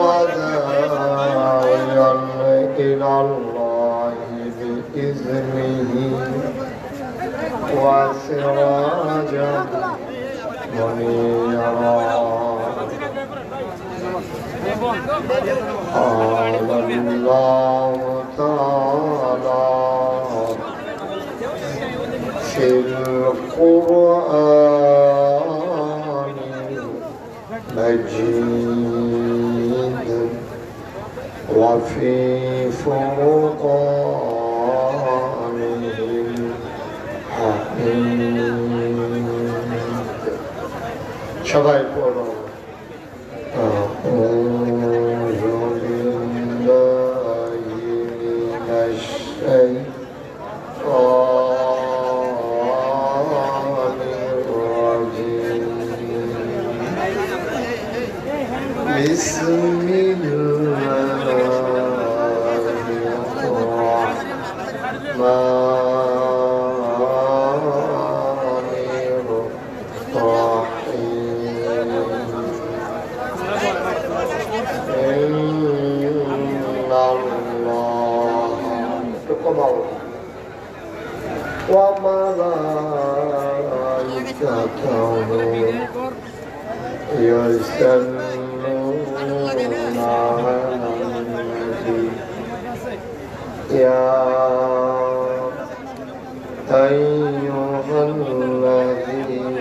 وداعيا إلى الله بإذنه وسراجا منيرا قال الله تعالى في القرآن المجيد وفي فرقانه الحميد সবাই পড়ো أعوذ بالله من الشيطان الرجيم بسم الله وملائكته يصلون على النبي يا أيها الذين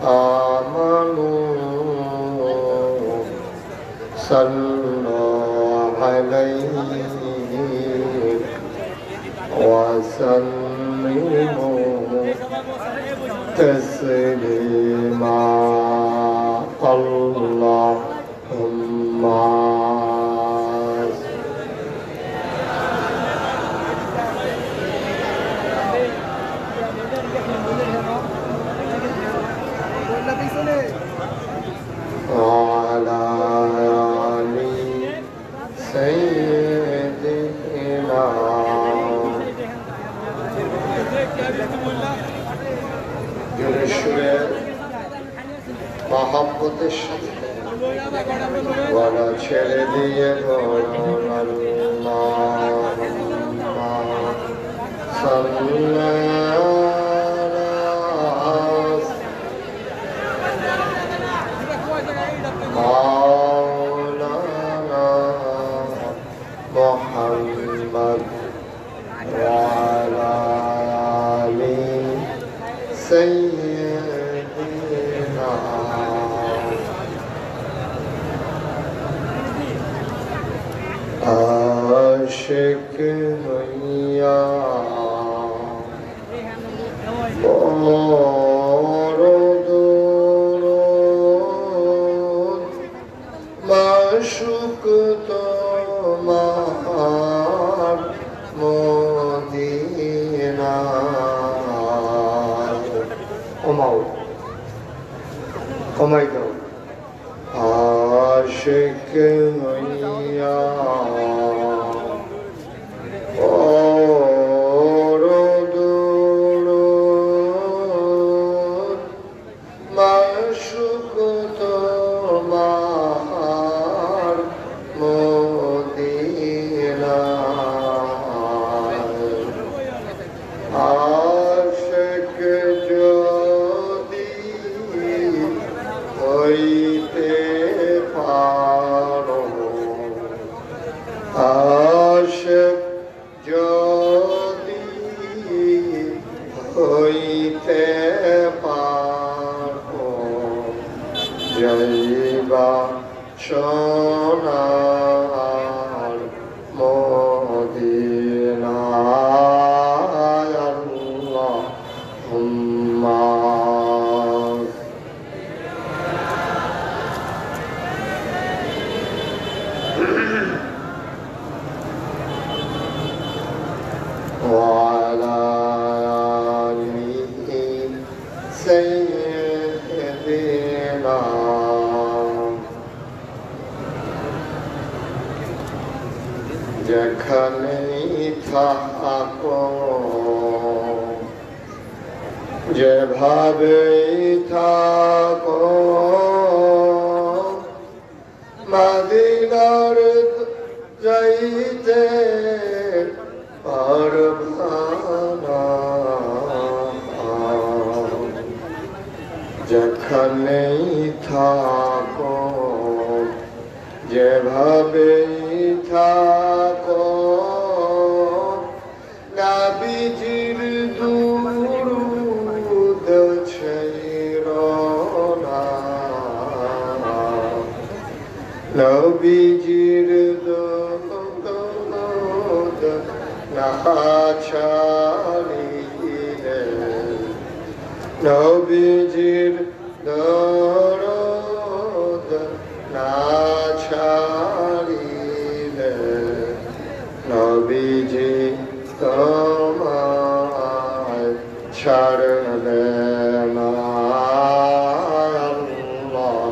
آمنوا صلوا عليه وسلموا تسليما اللهم وعلى آل سيدنا জোরে মহব্বতের সাথে বলা ছেড়ে দিয়ে বলুন আল্লাহুম্মা সাল্লি মাওলানা মুহাম্মদ ওয়া আলা আলি سيدنا عاشق هيا درود معشوق তোমার মদিনা কমাই দাও আশিক হইয়া মাশুক তোমার মদিনা আশিক হইতে পারো আশিক যদি হইতে পারো যাইবা সোনার মদিনায় আল্লাহুম্মা وعلى آله سيدنا যেখানেই থাকো যেভাবেই থাকো মদিনার যাইতে পারবানা যেখানেই থাকো যেভাবেই থাকো নবীজির দুরূদ ছাইরো না নবীজির দুরূদ না ছাড়িলে নবীজির দরদ না ছাড়িলে নবীজি তোমায় ছাড়বে না আল্লাহুম্মা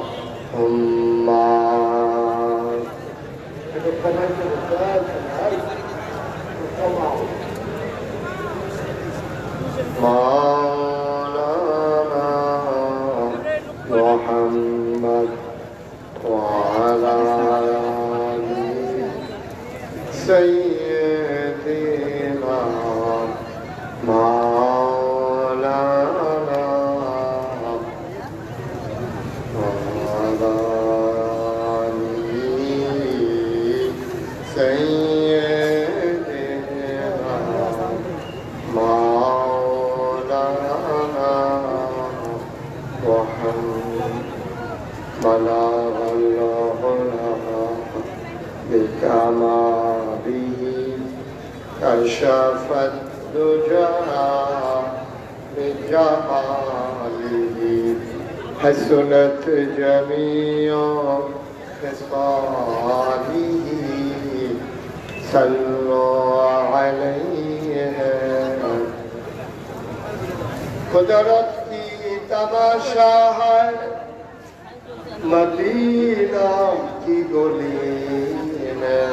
مولانا محمد وعلى آله سيدنا مولانا وعلى آله سيدنا مولانا محمد بلغ الله لنا بكماله كشف الدجى بجماله حسنت جميع خصاله صلوا عليه قدرت کی تماشا ہے مدینہ کی گلی میں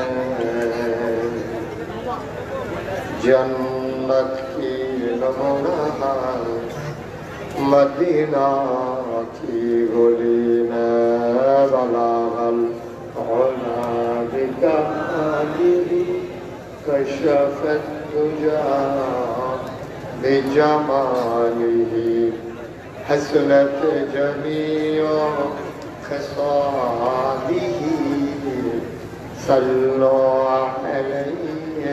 جنت کی نمونہ ہے مدینہ کی گلی میں بلغ العلا بکمالہ کشف الدجى بجماله حسنت جميع خصاله صلوا عليه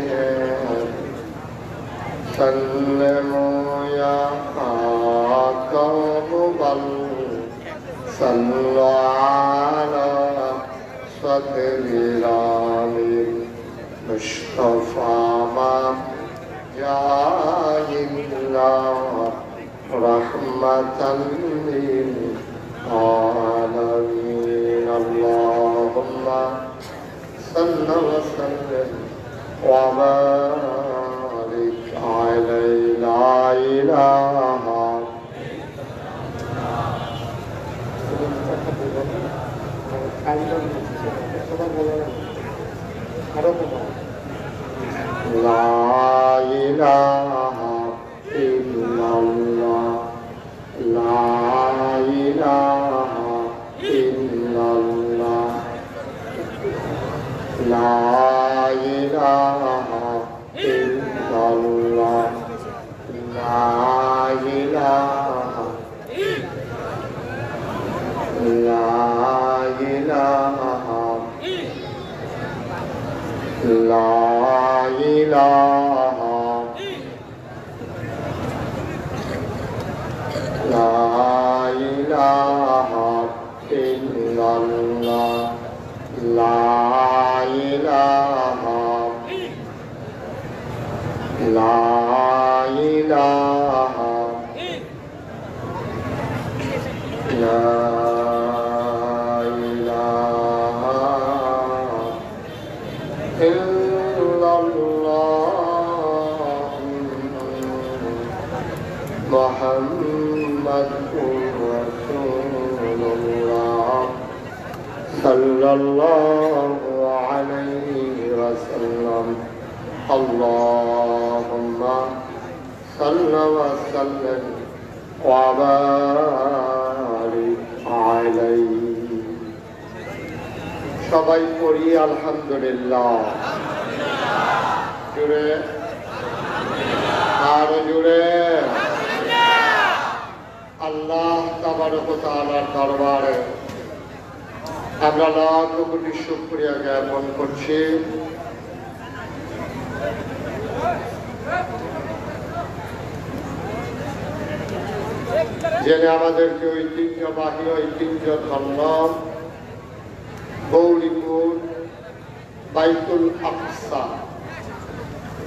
سلموا يا قوم صلوا على صدر العالم مصطفى ما جاء الله رحمة للعالمين اللهم صل وسلم وبارك عليه لا إله لا إله إلا الله لا إله إلا الله لا إله إلا الله لا إله لا إله لا إله لا إله إلا الله لا إله لا إله لا إله إلا الله محمد رسول الله صلى الله عليه وسلم اللهم صل وسلم وبارك عليه সবাই পড়ি আলহামদুলিল্লাহ। জুড়ে আরো জুড়ে আল্লাহ তাবারক ওয়া তাআলার দরবারে আমরা লাখ কোটি শুকরিয়া জ্ঞাপন করছি। যিনি আমাদেরকে ঐতিহ্যবাহী ঐতিহ্যধন্য গৌরীপুর বাইতুল আকসা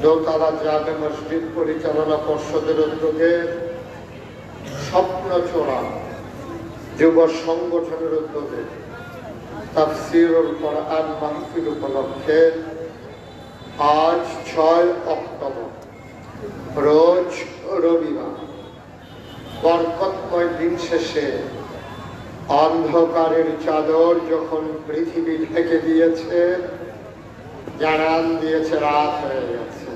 দোতলা জামে মসজিদ পরিচালনা পর্ষদের উদ্যোগে স্বপ্নচোরা যুব সংগঠনের উদ্যোগে তাফসীরুল কোরআন মাহফিল উপলক্ষে আজ 6 অক্টোবর রোজ রবিবার বরকতময় দিন শেষে অন্ধকারের চাদর যখন পৃথিবী ঢেকে দিয়েছে, জানান দিয়েছে রাত হয়ে গেছে।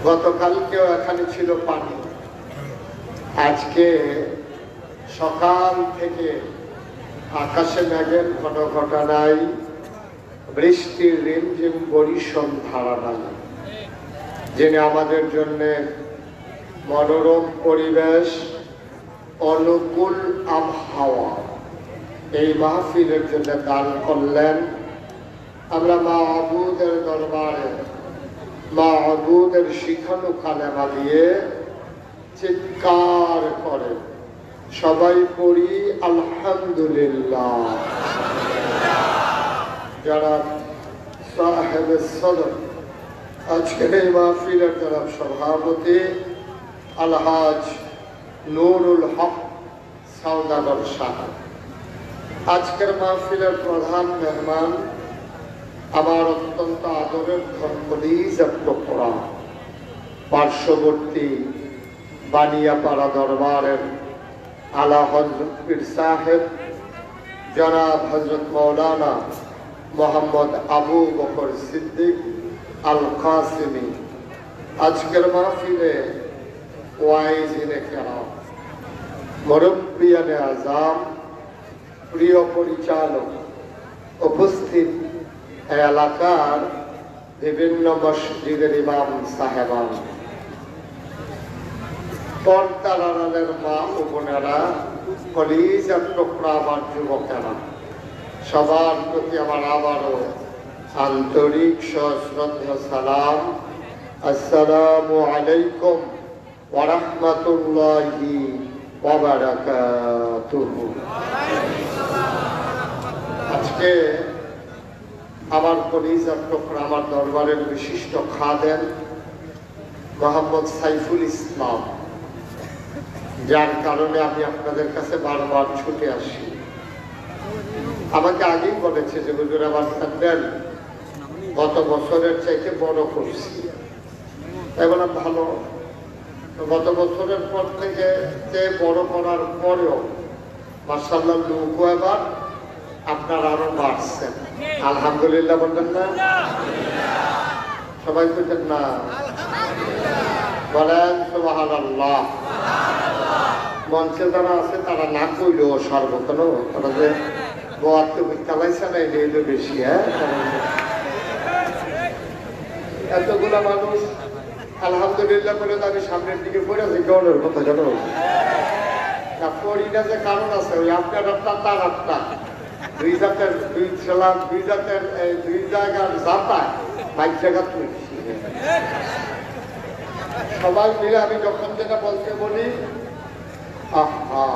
গতকালকেও এখানে ছিল পানি, আজকে সকাল থেকে আকাশে মেঘের ঘন ঘটা নাই, বৃষ্টির রিমঝিম বরিশন ধারা নাই। যিনি আমাদের জন্য মনোরম পরিবেশ, অনুকূল আবহাওয়া এই মাহফিলের জন্য দান করলেন, আমরা মাহবুদের দরবারে মাহবুদের শিখানো কালেমা দিয়ে চিৎকার করে সবাই পড়ি আলহামদুলিল্লাহ। যারা সাহেবে সদর আজকের এই মাহফিলের জনাব সভাপতি আলহাজ নুরুল হক সওদাগর সাহেব, আজকের মাহফিলের প্রধান মেহমান আমার অত্যন্ত আদরের ধর্মদীজা পার্শ্ববর্তী বানিয়াপাড়া দরবারের আলা হযরত পীর সাহেব জনাব হযরত মাওলানা মোহাম্মদ আবু বকর সিদ্দিক আল কাসিমি। আজকের মাহফিলে ওয়াইজিনে কেরাম, মুরব্বিয়ানে আযাম, প্রিয় পরিচালক, উপস্থিত এলাকার বিভিন্ন মসজিদের ইমাম সাহেবান, পর্দার আড়ালের মা ও বোনেরা, কলিজার টুকরা আমার যুবকেরা, সবার প্রতি আমার আবারও আন্তরিক সশ্রদ্ধা সালাম। আসসালামু আলাইকুম ওয়া রাহমাতুল্লাহি ওয়া বারাকাতুহু। আজকে আমার কলিজার টুকরা, আমার দরবারের বিশিষ্ট খাদেম মোহাম্মদ সাইফুল ইসলাম, যার কারণে আমি আপনাদের কাছে বারবার ছুটে আসি। আমাকে আগেই বলেছে যে হুজুর আমার প্যান্ডেল গত বছরের চাইতে বড় করছি। তাই বললাম ভালো, গত বছরের পর থেকে যে বড় করার পরেও মাশাআল্লাহ লোকও এবার আপনার আরো বাড়ছেন। আলহামদুলিল্লাহ বলবেন না? সবাই বলছেন না? বলেন সুবহানাল্লাহ। মঞ্চে যারা আছে তারা না কইলেও সর্বতন তারা যে গোয়াতে চালাইছে না, এটা হইলো বেশি। এতগুলা মানুষ আলহামদুলিল্লাহ বলে আমি সামনের দিকে পড়ে আছি, গৌরের কথা জানো না পড়ি না, যে কারণ আছে ওই আপনার আপনার তার আপনার দুই জাতের দুই ছেলা দুই জাতের দুই জায়গার যাতায় বাইক জায়গা তুলছি। সবাই মিলে আমি যখন যেটা বলতে বলি, আহা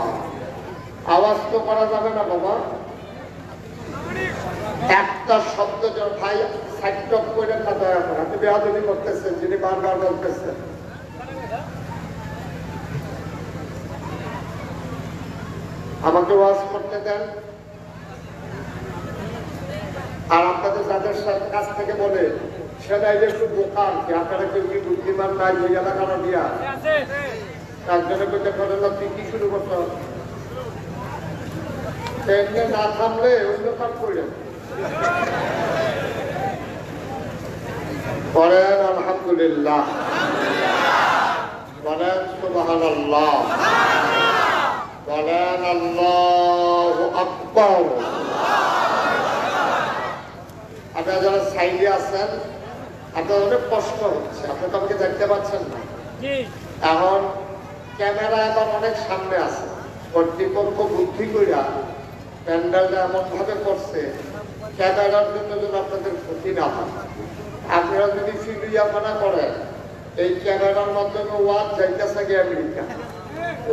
আওয়াজ তো করা যাবে না বাবা, একটা শব্দ ভাই সাইড করে না, দয়া করে আপনি বেয়াদবি করতেছেন, যিনি বারবার বলতেছেন। আমাকে ওয়াজ করতে দেন। আর আপনাদের যাদের কাছ থেকে বলে সেটা একটু বোকা কি, আপনারা কেউ কি বুদ্ধিমান নাই ওই এলাকার দিয়া একজনে করতে পারে না, তুই কি শুরু করতে এমনি না থামলে অন্য কাজ করলেন। বলেন আলহামদুলিল্লাহ, বলেন সুবহানাল্লাহ, বলেন আল্লাহু আকবার। সাইডে আছেন, আপনার অনেক কষ্ট হচ্ছে, আপনি তো আমাকে দেখতে পাচ্ছেন না। এখন ক্যামেরা এখন অনেক সামনে আছে, কর্তৃপক্ষ বুদ্ধি কইরা প্যান্ডেলটা এমন ভাবে করছে ক্যামেরার জন্য যেন আপনাদের ক্ষতি না হয়। আপনারা যদি ফিল্ডিয়াপনা করেন, এই ক্যামেরার মাধ্যমে ওয়াজ যাইতেছে গিয়ে আমেরিকা,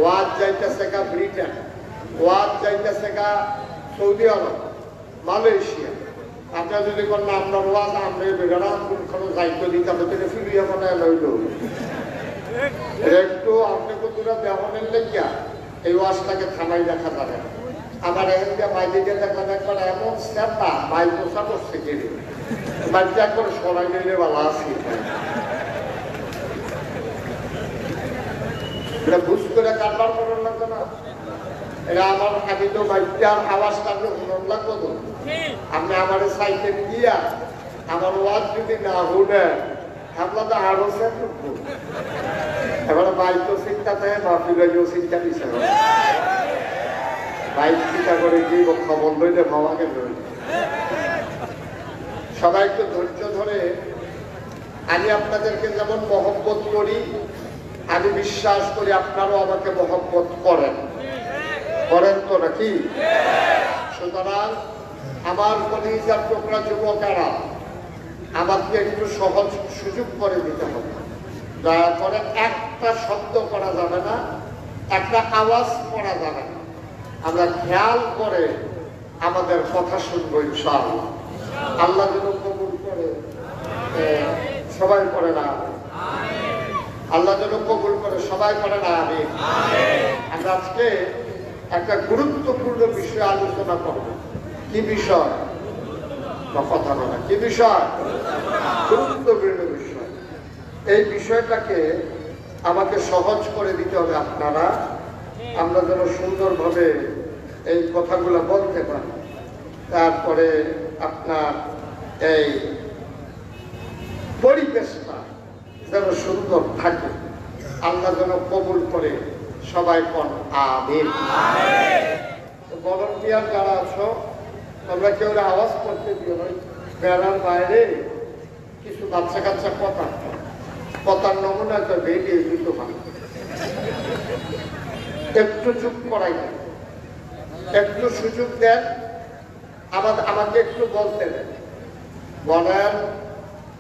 ওয়াজ যাইতেছে গা ব্রিটেন, ওয়াজ যাইতেছে গা সৌদি আরব, মালয়েশিয়া। আপনারা যদি করেন আপনার ওয়াজ আমরা বেগানা কোনখানে দায়িত্ব দিতে হবে, তিনি ফিল্ডিয়াপনা লইল একটু আপনি কতটা ব্যবহারের লেগিয়া এই ওয়াজটাকে থামাই দেখা যাবে না। আমার এখানকে বাইরে দেখলাম একবার এমন স্যাপটা বাই পোষা করছে গেলে বাড়িতে একবার সরাই নিলে ভালো আছে, এটা বুঝ করে কারবার করার লাগবে না। এটা আমার আমি তো বাড়িটার আওয়াজটা শুনুন লাগবো তো, আপনি আমার সাইকেল দিয়া আমার ওয়াজ যদি না শুনে আমরা তো আরো সে টুকবো। এবার বাইক চিন্তা থাকে মাহফিলেও চিন্তা দিছে, বাইক চিন্তা করে কি খবর লইলে ভাবাকে ধরবে। সবাই একটু ধৈর্য ধরে, আমি আপনাদেরকে যেমন মহব্বত করি, আমি বিশ্বাস করি আপনারাও আমাকে মহব্বত করেন, করেন তো নাকি? সুতরাং আমার কলিজার টুকরা যুবকেরা, আমাকে একটু সহজ সুযোগ করে দিতে হবে। দয়া করে একটা শব্দ করা যাবে না, একটা আওয়াজ করা যাবে না। আমরা খেয়াল করে আমাদের কথা শুনবো ইনশাআল্লাহ। আল্লাহ যেন কবুল করে, সবাই করে না আল্লাহ যেন কবুল করে, সবাই করে না আমি। আমরা আজকে একটা গুরুত্বপূর্ণ বিষয় আলোচনা করব। কি বিষয়? কথা বলা কি বিষয়? গুরুত্বপূর্ণ বিষয়। এই বিষয়টাকে আমাকে সহজ করে দিতে হবে আপনারা, আমরা যেন সুন্দরভাবে এই কথাগুলো বলতে পারি। তারপরে আপনার এই পরিবেশটা যেন সুন্দর থাকে, আল্লাহ যেন কবুল করে, সবাই কোন আমিন। ভলান্টিয়ার যারা আছো, তোমরা কেউ আওয়াজ করতে দিও না। বেড়ার বাইরে কিছু বাচ্চা কাচ্চা কথার নমুনা একটা বেরিয়ে দিতে হয়, একটু চুপ করাই দেন, একটু সুযোগ দেন, আমাকে একটু বলতে দেন। বলেন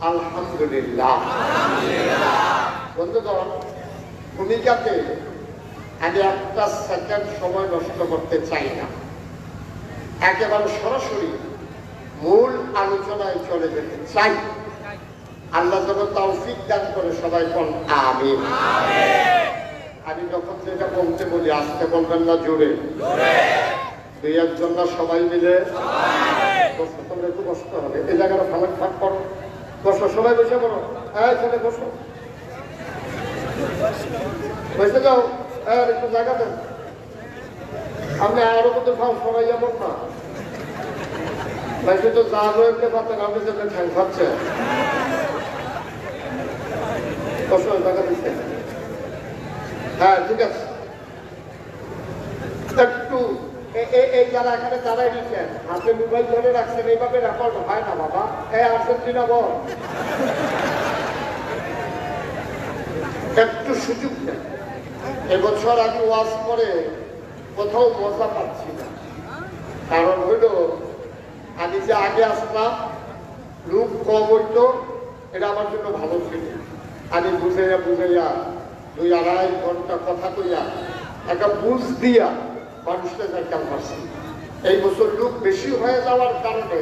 আলহামদুলিল্লাহ। বন্ধুগণ, ভূমিকাতে আমি একটা সেকেন্ড সময় নষ্ট করতে চাই না, একেবারে সরাসরি মূল আলোচনায় চলে যেতে চাই। আল্লাহ যেন তৌফিক দান করে, সবাই কোন আমিন। আমি যখন যেটা বলতে বলি আজকে বলবেন না, জোরে দুই একজন না, সবাই মিলে তোমরা একটু কষ্ট হবে। এই জায়গাটা ভালো থাক করো, বসো, সবাই বসে পড়ো। হ্যাঁ চলে বসো, বসে যাও। হ্যাঁ একটু জায়গা দেন, আপনি আরো মধ্যে ভাব সবাই যাবো না, ভাই তো যা রয়েছে পাতেন, আপনি যেন ঠ্যাং খাচ্ছে। বসো, জায়গা দিচ্ছে। হ্যাঁ ঠিক আছে, একটু এই যারা এখানে দাঁড়াই দিচ্ছেন, হাতে মোবাইল ধরে রাখছেন, এইভাবে রেকর্ড হয় না বাবা। এই আর্জেন্টিনা বল, একটু সুযোগ দেন। এবছর আমি ওয়াজ করে কোথাও মজা পাচ্ছি না, কারণ হইল আমি যে আগে আসলাম, লোক কম হইতো, এটা আমার জন্য ভালো ছিল। আমি বুঝাইয়া 2-2.5 ঘন্টা কথা কইয়া একটা বুঝ দিয়া মানুষকে দেখাল পারছি। এই বছর লোক বেশি হয়ে যাওয়ার কারণে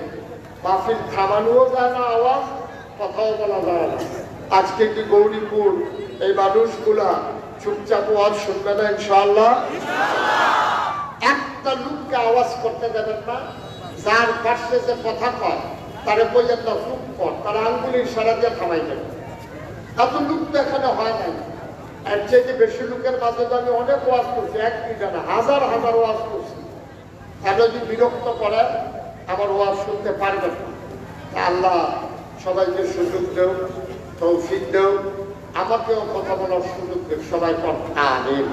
মাহফিল থামানোও যায় না, আওয়াজ কথাও বলা যায় না। আজকে কি গৌরীপুর এই মানুষগুলা চুপচাপ ওয়াজ শুনবে না ইনশাআল্লাহ? একটা লোককে আওয়াজ করতে দেবেন না, যার পাশে যে কথা কয় তারে পর্যন্ত চুপ কর, তারা আঙ্গুলি ইশারা দিয়ে থামাই দেবে। এত লোক তো এখানে হয় নাই। এর চেয়ে বেশি লোকের মাঝে তো আমি অনেক ওয়াজ করছি, এক দুইটা না, হাজার হাজার ওয়াজ করছি। এরা যদি বিরক্ত করে আমার ওয়াজ শুনতে পারবেন না। আল্লাহ সবাইকে সুযোগ দেও, তৌফিক দেও, আমাকেও কথা বলার সুযোগ দেব। সবাই কর আমিন।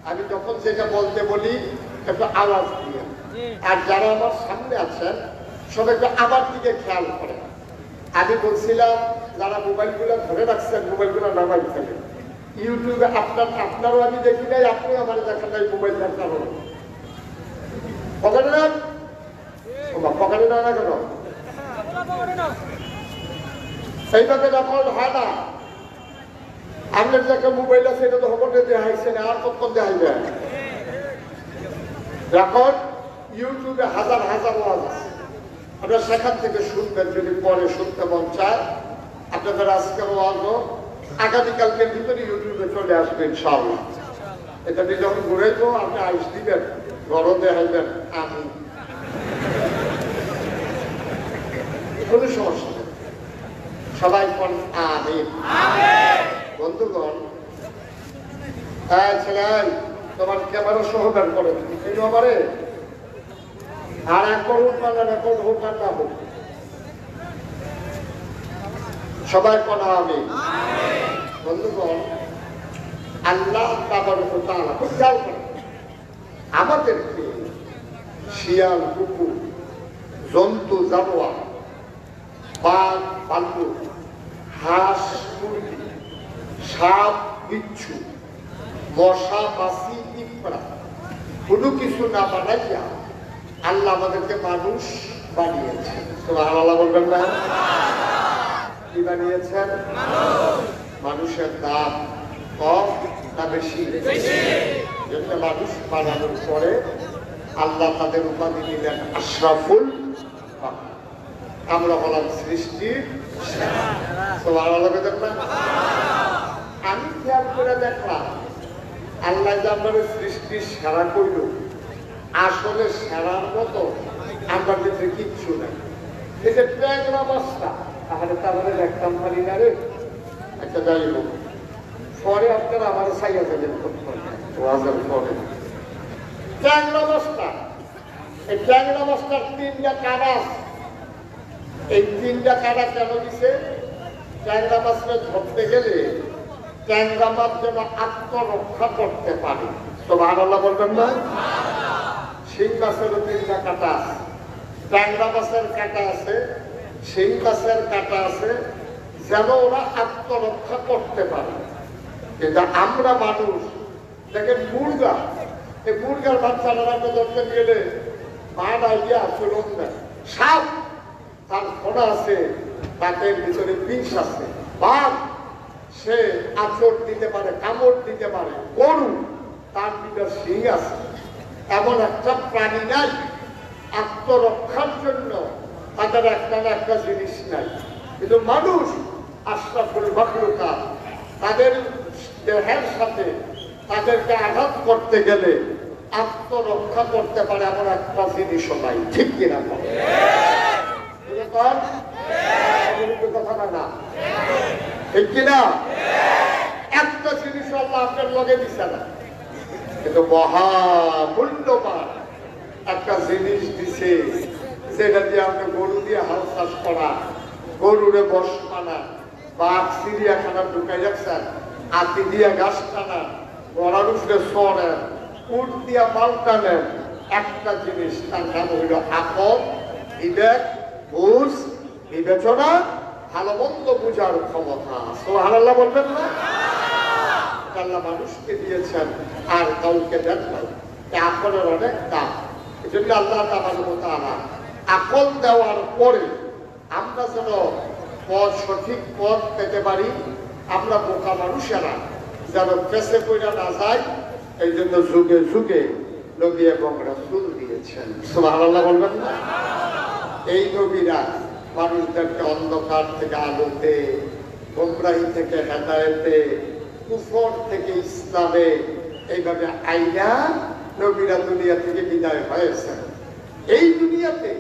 আমি যখন যেটা বলতে বলি একটু আওয়াজ দিয়ে, আর যারা আমার সামনে আছেন সবাইকে আমার দিকে খেয়াল করে। আমি বলছিলাম যারা মোবাইলগুলো ধরে রাখছেন মোবাইলগুলো নামাই ফেলেন। ইউটিউবে আপনারও আমি দেখি নাই, আপনিও আমার দেখেন নাই মোবাইল দেখার হলো। পকেটে নেন, পকেটে নেন না কেন? এইভাবে রেকর্ড হয় না। আপনার যে একটা মোবাইল আছে এটা তো হকটে দেওয়া হয়েছে না, আর কখন দেওয়া হবে? রেকর্ড ইউটিউবে হাজার হাজার ওয়াজ আছে, আপনারা সেখান থেকে শুনবেন যদি পরে শুনতে মন চায়। আপনাদের আজকের ওয়াজও আগামীকালকের ভিতরে ইউটিউবে চলে আসবে ইনশাআল্লাহ। এটা দিয়ে যখন ঘুরেইব আপনি আইস দিবেন, গরম দেখাইবেন, আমি কোনো সমস্যা নেই। সবাই কোন আমিন। বন্ধুগণ, ছেলে তোমার ক্যামেরা সহ বের করে কিন্তু আমারে আর এক করুন পারলে রেকর্ড হোক আর না হোক, সবাই কোন আমিন। বন্ধুগণ, আল্লাহ তাআলা খুব খেয়াল করে আমাদেরকে শিয়াল, কুকুর, জন্তু, জানোয়ার, বাঘ, ভাল্লুক, হাঁস, মুরগি, সাপ, বিচ্ছু, মশা, মাছি, পিঁপড়া কোনো কিছু না বানাইয়া আল্লাহ আমাদেরকে মানুষ বানিয়েছেন। সুবহানাল্লাহ বলবেন না? কি বানিয়েছেন? মানুষের দাম কম না বেশি? যেটা মানুষ বানানোর পরে আল্লাহ তাদের উপাধি দিলেন আশরাফুল। আমরা হলাম সৃষ্টির। আমি খেয়াল করে দেখলাম আল্লাহ যে আমাদের সৃষ্টির সেরা করল, আসলে সেরার মতো আমার ভিতরে কিচ্ছু নাই। এই যে ট্যাংরা মাছটা তাহলে তাহলে দেখতাম পারি না রে, একটা যাই হোক পরে আপনারা আমার সাইয়া যাবেন পরে। ট্যাংরা মাছটা, এই ট্যাংরা মাছটার 3টা কাঁটা আছে। এই 3টা কাঁটা কেন দিছে? ট্যাংরা মাছটা ধরতে গেলে ট্যাংরা মাছ যেন আত্মরক্ষা করতে পারে। সুবহানাল্লাহ বলবেন না? শিং মাছেরও 3টা কাঁটা আছে, ট্যাংরা মাছের কাঁটা আছে, শিং মাছের কাঁটা আছে, যেন ওরা আত্মরক্ষা করতে পারে। কিন্তু আমরা মানুষ দেখেন মুরগা, এই মুরগার বাচ্চারা ধরতে গেলে মা ডাইয়া চলুন দেয়। সাপ তার ফোনা আছে, দাঁতের ভিতরে বিষ আছে। বাঘ সে আচর দিতে পারে, কামড় দিতে পারে। গরু তার ভিতরে শিং আছে। এমন একটা প্রাণী নাই আত্মরক্ষার জন্য তাদের একটা না একটা জিনিস নাই। কিন্তু মানুষ আশরাফুল মাখলুকাত, তাদের দেহের সাথে তাদেরকে আঘাত করতে গেলে আত্মরক্ষা করতে পারে এমন একটা জিনিসও নাই। ঠিক কিনা? কথা না ঠিক কিনা? একটা জিনিস আল্লাহ আপনার লগে দিছে না, কিন্তু মহামূল্যবান একটা জিনিস দিছে, যেটা দিয়ে আপনি গরু দিয়ে হাল চাষ করা, গরুরে বস টানা, বাঘ চিড়িয়াখানা ঢুকাই রাখছেন, হাতি দিয়ে ঘাস টানা, গড়ার উপরে সরেন, উট দিয়া মাল টানেন। একটা জিনিস, তার নাম হইল আকল, বিবেক, বুঝ, বিবেচনা, ভালো মন্দ বুঝার ক্ষমতা। সুবহানাল্লাহ বলবেন না? আল্লাহ মানুষকে দিয়েছেন আর কাউকে দেন নাই। আকলের অনেক দাম। এই জন্য আল্লাহ তাআলা আকল দেওয়ার পরে আমরা যেন পথ, সঠিক পথ পেতে পারি, আমরা বোকা মানুষেরা যেন পেছে পড়া না যায়, এই জন্য যুগে যুগে নবী এবং রাসূল দিয়েছেন। সুবহানাল্লাহ বলবেন না? এই নবীরা মানুষদেরকে অন্ধকার থেকে আলোতে, গোমরাহি থেকে হেদায়েতে, কুফর থেকে ইসলামে এইভাবে আইনা নবীরা দুনিয়া থেকে বিদায় হয়েছেন। এই দুনিয়াতে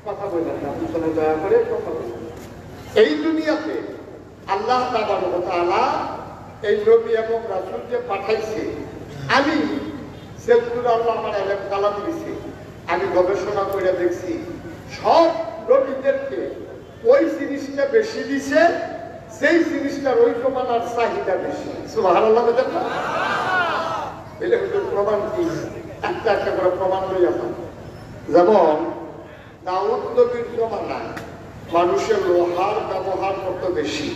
কথা বলবেন না, পিছনে দয়া করে কথা বলবেন। এই দুনিয়াতে আল্লাহ তাআলা এই নবী এবং রাসূল যে পাঠাইছে, আমি সেগুলো আল্লাহ আমার এলেম কালাম দিয়েছি, আমি গবেষণা করে দেখছি সব নবীদেরকে ওই জিনিসটা বেশি দিছে সেই জিনিসটার ওই জমানার চাহিদা বেশি। সুবহানাল্লাহ বলেন না? এলে প্রমাণ কি? একটা একটা করে প্রমাণ লই আসেন। যেমন দাউদ নবীর জমানায় মানুষের লোহার ব্যবহার কত বেশি।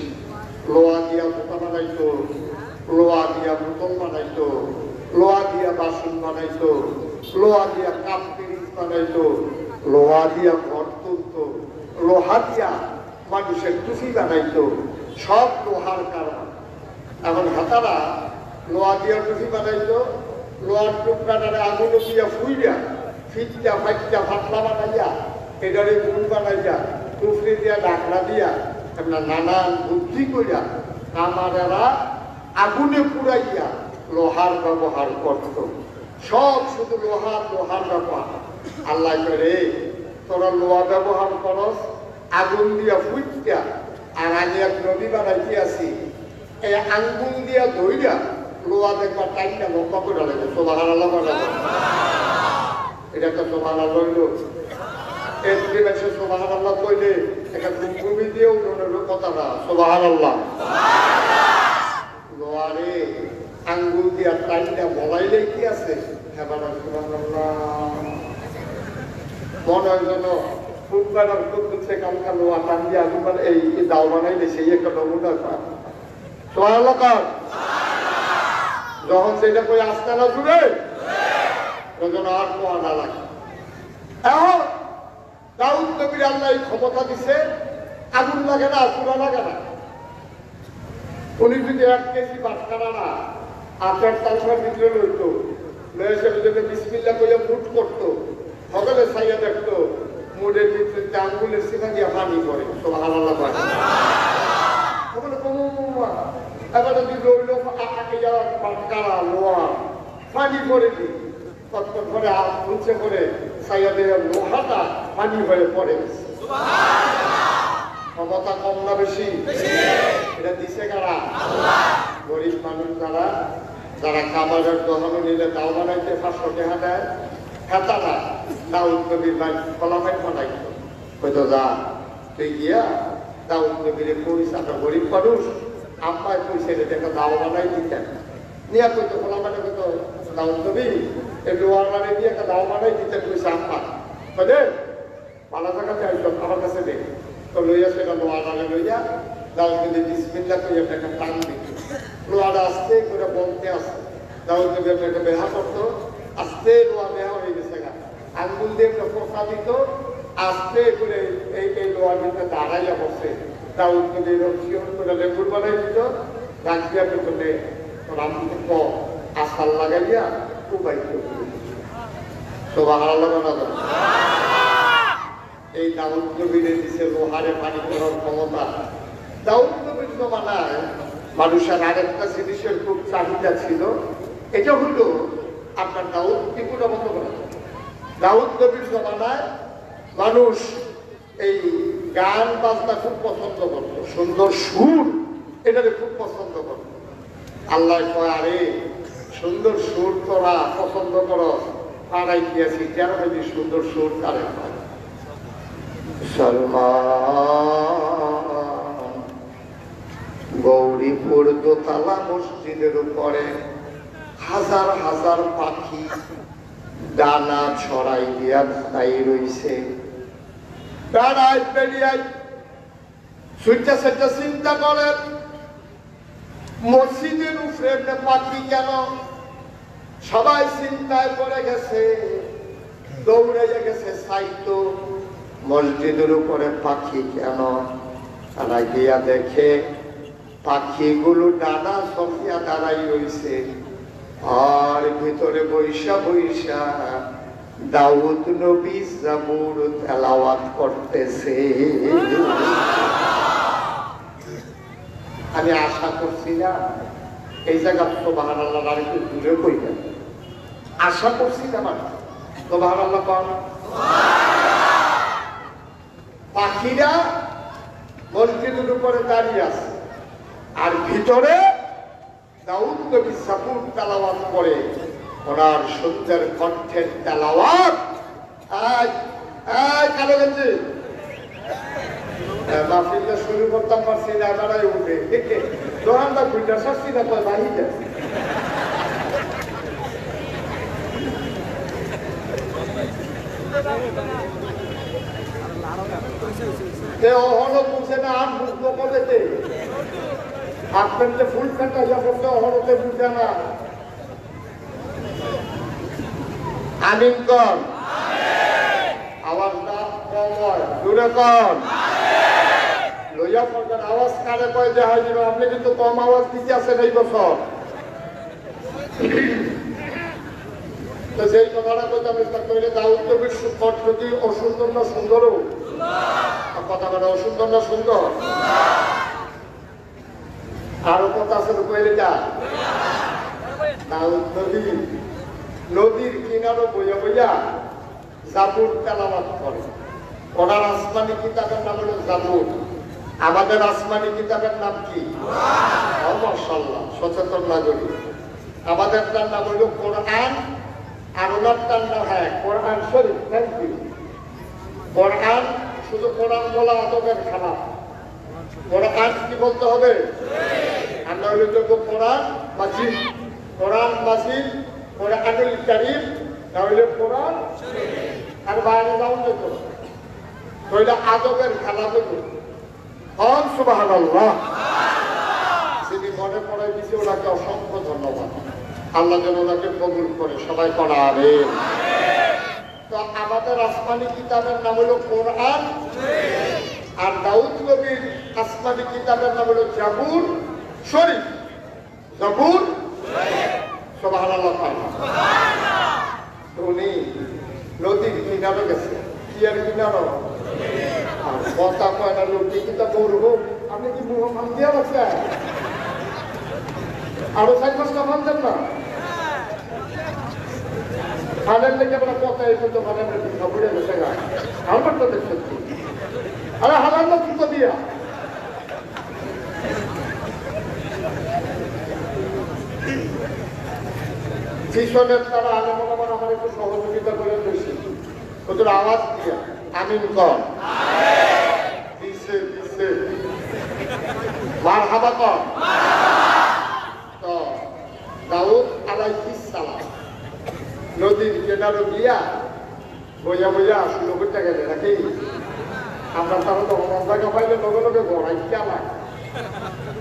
লোহা দিয়া বোতা বানাইতো, লোহা দিয়া বোতল বানাইতো, লোহা দিয়া বাসন বানাইতো, লোহা দিয়া কাপ পিরিচ বানাইতো, লোহা দিয়া ঘর তুলতো, লোহা দিয়া মানুষের টুপি বানাইতো, সব লোহার কারণ। এখন হাতারা লোহা দিয়া টুপি বানাইতো, লোহার টুকরাটারে আগুন দিয়া ফুইয়া ফিটটা ফাইটটা ফাটলা বানাইয়া এটারে গুল বানাইয়া টুকরি দিয়া ডাকলা দিয়া আপনার নানান বুদ্ধি করিয়া আমারেরা আগুনে পুরাইয়া লোহার ব্যবহার করত। সব শুধু লোহার ব্যবহার। আল্লাহ করে তোরা লোহা ব্যবহার করস আগুন দিয়া ফুইটা, আর আমি এক নদী বানাইতে আছি এই আঙ্গুল দিয়া ধইরা লোহা দেখবার টাইমটা লম্বা করে লাগে। সুবহানাল্লাহ বলা এটা একটা সুবহানাল্লাহ হইল। এর পরিবেশে সুবহানাল্লাহ কইলে একটা ঘুমঘুমি দিয়ে উঠোনের কথাটা সুবহানাল্লাহ। লোহারে আঙ্গুল দিয়া টাইমটা বলাইলে কি আছে এবার সুবহানাল্লাহ মনে হয় যেন খুব বেড়ার করতেছে কালকা লোহা টান দিয়ে আগুন এই দাও বানাইলে সেই একটা নমুনা সুবহানাল্লাহ কর। যখন সেটা কই আসতে না শুনে তখন আর কোয়া না লাগে। এখন দাউদ নবীর আল্লাহ ক্ষমতা দিছে, আগুন লাগে না, চুলা লাগে না। উনি যদি 1 কেজি বাটখানা না আচার তালমার ভিতরে লইতো, লয়ে সে বিসমিল্লাহ কইয়া মুট করতো, সকালে ছাইয়া দেখতো মুডের ভিতরে আঙ্গুলের শিখা দিয়ে পানি পড়ে। সুবহানাল্লাহ বলে এবার যদি লইল বাটখানা লোহা পানি পড়ে দিই কতক্ষণ করে হাত খুলছে করে ছাইয়া দিয়ে লোহাটা পানি হয়ে পড়ে। ক্ষমতা কম না বেশি? এটা দিছে কারা? গরিব মানুষ যারা যারা খাবারের দোকানে নিলে তাও বানাইতে 500 টাকা দেয়। খেতারা দাউদ নবীর ভাই কলামাই বানাইতো, হয়তো যা তুই গিয়া দাউদ নবীরে করিস, একটা গরিব মানুষ আম্মায় পয়সা একটা দাও বানাই দিতেন নিয়ে কইতো কলামাটা কইতো দাউদ নবী এই লোহার মানে দিয়ে একটা দাও বানাই দিতেন পয়সা আম্মা বুঝলে ভালো জায়গাতে আসলো আমার কাছে দেখ তো লইয়া সেটা লোহারে লইয়া দাউদ নবী বিসমিল্লাহ কইয়া একটা টান দিত। লোহাটা আস্তে করে বলতে আসে, দাউদ নবী একটা বেহা করতো, আস্তে লোহা বেহা হয়ে গেছে গা, আঙ্গুল দিয়ে একটা পোকা দিত, আস্তে করে এই লোহার ভিতরে দাঁড়াইয়া বসে দাউদ নবী রক্ষিয়ন করে লেবুর বানাই দিত, রাখিয়া পেছনে রামকে ক আসার লাগাইয়া উপাইত। সুবহানাল্লাহ বলা এই দাউদ নবীরে দিছে লোহারে পানি করার ক্ষমতা। দাউদ নবীর জমানায় মানুষের আরেকটা জিনিসের খুব চাহিদা ছিল, এটা হলো আপনার দাউদ কি গুণগত করে। দাউদ নবীর জমানায় মানুষ এই গান বাজনা খুব পছন্দ করত, সুন্দর সুর এটাকে খুব পছন্দ করত। আল্লাহ কয় আরে সুন্দর সুর তোরা পছন্দ করো, পাড়াই দিয়েছি কেন যদি সুন্দর সুর কারে হয়। সলমান গৌরীপুর দোতলা মসজিদের উপরে হাজার হাজার পাখি ডানা ছড়াই দিয়া তাই রইছে। ডানায় পেরিয়াই সুইটা সেটা চিন্তা করেন মসজিদের উপরে পাখি কেন? সবাই চিন্তায় পড়ে গেছে, দৌড়ে গেছে সাইতো মসজিদের উপরে পাখি কেন? তারা গিয়া দেখে পাখিগুলো ডানা সফিয়া দাঁড়াই রইছে, আর ভিতরে বৈশা বৈশা দাউদ নবী জাবুর তেলাওয়াত করতেছে। আমি আশা করছি না এই জায়গা সুবহানাল্লাহ আর একটু দূরে কইবেন, আশা করছি না মানে সুবহানাল্লাহ কোন পাখিরা মসজিদের উপরে দাঁড়িয়ে আছে, আর ভিতরে দাউদ নবী জাবুর তেলাওয়াত করে। ওনার সুন্দর কণ্ঠের তেলাওয়াত কালো গেছে মাহফিলটা শুরু করতাম পারছি না, দাঁড়াই উঠে দোকানটা খুলটা শাস্তি না পায় বাহিরে। অহনো বুঝে না আর বুঝবো কবেতে হাফ প্যান্টে ফুল প্যান্টটা যা করতে অহনতে বুঝে না আমিন কর আওয়াজটা কম হয় দূরে কর লইয়া পড়বেন আওয়াজ কারে কয় যে হয় আপনি কিন্তু কম আওয়াজ দিতে আছেন এই বছর তো যেই কথাটা কইতাম কইলে দাউদ নবীর পদ্ধতি অসুন্দর না সুন্দরও কথা বলে অসুন্দর না সুন্দর আরো কথা আছে কইলে যা দাউদ নবী নদীর কিনারো বইয়া বইয়া জাবুর তেলাওয়াত করে ওনার আসমানি কিতাবের নাম হলো জাবুর আমাদের আসমানি কিতাবের নাম কি মাশাআল্লাহ সচেতন নাগরিক আমাদের তার নাম হলো কোরআন আর ওনার তার নাম কোরআন শরীফ থ্যাংক ইউ কোরআন শুধু কোরআন বলা আদবের খারাপ কোরআন কি বলতে হবে আমরা হইলে দেখবো কোরআন মাজিদ কোরআন মাজিদ কোরআনুল কারীম তাহলে কোরআন আর বাইরে যাও দেখো তাহলে আদবের খেলা দেখো সুবহানাল্লাহ যিনি মনে পড়াই দিচ্ছে ওনাকে অসংখ্য ধন্যবাদ আল্লাহ যেন ওনাকে কবুল করে সবাই পড়া আমিন তো আমাদের আসমানি কিতাবের নাম হলো কোরআন আর দাউদ নবীর আসমানি কিতাবের নাম হলো জাবুর শরীফ জাবুর সুবহানাল্লাহ উনি নদীর কিনারে গেছে কি আর কিনারো আর কথা কয় না লোক কিতা বলবো আপনি কি মুখ মান দিয়া বসে আরো 4-5টা মান দেন না খানের লেগে আমরা কথা এই পর্যন্ত মানে খবরে বসে গা আমার তো দেখতে আরে হালাল না কি দিয়া পিছনের তারা আগে মনে মনে আমার একটু সহযোগিতা করে বেশি ওদের আওয়াজ দিয়া আমিন কর দিছে দিছে মারহাবা কর তো দাউদ আলাইহিস সালাম নদীর কিনারে গিয়া বইয়া বইয়া শুরু করতে গেলে নাকি আমরা তারা তো জায়গা পাইলে লগে লগে গড়াই খেলা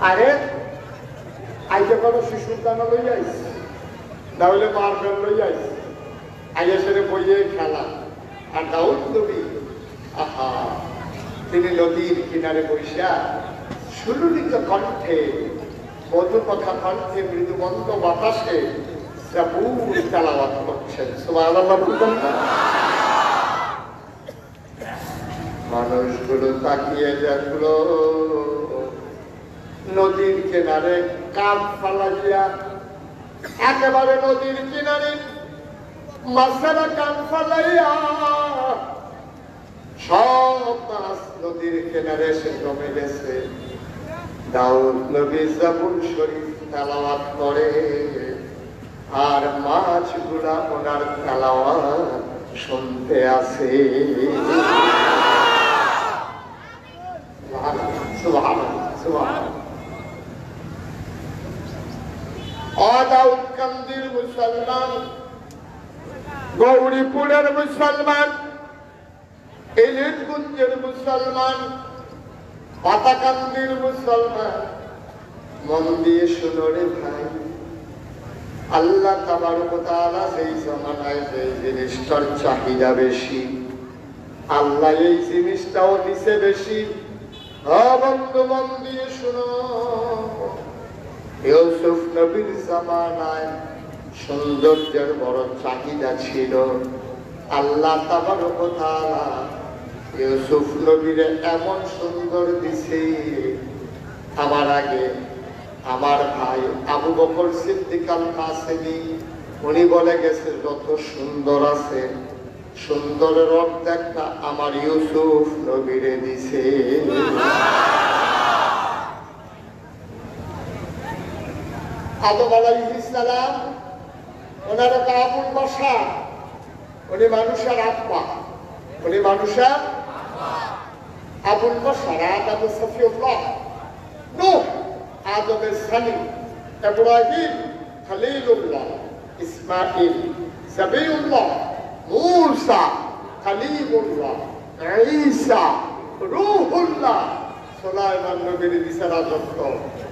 আরে আইতে কোনো শিশুর দানা লই যাইস না হইলে মারবেল লই যাইস আইয়া সেরে বইয়ে খেলা আর দাউদ নবী আহা তিনি নদীর কিনারে বসা সুললিত কণ্ঠে মধুর কথা কণ্ঠে মৃদুমন্দ বাতাসে জাবুর তেলাওয়াত করছেন সুবহানাল্লাহ বলতেন না মানুষগুলো তাকিয়ে দেখলো নদীর কিনারে কাপ ফালাইয়া একেবারে নদীর কিনারে মাছেরা কান ফালাইয়া সব মাছ নদীর কিনারে এসে জমে গেছে দাউদ নবী জাবুর শরীফ তেলাওয়াত করে আর মাছগুলা ওনার তেলাওয়াত শুনতে আসে দাউদকান্দির মুসলমান গৌরীপুরের মুসলমান এলিটগঞ্জের মুসলমান পাতাকান্দির মুসলমান মন দিয়ে শুনো রে ভাই আল্লাহ তাবারক ওয়া তাআলা সেই জামানায় যে জিনিসটার চাহিদা বেশি আল্লাহ এই জিনিসটাও দিছে বেশি বন্ধু মন দিয়ে শুনো ইউসুফ নবীর জামানায় সৌন্দর্যের বড় চাহিদা ছিল আল্লাহ তাবারক ওয়া তাআলা ইউসুফ নবীরে এমন সুন্দর দিছে আমার আগে আমার ভাই আবু বকর সিদ্দিক আল কাসেমি উনি বলে গেছে যত সুন্দর আছে সুন্দরের অর্ধেকটা আমার ইউসুফ নবীরে দিছে আদম আলাইহিস সালাম ওনার আবুল বাশার উনি মানুষের আত্মা উনি মানুষের আবুল বাশার আদম সফিউল্লাহ নূহ আদমের সানি ইব্রাহিম খলিলুল্লাহ ইসমাঈল সাবিউল্লাহ মূসা খলিলুল্লাহ ঈসা রূহুল্লাহ। সুলাইমান নবীর দিছে রাজত্ব,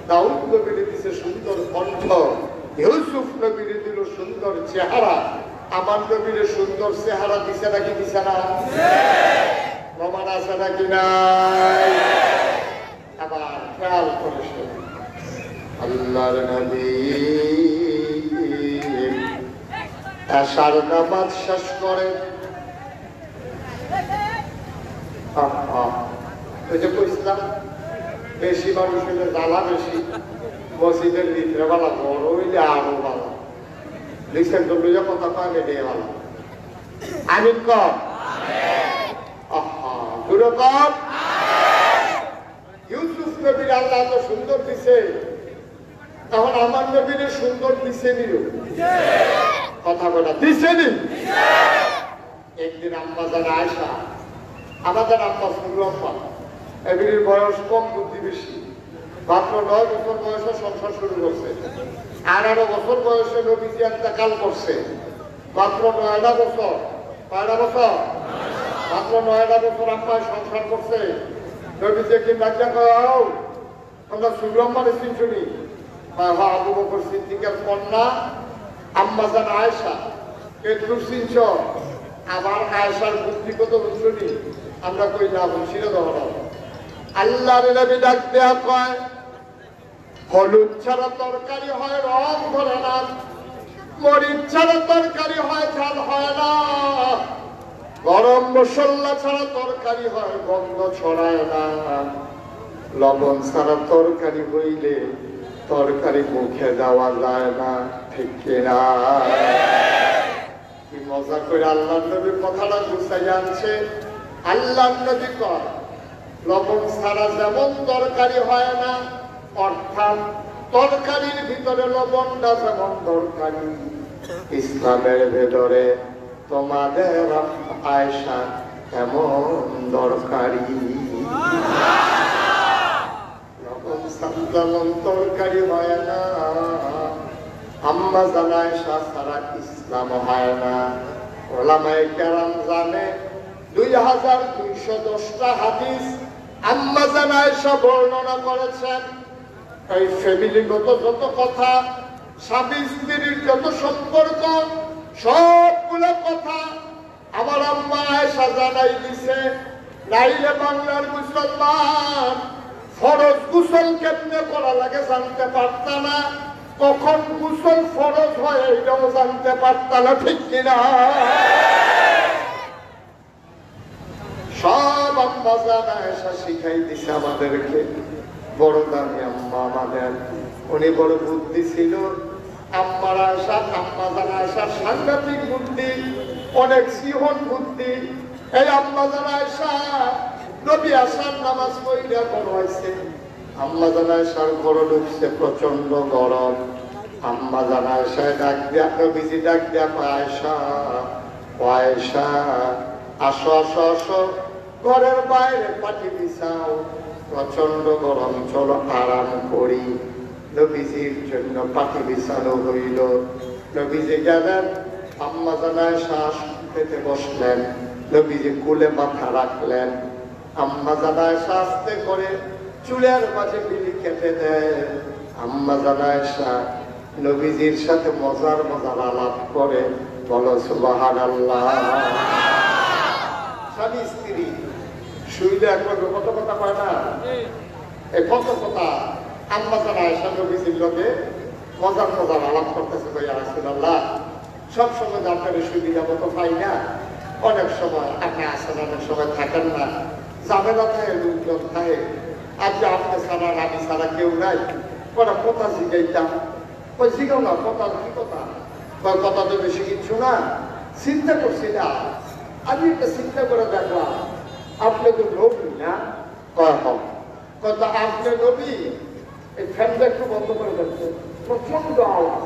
দাউদ নবীর দিছে সুন্দর কণ্ঠ, ইউসুফ নবীর দিল সুন্দর চেহারা। আমার নবীর সুন্দর চেহারা দিছে নাকি দিছে না? প্রমাণ আছে নাকি নাই? আবার খেয়াল করে শুনুন, আল্লাহর নবী এশার নামাজ শেষ করে ওই যে কইছিলাম বেশি মানুষ হইলে জ্বালা বেশি, মসজিদের ভিতরে বালা বড় হইলে আরো ভালো। লিখছেন তো লইয়া কথা কয় মেয়ে ভালো। আমিন কম কম। ইউসুফ নবীর আল্লাহ তো সুন্দর দিছে, তখন আমার নবীর সুন্দর দিছে নিল কথা বলা দিছে নি। একদিন আম্মা জানা আয়সা, আমাদের আম্মা শুরু আম্মা, এবির বয়স কম বুদ্ধি বেশি, মাত্র 9 বছর বয়সে সংসার শুরু করছে। 18 বছর বয়সে নবীজি ইন্তেকাল করছে। মাত্র 9টা বছর, কয়টা বছর? মাত্র 9টা বছর আম্মায় সংসার করছে। নবীজি কি নাচা কও তোমরা শুরু আম্মারে চিনছুনি? আবু বকর সিদ্দিকের কন্যা আম্মা জানা আয়েশা, কেটু চিনছ? আবার আয়েশার বুদ্ধি কত বুঝলি? আমরা কই না বুঝিরে ধরো। আল্লাহর নবী ডাক দেয়া কয়, হলুদ ছাড়া তরকারি হয় রং ধরে না, মরিচ ছাড়া তরকারি হয় ঝাল হয় না, গরম মশলা ছাড়া তরকারি হয় গন্ধ ছড়ায় না, লবণ ছাড়া তরকারি হইলে তরকারি মুখে দেওয়া যায় না। ঠিক কিনা? কি মজা করে আল্লাহ নবী কথাটা গুছাই আনছে। আল্লাহ নবী কয়, লবণ ছাড়া যেমন তরকারি হয় না, অর্থাৎ তরকারির ভিতরে লবণটা যেমন দরকারি, ইসলামের ভেতরে তোমাদের আয়েশা এমন দরকারি। লবণ যেমন তরকারি হয় না, আম্মা জানা আয়েশা ছাড়া ইসলাম হয় না। ওলামায়ে কেরাম জানে 2210টা হাদিস আম্মা জানা আয়েশা বর্ণনা করেছেন। এই ফ্যামিলিগত যত কথা, স্বামী স্ত্রীর যত সম্পর্ক, সবগুলো কথা আমার আম্মা আয়েশা জানাই দিছে। নাইলে বাংলার মুসলমান ফরজ গোসল কেমনে করা লাগে জানতে পারত না, কখন গোসল ফরজ হয় এটাও জানতে পারত না। ঠিক কিনা? সব আম্মা জানা আয়েশা শিখাই দিছে আমাদেরকে। বড় দামি আম্মা আমাদের, উনি বড় বুদ্ধি ছিল। আম্মা জানা আয়েশার সাংঘাতিক বুদ্ধি, অনেক সিহন বুদ্ধি। এই আম্মা জানা আয়েশা নবী আসার নামাজ পড়িয়া পড়াইছে। আম্মা জানা আয়েশার ঘরে ঢুকছে, প্রচন্ড গরম। আম্মা জানা আয়েশা ডাক দিয়া, নবীজি ডাক দিয়া আয়েশা, ও আয়েশা আসো আসো আসো, ঘরের বাইরে পাটি বিছাও, প্রচন্ড গরম, চলো আরাম করি। নবীজির জন্য পাটি বিছানো হইল। নবীজি গেলেন, আম্মা জানা আয়েশা পেতে বসলেন, নবীজি কোলে মাথা রাখলেন। আম্মা জানা আয়েশা আস্তে করে চুলের মাঝে বিলি কেটে দেয়। আম্মা জানা আয়েশা নবীজির সাথে মজার মজার আলাপ করে। বলো সুবহানাল্লাহ। স্বামী স্ত্রী শুইলে একবার কত কথা কয় না? এই কত কথা আম্মা জানা আয়েশা নবীজির লগে মজার মজার আলাপ করতেছে। ভাইয়া রাসূলুল্লাহ, সবসময় আপনার সুবিধা মতো পাই না, অনেক সময় আপনি আসেন, অনেক সময় থাকেন না, ঝামেলা থাকে, লোকজন থাকে। আজকে আপনি ছাড়া আমি ছাড়া কেউ নাই, কটা কথা জিগাইতাম। ওই জিগাও না, কথা কি কথা? কথা তো বেশি কিছু না, চিন্তা করছি না। আমি একটা চিন্তা করে দেখলাম, আপনি তো নবী না? কথা আপনি নবী। এই ফ্যানটা একটু বন্ধ করে দিচ্ছে, প্রচন্ড আওয়াজ।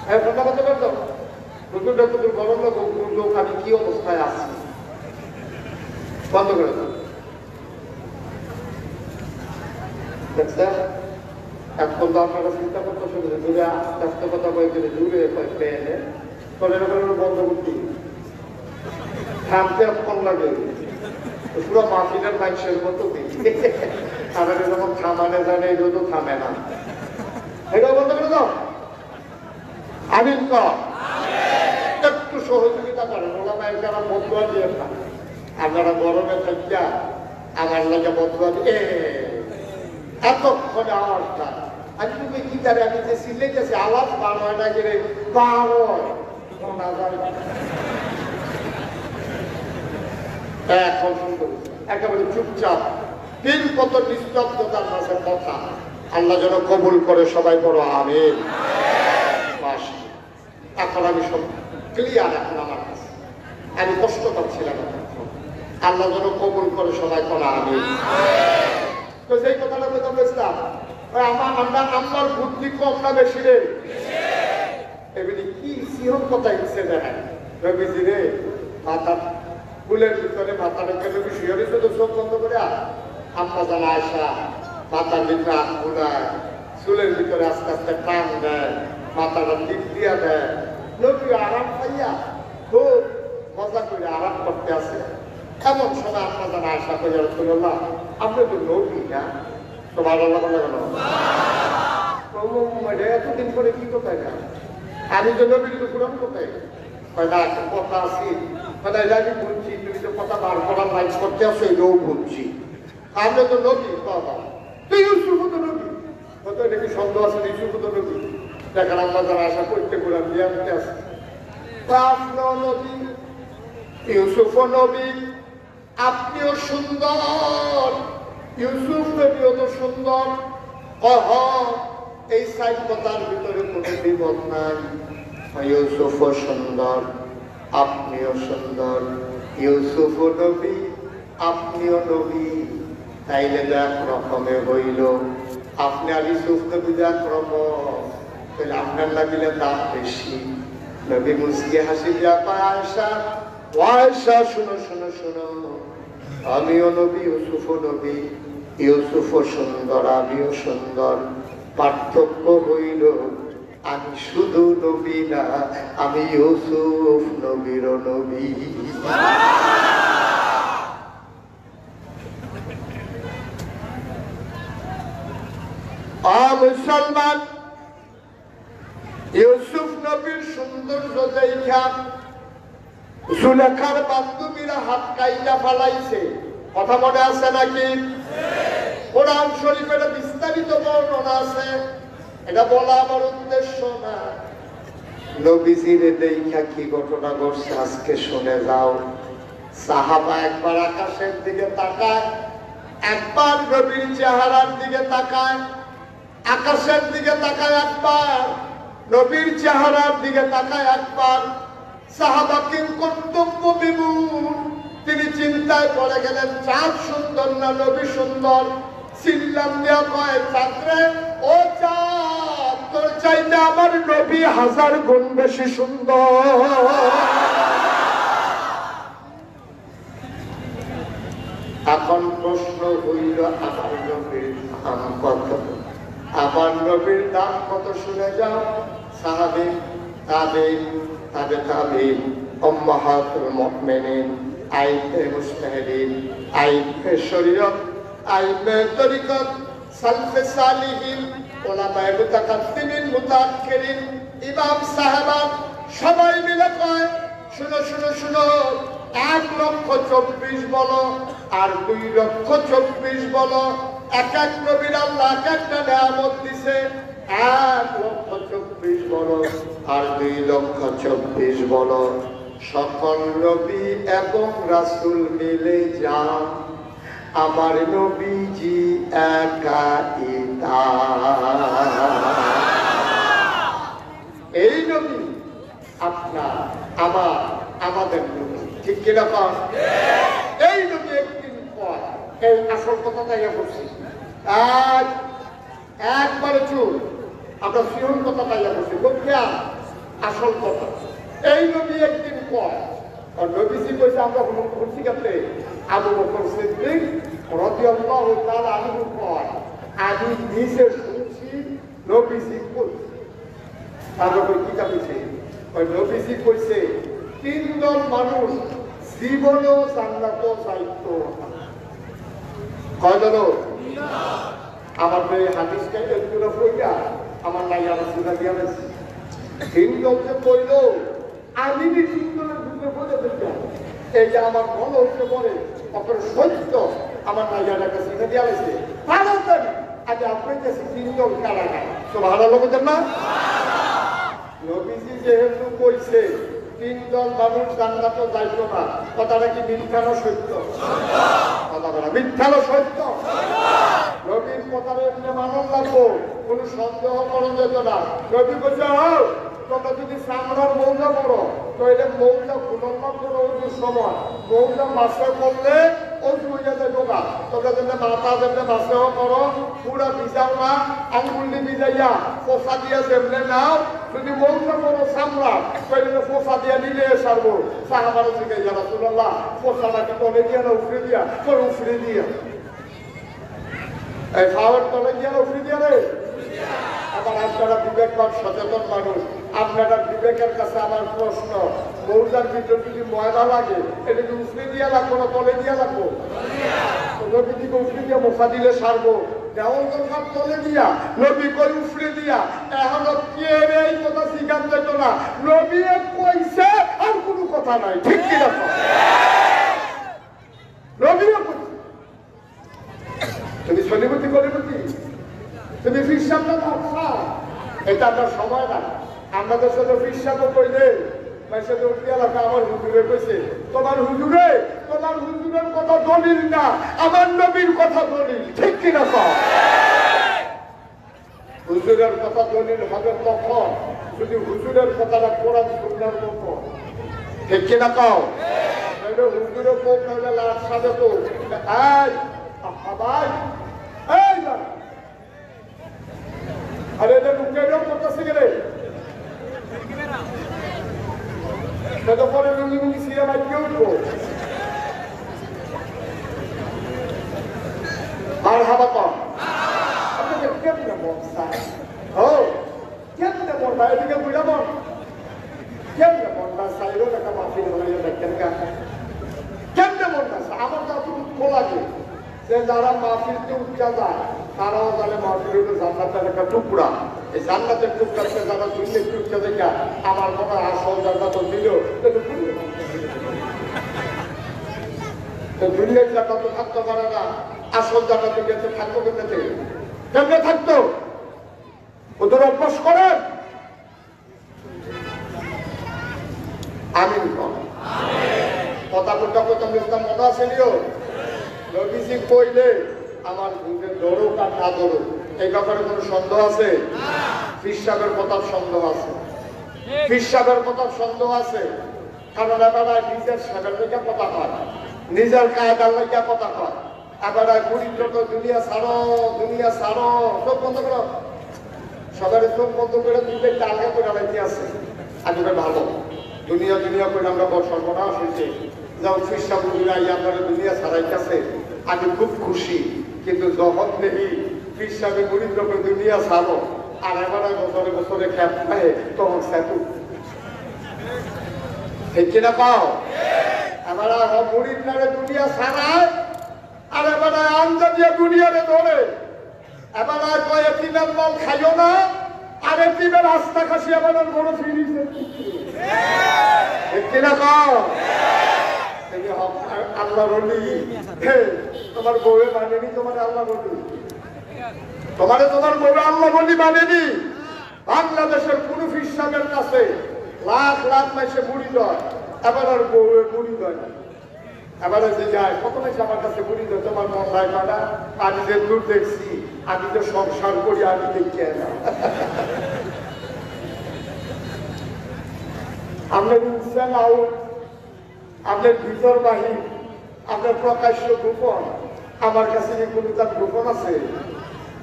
হ্যাঁ, কথা বলতে পারতো প্রচুরটা প্রচুর গরম লোক, আমি কি অবস্থায় আছি? বন্ধ করে দাও। দেখছেন, এখন তো আপনারা চিন্তা করতে শুরু দূরে আস্তে আস্তে কথা বলতে দূরে পেয়ে বন্ধ করতে থামতে ফোন লাগে। পুরো মাহফিলের মানুষের মতো আমাদের যখন থামানে জানে এটা তো থামে না। এটা বলতে পারে তো আমিন কর, একটু সহযোগিতা করেন। ওলামায়ের যারা বদুয়া দিয়ে না, আপনারা গরমে থাকিয়া আমার লাগে বদুয়া দিয়ে এতক্ষণে আওয়াজটা আমি তুমি কি জানি আমি যে সিলেটেছি আওয়াজ বার হয় না গেলে বার হয় এখন সুন্দর একেবারে চুপচাপ তিন কত নিস্তব্ধতার মাঝে কথা আল্লাহ যেন কবুল করে সবাই বড় আমিন। এখন আমি সব ক্লিয়ার, এখন আমার কাছে আমি কষ্ট পাচ্ছিলাম, আল্লাহ যেন কবুল করে সবাই বড় আমিন। তো সেই কথাটা বলতে বলছিলাম আমার বুদ্ধি কম না বেশি রে, এমনি কি সিহন কথা ইচ্ছে দেখেন রবিজি রে, মাথা ফুলের ভিতরে মাথা রেখে রবি শিহরে শুধু চোখ বন্ধ করে আম্মা জানা আসা মাথার ভিতরে হাত ঘুরায়, চুলের ভিতরে আস্তে আস্তে টান দেয়, মাথাটা টিপ দিয়া দেয়, নবী আরাম পাইয়া খুব মজা করে আরাম করতে আসে। এমন সময় আম্মা জানা আসা করে রসুল্লাহ আপনি তো নবী না, তোমার আল্লাহ বলে গেল এতদিন পরে কি কোথায় না আমি তো নবীর তো পুরান কোথায় না একটা কথা আছি আমি বলছি তুমি তো কথা বার করার লাইন করতে আসো এটাও বলছি আমরা তো নবী বাবা তুই ইউসুফ তো নবী কত নাকি সন্দেহ আছে ইউসুফ তো নবী দেখেন আল্লাহ যারা আশা করতে কোরআন দিয়ে আনতে আসে আপনিও নবী ইউসুফ নবী আপনিও সুন্দর ইউসুফ নবীও তো সুন্দর। এই সাইড কথার ভিতরে কোনো বিপদ নাই, ইউসুফ সুন্দর আপনিও সুন্দর, ইউসুফ নবী আপনিও নবী, তাইলে এক রকমে হইল আপনি আর ইউসুফ নবী এক রকম, তাহলে আপনার লাগিলে দাম বেশি। নবী মুসকি হাসি দিয়া পায় আয়সা, ও আয়সা শুনো শুনো শুনো, আমিও নবী ইউসুফ নবী, ইউসুফ সুন্দর আমিও সুন্দর, পার্থক্য হইল আমি শুধু নবী না আমি ইউসুফ নবীর নবী। মুসলমান ইউসুফ নবীর সৌন্দর্য দেখা সুলেখার বান্ধবীরা হাত কাইটা ফালাইছে, কথা মনে আছে নাকি? কোরআন শরীফের বিস্তারিত বর্ণনা আছে, এটা বলা আমার উদ্দেশ্য না। নবীজির দেখা কি ঘটনা ঘটছে আজকে শুনে যাও। সাহাবা একবার আকাশের দিকে তাকায়, একবার নবীর চেহারার দিকে তাকায়, আকাশের দিকে তাকায় একবার, নবীর চেহারার দিকে তাকায় একবার। সাহাবা কিং কর্তব্য বিমূঢ়, তিনি চিন্তায় পড়ে গেলেন চাঁদ সুন্দর না নবী সুন্দর। চিল্লাম দিয়া কয় চাঁদরে, ও চাঁদ তোর চাইতে আমার নবী 1000 গুণ বেশি সুন্দর। এখন প্রশ্ন হইল আমার নবীর দাম কত? আমার নবীর দাম কত শুনে যাও। সাহাবী তাবেঈন তাবে তাবেঈন উম্মাহাতুল মুমিনিন আইবে মুজতাহিদিন আইবে শরীয়ত আইবে তরিকত সালফে সালিহিন উলামায়ে মুতাকাদ্দিমিন মুতাআখিরিন ইমাম সাহাবা সবাই মিলে কয় শুনো শুনো শুনো, 1,24,000 বলো আর 2,24,000 বলো, এক এক নবীর আল্লাহ এক একটা নিয়ামত দিছে। 1,24,000 বলো আর 2,24,000 বলো, সকল নবী এবং রাসূল মিলে যান, আমার নবীজি একাই তা। এই নবী আপনার আমার আমাদের নবী, ঠিক কিরকম? এই নবী একদিন পর এই আসল কথা তাই বলছি, একবারে চুল আমরা সিহন কথা তাইয়া বলছি, বলছিয়া আসল কথা। এই নবী একদিন পর নবীজি কইছে আমরা বলছি কাছে আবু বকর সিদ্দিক রাদিয়াল্লাহু তাআলা আনহু পর আমি নিজে শুনছি নবীজি বলছে। তারপর কি কইছে? নবীজি কইছে 3 জন মানুষ জীবনেও জান্নাতও যাইত কয়জন? আমার এই হাদিসটা একটু কইয়া আমার নাই আলোচনা দিয়া গেছে। তিনজন যে কইল আমি তিনজনের যুদ্ধে বলে দিলাম, এই যে আমার মন হচ্ছে পরে অপর সত্য আমার নাইয়ার কাছে দিয়া গেছে। তাড়াতাড়ি আজ আপনি কাছে তিনজন কারা তো ভালো লোকের না। নবীজি যেহেতু কইছে তিনজন মানুষ জান্নাতে যাইতো না, কথাটা কি মিথ্যা না সত্য? কথাটা মিথ্যা না সত্য? নবীর কথাটা এমনি মানন লাগবো, কোনো সন্দেহ করা যেত না। নবী বলছে তোমরা যদি সামরার মৌজা করো তো এটা মৌজা পুনর্মান করো ওজুর সময় মৌজা মাসে করলে অজু হয়ে যায় ঢোকা। তোমরা যেটা মাথা যেটা মাসেও করো পুরা ভিজাও না, আঙ্গুলি ভিজাইয়া পোষা দিয়ে যেমনে নাও। যদি মৌজা করো সামরা তাহলে পোষা দিয়ে নিলে সারবো। সাহাবারও থেকে যারা সুল্লাহ পোষাটাকে তলে দিয়ে না উফরে দিয়া তোর উফরে দিয়া এই খাওয়ার তলে দিয়ে না উফরে দিয়া রে। আবার আপনারা বিবেকবান সচেতন মানুষ, আপনারা বিবেকের কাছে আমার প্রশ্ন, মৌজার ভিতর যদি ময়লা লাগে এটা কি উফরে দিয়া লাগবো না তলে দিয়া লাগবো? নবী দিকে উফরে দিয়া মশা দিলে সারবো, দেওয়াল দরকার তলে দিয়া, নবী কই উফরে দিয়া। এখন কে রে এই কথা শিখান যেত না, নবী কইছে আর কোনো কথা নাই, ঠিক কিনা? নবী কইছে তুমি সলিমতি কলিমতি তুমি ফিরসাব না থাকছা, এটা আপনার সময় না। আমাদের সাথে ফিরসাব কইলে সাথে উঠে এলাকা আমার হুজুরে কইছে তোমার হুজুরের কথা দলিল না, আমার নবীর কথা দলিল, ঠিক কিনা? হুজুরের কথা দলিল হবে তখন যদি হুজুরের কথাটা কোরআন সুন্নাহর মতো, ঠিক কিনা? কও হুজুরের কোক নাহলে লাশ সাথে তো ভাই এই আরে এটা লুকে করতেছে গেলে সেটা পরে লুঙ্গি মুঙ্গি সিরা মাই কেউ উঠবো আর হাবা কম আপনাকে কেমনে মন চায়? ও কেমনে মন ভাই এদিকে বুঝা মন কেমনে মনটা চাইল একটা মাফি দেখতেন কেমনে মনটা আমার তো দুঃখ লাগে যে যারা মাহফিলকে উঠা যায় তারাও জানে মাহফিল হলো জান্নাতের একটা টুকরা। এই জান্নাতের টুকরাকে যারা দুনিয়া টুকরা দেখা আমার মনে হয় আসল জান্নাত দিল দুনিয়ার জান্নাত থাকতে পারে না, আসল জান্নাত গেছে থাকতো কেটে কেমনে থাকতো ওদের অভ্যাস করেন। আমিন কথা কোনটা প্রথম ইসলাম মনে আছে নিও নবীজি কইলে আমার বুঝে দৌড়ুক আর না দৌড়ুক এই ব্যাপারে কোনো সন্দেহ আছে? ফিরসাবের কথার সন্দেহ আছে, ফিরসাবের কথার সন্দেহ আছে। কারণ এবার নিজের সাবের লেখা কথা কয়, নিজের কায়দার লেখা কথা কয়। এবার গরিব দুনিয়া ছাড়ো চোখ বন্ধ করো, সবার চোখ বন্ধ করে দুইটা আলগা করে লাইতে আছে। আগে ভালো দুনিয়া করে আমরা সর্বনাশ হয়েছে যেমন ফিরসাব আপনারা দুনিয়া ছাড়াইতেছে আমি খুব খুশি। কিন্তু যখন দেখি ফিরসাবে গরিব লোকের দুনিয়া ছাড়ো আর এবার বছরে খ্যাপ খায় তখন স্যাতু ঠিক কিনা পাও? এবার গরিব নারে দুনিয়া ছাড়ায় আর এবার আঞ্জা দিয়ে দুনিয়ারে ধরে এবার কয় এতিমের মাল খাইও না আর এতিমের আস্থা খাসি এবার বড় ফিরিছে ঠিক কিনা পাও? আল্লাহ বলি তোমার বউয়ে মানেনি, তোমার আল্লাহ বলি তোমার বউয়ে আল্লাহ বলি মানেনি। বাংলাদেশের কোন ফিরসাবের কাছে লাখ লাখ মাসে মুড়ি দেয়, এবার আর বউয়ে মুড়ি দেয় না। এবার যে যায় কত মাসে আমার কাছে মুড়ি দেয়, তোমার মন রায় কাটা আমি যে দূর দেখছি, আমি যে সংসার করি আমি দেখি না। আমরা ইনসান আউট, আপনার ভিতর বাহির, আপনার প্রকাশ্য গোপন, আমার কাছে কি কোনো তার গোপন আছে?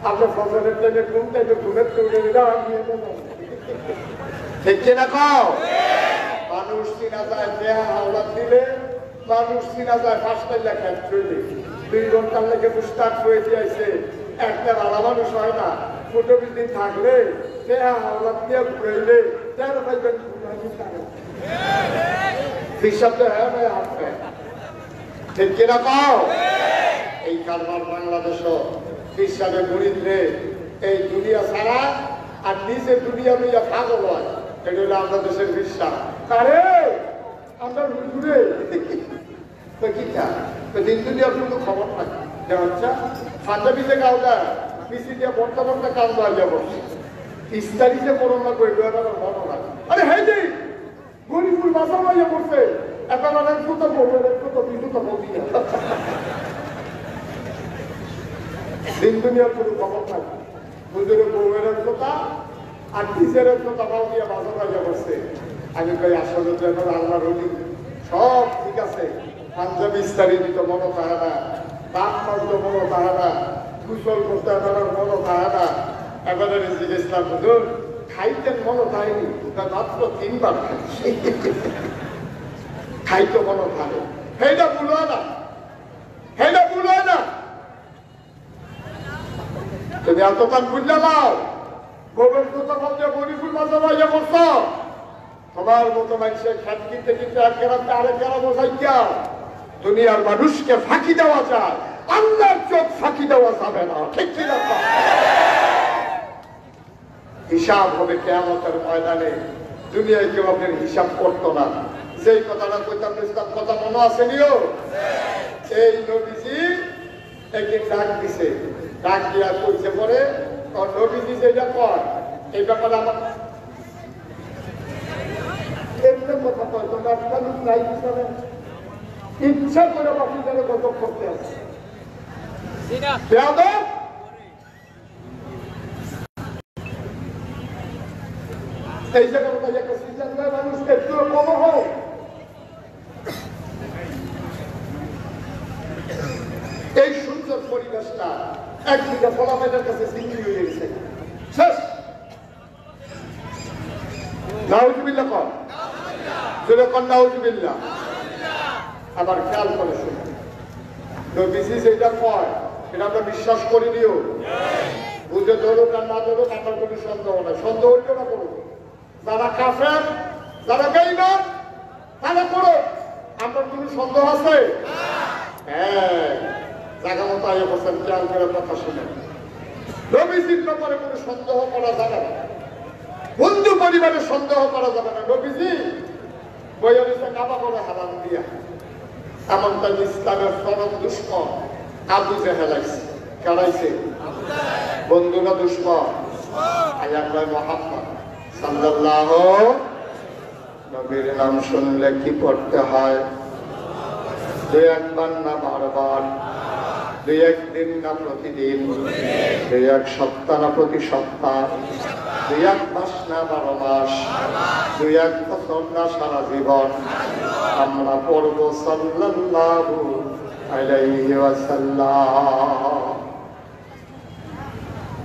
আপনার ফসলের টাইমে কোন টাইমে ঘুমের তৈরি ঠিক কিনা খাও? মানুষ চিনা যায় দেহা হাওলাত দিলে, মানুষ চিনা যায় 5 লেখা চলে 2 ঘন্টার লেগে পুস্তাক হয়ে দিয়েছে। একটা ভালো মানুষ হয় না, 15-20 দিন থাকলে দেহা হাওলাত দিয়ে ঘুরাইলে তেল পাইবেন ফিরসাব তো হ্যাঁ আসবে ঠিক কিনা পাও? এই কারবার বাংলাদেশও খ্রিস্টানের মুরিদরে এই দুনিয়া ছাড়া আর নিজে দুনিয়া লইয়া পাগল হয়। এটা হলো আমরা দেশের বিশ্বাস। আরে আমরা হুজুরে দিন দুনিয়ার কোনো খবর থাকে আচ্ছা পাঞ্জাবিতে কাউটা পিসি দিয়ে বর্তা বর্তা কাম দাঁড়িয়ে বসছে ইস্তারিতে করোনা করবে আমার মনে হয়। আরে হ্যাঁ যে গরিবুর বাসা মাইয়া পড়ছে এখন অনেক জুতো বলবে একটু তো বিদ্যুৎ বলবি না। দিন দুনিয়ার কোনো খবর থাকে হুজুরের বউয়ের কথা আর টিচারের কথা বাউ দিয়ে বাসা মাইয়া পড়ছে। আমি কই আসলে তো এখন আল্লাহ রলি সব ঠিক আছে পাঞ্জাবি ইস্তারি দিত মনে থাকে না বাপ মারতো মনে থাকে না কুশল করতে আমার মনে থাকে না। এবারে জিজ্ঞেস হুজুর খাইতেন মনে থাকেনি মাত্র 3 বার খাইছি খাইতো মনে থাকে সেইটা ভুল হয় না সেইটা ভুল হয় না। তুমি এতক্ষণ বুঝলে নাও গোবের কথা বলতে গরিবুল মাঝে মাঝে বসত তোমার মতো মানুষের খেত কিনতে কিনতে এক গ্রামে আরেক গ্রাম বসাই যাও। দুনিয়ার মানুষকে ফাঁকি দেওয়া যায় আল্লাহর চোখ ফাঁকি দেওয়া যাবে না। ঠিক ঠিক হিসাব হবে কিয়ামতের ময়দানে। দুনিয়ায় কেউ আপনার হিসাব করতো না। যেই কথাটা কইতাম ইসলাম কথা মনে আসেনিও এই নবীজি একদিন ডাক দিছে ডাক দিয়া কইছে পরে নবীজি যেটা কর এই ব্যাপারে আমার কথা কয় তোমার কালুক নাই হিসাবে ইচ্ছা করে বাকিদের গজব করতে আছে এই জায়গাটা একটা সিজন মানুষ একটু কম হোক এই সুন্দর পরিবেশটা এক বিঘা ফলাফলের কাছে বিক্রি হয়ে গেছে শেষ। নাউজুবিল্লাহ কর জোরে কর নাউজুবিল্লাহ। আবার খেয়াল করে শুনে নবীজি যেটা কয় এটা আমরা বিশ্বাস করি নিও বুঝে ধরুক আর না ধরুক আমার কোনো সন্দেহ নাই। সন্দেহ হইল না করুক যারা কাফের যারা বেঈমান তারা করো আমার কোনো সন্দেহ আছে? হ্যাঁ জায়গা মতো আগে বসেন খেয়াল করে কথা শুনে নবীজির ব্যাপারে কোনো সন্দেহ করা যাবে না। বন্ধু পরিবারের সন্দেহ করা যাবে না। নবীজি বইয়েছে কাবা করে হারাম দিয়া এমন তাই ইসলামের চরম দুশ্মন আবু জেহেল আইছে কারাইছে বন্ধুরা দুশ্মন আল্লাহ মুহাম্মদ সাল্লাল্লাহু নবীর নাম শুনলে কি পড়তে হয়? 2-1 না বারবার, 2-1 না প্রতিদিন, 2-1 সপ্তাহ না প্রতি সপ্তাহ, 2-1 মাস না 12 মাস, 2-1 বছর না সারা জীবন আমরা পড়ব সাল্লাল্লাহু আলাইহি ওয়াসাল্লাম।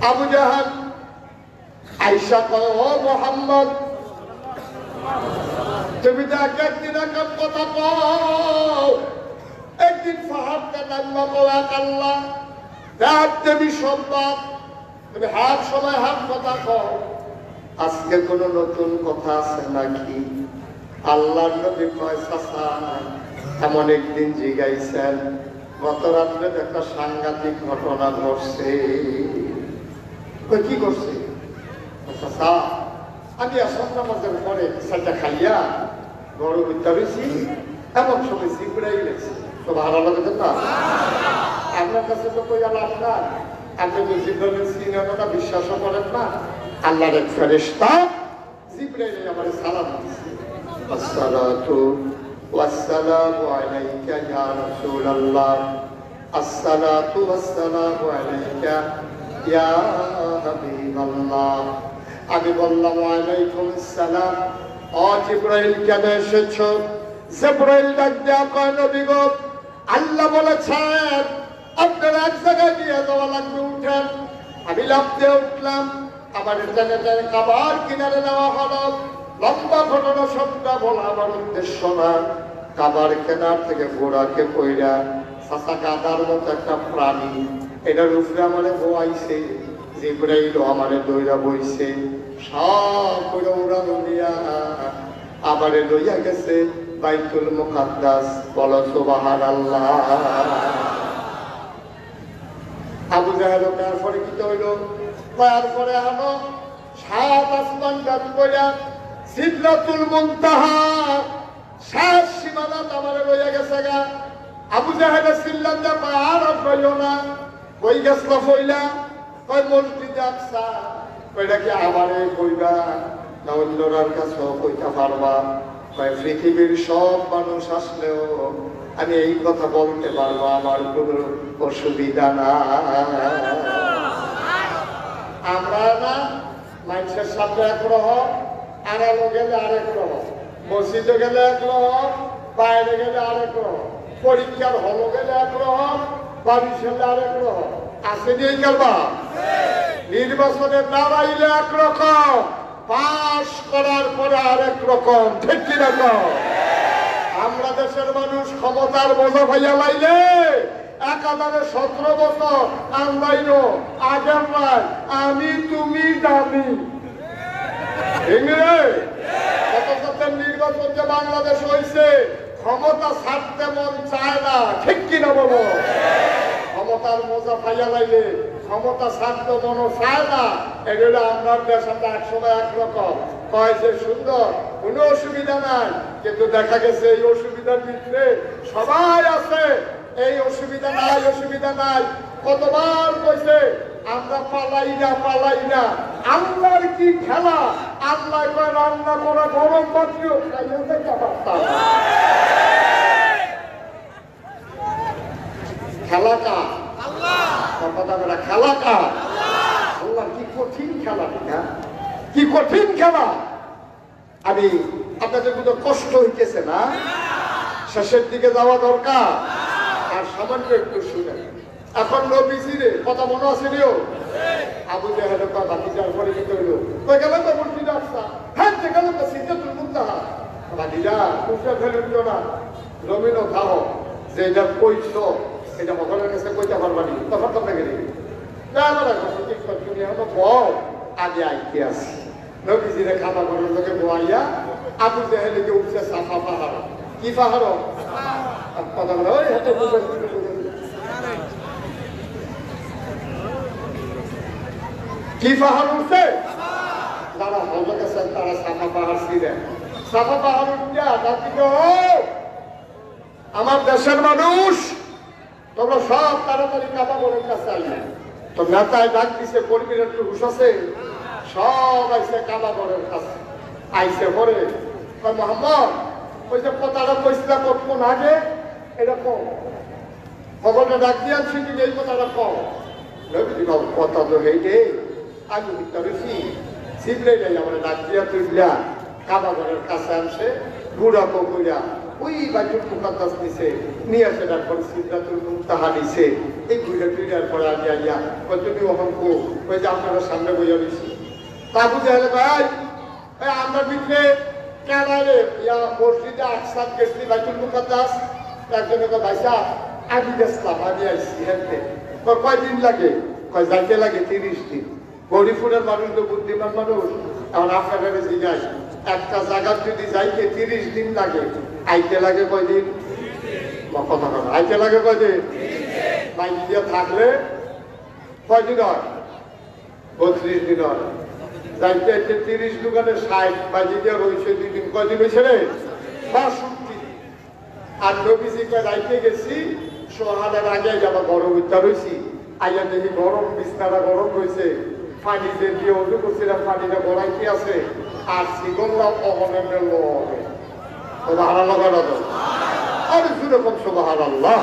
আবু জাহাল আয়েশা কয় ও মুহাম্মদ তুমি তো একদিন এক কথা কও একদিন ফাহাদকে আল্লাহ বলাক আল্লাহ দেখ দেবী সম্পদ তুমি হাত সময় হাত কথা কও আজকে কোন নতুন কথা আছে নাকি? আল্লাহর নবী কয় চাচা এমন একদিন জিগাইছেন গত রাত্রে একটা সাংঘাতিক ঘটনা ঘটছে। কি করছে? চাচা আমি আসর নামাজের পরে সেটা খাইয়া গরু বিদ্যাবেশি এমন সময় জিব্রাইল গেছে তো ভালো লাগতেন না আপনার কাছে তো কই আল্লাহ আপনার আপনি তো জিব্রাইলের সিনেমাটা বিশ্বাসও করেন না। আল্লাহর এক ফেরেশতা জিব্রাইল আমার সালাম দিয়েছে আসসালাতু ওয়াসসালামু আলাইকা ইয়া রাসূলুল্লাহ আসসালাতু ওয়াসসালামু আলাইকা ইয়া হাবিবাল্লাহ। আমি বললাম ওয়ালাইকুম আসসালাম। ও জিব্রাইল কেন এসেছো? জিব্রাইল ডাক দেয়া কয় নবী গো আল্লাহ বলেছেন আপনার এক জায়গায় নিয়ে যাওয়া লাগবে উঠেন। আমি লাফ দিয়ে উঠলাম আবার টেনে টেনে কাবার কিনারে নেওয়া হলো। লম্বা ঘটনা সবটা বলা আমার উদ্দেশ্য না। কাবার কেনার থেকে ঘোড়াকে কইরা চাচা কাদার মতো একটা প্রাণী এটার উপরে আমারে বইছে জিব্রাইল আমারে দইরা বইছে সব করে উড়ানো দিয়া আমারে লইয়া গেছে বাইতুল মুকাদ্দাস। বলো সুবহানাল্লাহ। তারপরে আনো 7 আসমান গান কইরা সিদরাতুল মুনতাহা শেষ সীমানাত আমারে লইয়া গেছে গা। আবু জাহেল সিল্লাম যা আর কইলো না, কই গেছলা ফইলা, কই মসজিদে আকসা, কইটা কি আমারে কইবা না অন্যরার কাছেও কইতে পারবা? কই পৃথিবীর সব মানুষ আসলেও আমি এই কথা বলতে পারবো, আমার কোনো অসুবিধা না। আমরা না মানুষের সামনে একরকম, আড়ালো গেলে আরেক রকম, মসজিদে গেলে একরকম, বাইরে গেলে আরেক রকম, পরীক্ষার হলো গেলে একরকম, বাড়ি ছেলে আরেক রকম। আসেনি এই কালবা? নির্বাচনে দাঁড়াইলে একরকম, পাশ করার পরে আরেক রকম, ঠিক কিনা? আমরা দেশের মানুষ ক্ষমতার বোঝা ভাইয়া লাইলে একাধারে 17 বছর আন্দাইল আগের নয়, আমি তুমি দামি নির্বাচন যে বাংলাদেশ হয়েছে, ক্ষমতা ছাড়তে মন চায় না, ঠিক কিনা বলো? ক্ষমতার মজা পাইয়া লাইলে ক্ষমতা ছাড়তে মন চায় না। এগুলো আমরা দেশ আমরা একসময় একরকম কয় যে সুন্দর, কোনো অসুবিধা নাই, কিন্তু দেখা গেছে এই অসুবিধার ভিতরে সবাই আছে। এই অসুবিধা নাই, অসুবিধা নাই কতবার কইছে, আমরা পালাই না, পালাই না। আল্লাহর কি খেলা, আল্লাহ কয় রান্না করা গরম বাতিও খাইয়া দেখতে পারতাম। খেলা কা আল্লাহ, খেলা কা আল্লাহ। কি কঠিন খেলা, কি কঠিন খেলা। আমি আপনাদের কিন্তু কষ্ট হইতেছে না? শেষের দিকে যাওয়া দরকার, আর সামান্য একটু শুনে। এখন নবীজিরে কথা মনে আছে নিও, আবু জাহেল বাকি যার পরে যেতে হইলো, কই গেল তো মসজিদে আসা, হ্যাঁ যে গেল তো সিদ্ধাতুল মুনতাহা। বাকিরা কুফরা ফেলুন না, জমিনও খাও, যে এটা কইছো এটা সকলের কাছে কইতে পারবানি, তখন তো আপনাকে দিবি তুমি এখন বল, আগে আইতে আসি। নবীজিরে খানা করে লোকে বোয়াইয়া আবু জাহেলকে উঠছে সাফা পাহাড়। কি পাহাড়? কথা বলে ওই হাতে কি পাহাড় উঠছে? যারা হজে গেছেন তারা সাফা পাহাড় ছিলেন। সাফা পাহাড় উঠিয়া আমার দেশের মানুষ তোমরা সব তাড়াতাড়ি কাবা ঘরের কাছে আইলে। তো নেতায় ডাক দিছে, কর্মীর একটু হুশ আছে, সব আইসে কাবা ঘরের কাছে। আইসে পরে মোহাম্মদ ওই যে কথাটা কইছিলাম কতক্ষণ আগে, এটা কম খবরটা ডাক দিয়ে আনছি, কিন্তু এই কথাটা কম। কথা তো হেঁটে আমি ভিতরেছি সিবলে যাই, আমার ডাক দিয়া তুইলা কাবা ঘরের কাছে আনছে, বুড়া কইরা ওই বাইতুল মুকাদ্দাস নিছে, নিয়ে আসে তারপর সিদরাতুল মুনতাহা নিছে। এই ঘুরে ফিরার পরে আমি আইয়া তুমি অহংক ওই যে আপনারা সামনে বইয়া দিছি। তাবু জাহেল ভাই আমরা ভিতরে কেনারে ইয়া মসজিদে আকসাদ গেছি বাইতুল মুকাদ্দাস। একজনে ভাইসা আমি গেছিলাম, আমি আইসি হেনতে। কয়দিন লাগে? কয় যাইতে লাগে 30 দিন। গরিবপুরের মানুষ তো বুদ্ধিমান মানুষ, এখন আপনারা জিজ্ঞাই একটা জায়গা যদি যাইতে 30 দিন লাগে, আইতে লাগে কয়দিন? কথা কথা আইতে লাগে কয়দিন? বাইক দিয়ে থাকলে কয়দিন হয়? 32 দিন হয়। যাইতে আইতে 30 দোকানে 60, বাইক দিয়ে রয়েছে 2 দিন। কয়দিন হয়েছে রে? 62 দিন। আর নবীজি কয় রাইতে গেছি সোহানের আগে আবার গরম উঠতে রয়েছি, আইয়া দেখি গরম, বিছনাটা গরম রয়েছে, পানি যে দিয়ে উজু করছিলাম পানিটা গড়াইতে আছে, আর সিগল্লা অহনের হবে আর যেরকম সুবহানাল্লাহ।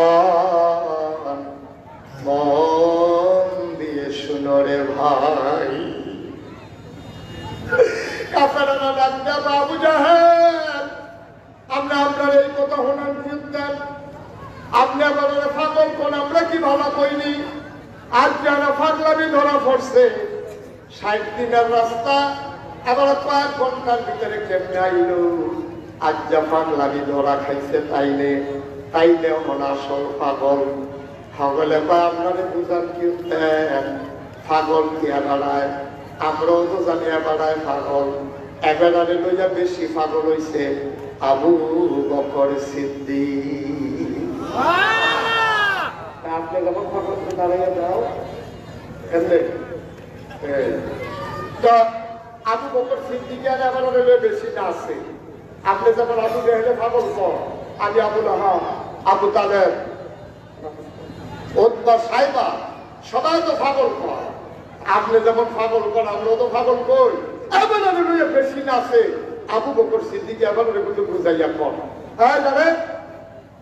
মুসলমান মন দিয়ে শুনো রে ভাই, কাফেররা ডাকতে আবু জাহেল আমরা আপনার এই কথা শোনান শুনতেন, আপনি আবার পাগল কোন, আমরা কি ভালো কইনি? আজ যারা পাগলামি ধরা পড়ছে, 60 দিনের রাস্তা আবার কয়েক ঘন্টার ভিতরে কেমনে আইল? আজ যা পাগলামি ধরা খাইছে তাইলে তাইলে মনে আসল পাগল। পাগলে কয় আপনারে বুঝান কি পাগল কি বাড়ায়, আমরাও তো জানিয়া বাড়ায় পাগল। এবারে লইয়া বেশি পাগল হইছে আবু বকর সিদ্দিক। আপনি যেমন ফাগল দাঁড়াইয়া দাও এমনি তো আবু বকর সিদ্দিকের আমার বেশি না আছে আপনি যেমন আবু জেহেলে ফাগল কর আমি আবু লাহাব আবু তালেব ওতবা সাইবা সবাই তো ফাগল কর আপনি যেমন ফাগল কর আমরাও তো ফাগল কই এমন বেশি না আছে আবু বকর সিদ্দিকে এমন কিন্তু বুঝাইয়া কর হ্যাঁ জানেন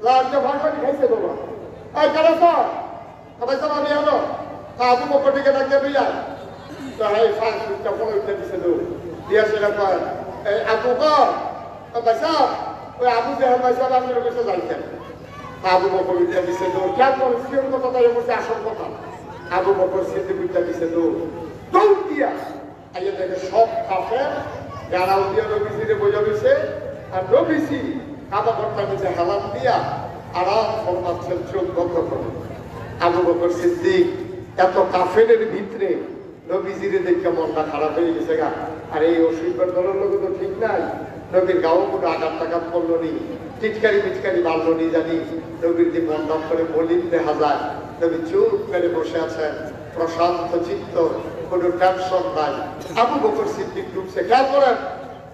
লালটা ভাষণ খাইছে বাবা এই কেন স্যার সবাই সব আমি আনো আবু বকরটিকে ডাকতে বুঝা তো এই ফাঁস ফোন উঠতে দিছে তো দিয়া সেটা কয় এই আবু কর ভাইসা ওই আবু জেহেল ভাইসা আপনার কাছে যাইতেন আবু বকর উঠতে দিছে তো কেন সিওর কথা তাই বলছে আসল কথা আবু বকর সিদ্দিক উঠতে দিছে তো দৌড় দিয়া আইয়া দেখে সব কাফের যারা উদিয়া নবীজিরে বোঝা দিছে আর নবীজি কাবা ঘরটা নিচে হালাত দিয়া আরাম ফরমাচ্ছেন চোখ বন্ধ করে আবু বকর সিদ্দিক এত কাফেরের ভিতরে নবীজিরে দেখে মনটা খারাপ হয়ে গেছে গা আর এই অসুবিধার দলের লোক তো ঠিক নাই নবীর গাও কোনো আঘাত টাঘাত করলো নি টিটকারি পিটকারি মারলো নি জানি নবীর যে মন দাম করে বলিন দেখা যায় নবী চুপ করে বসে আছেন প্রশান্ত চিত্ত কোনো টেনশন নাই আবু বকর সিদ্দিক ঢুকছে খেয়াল করেন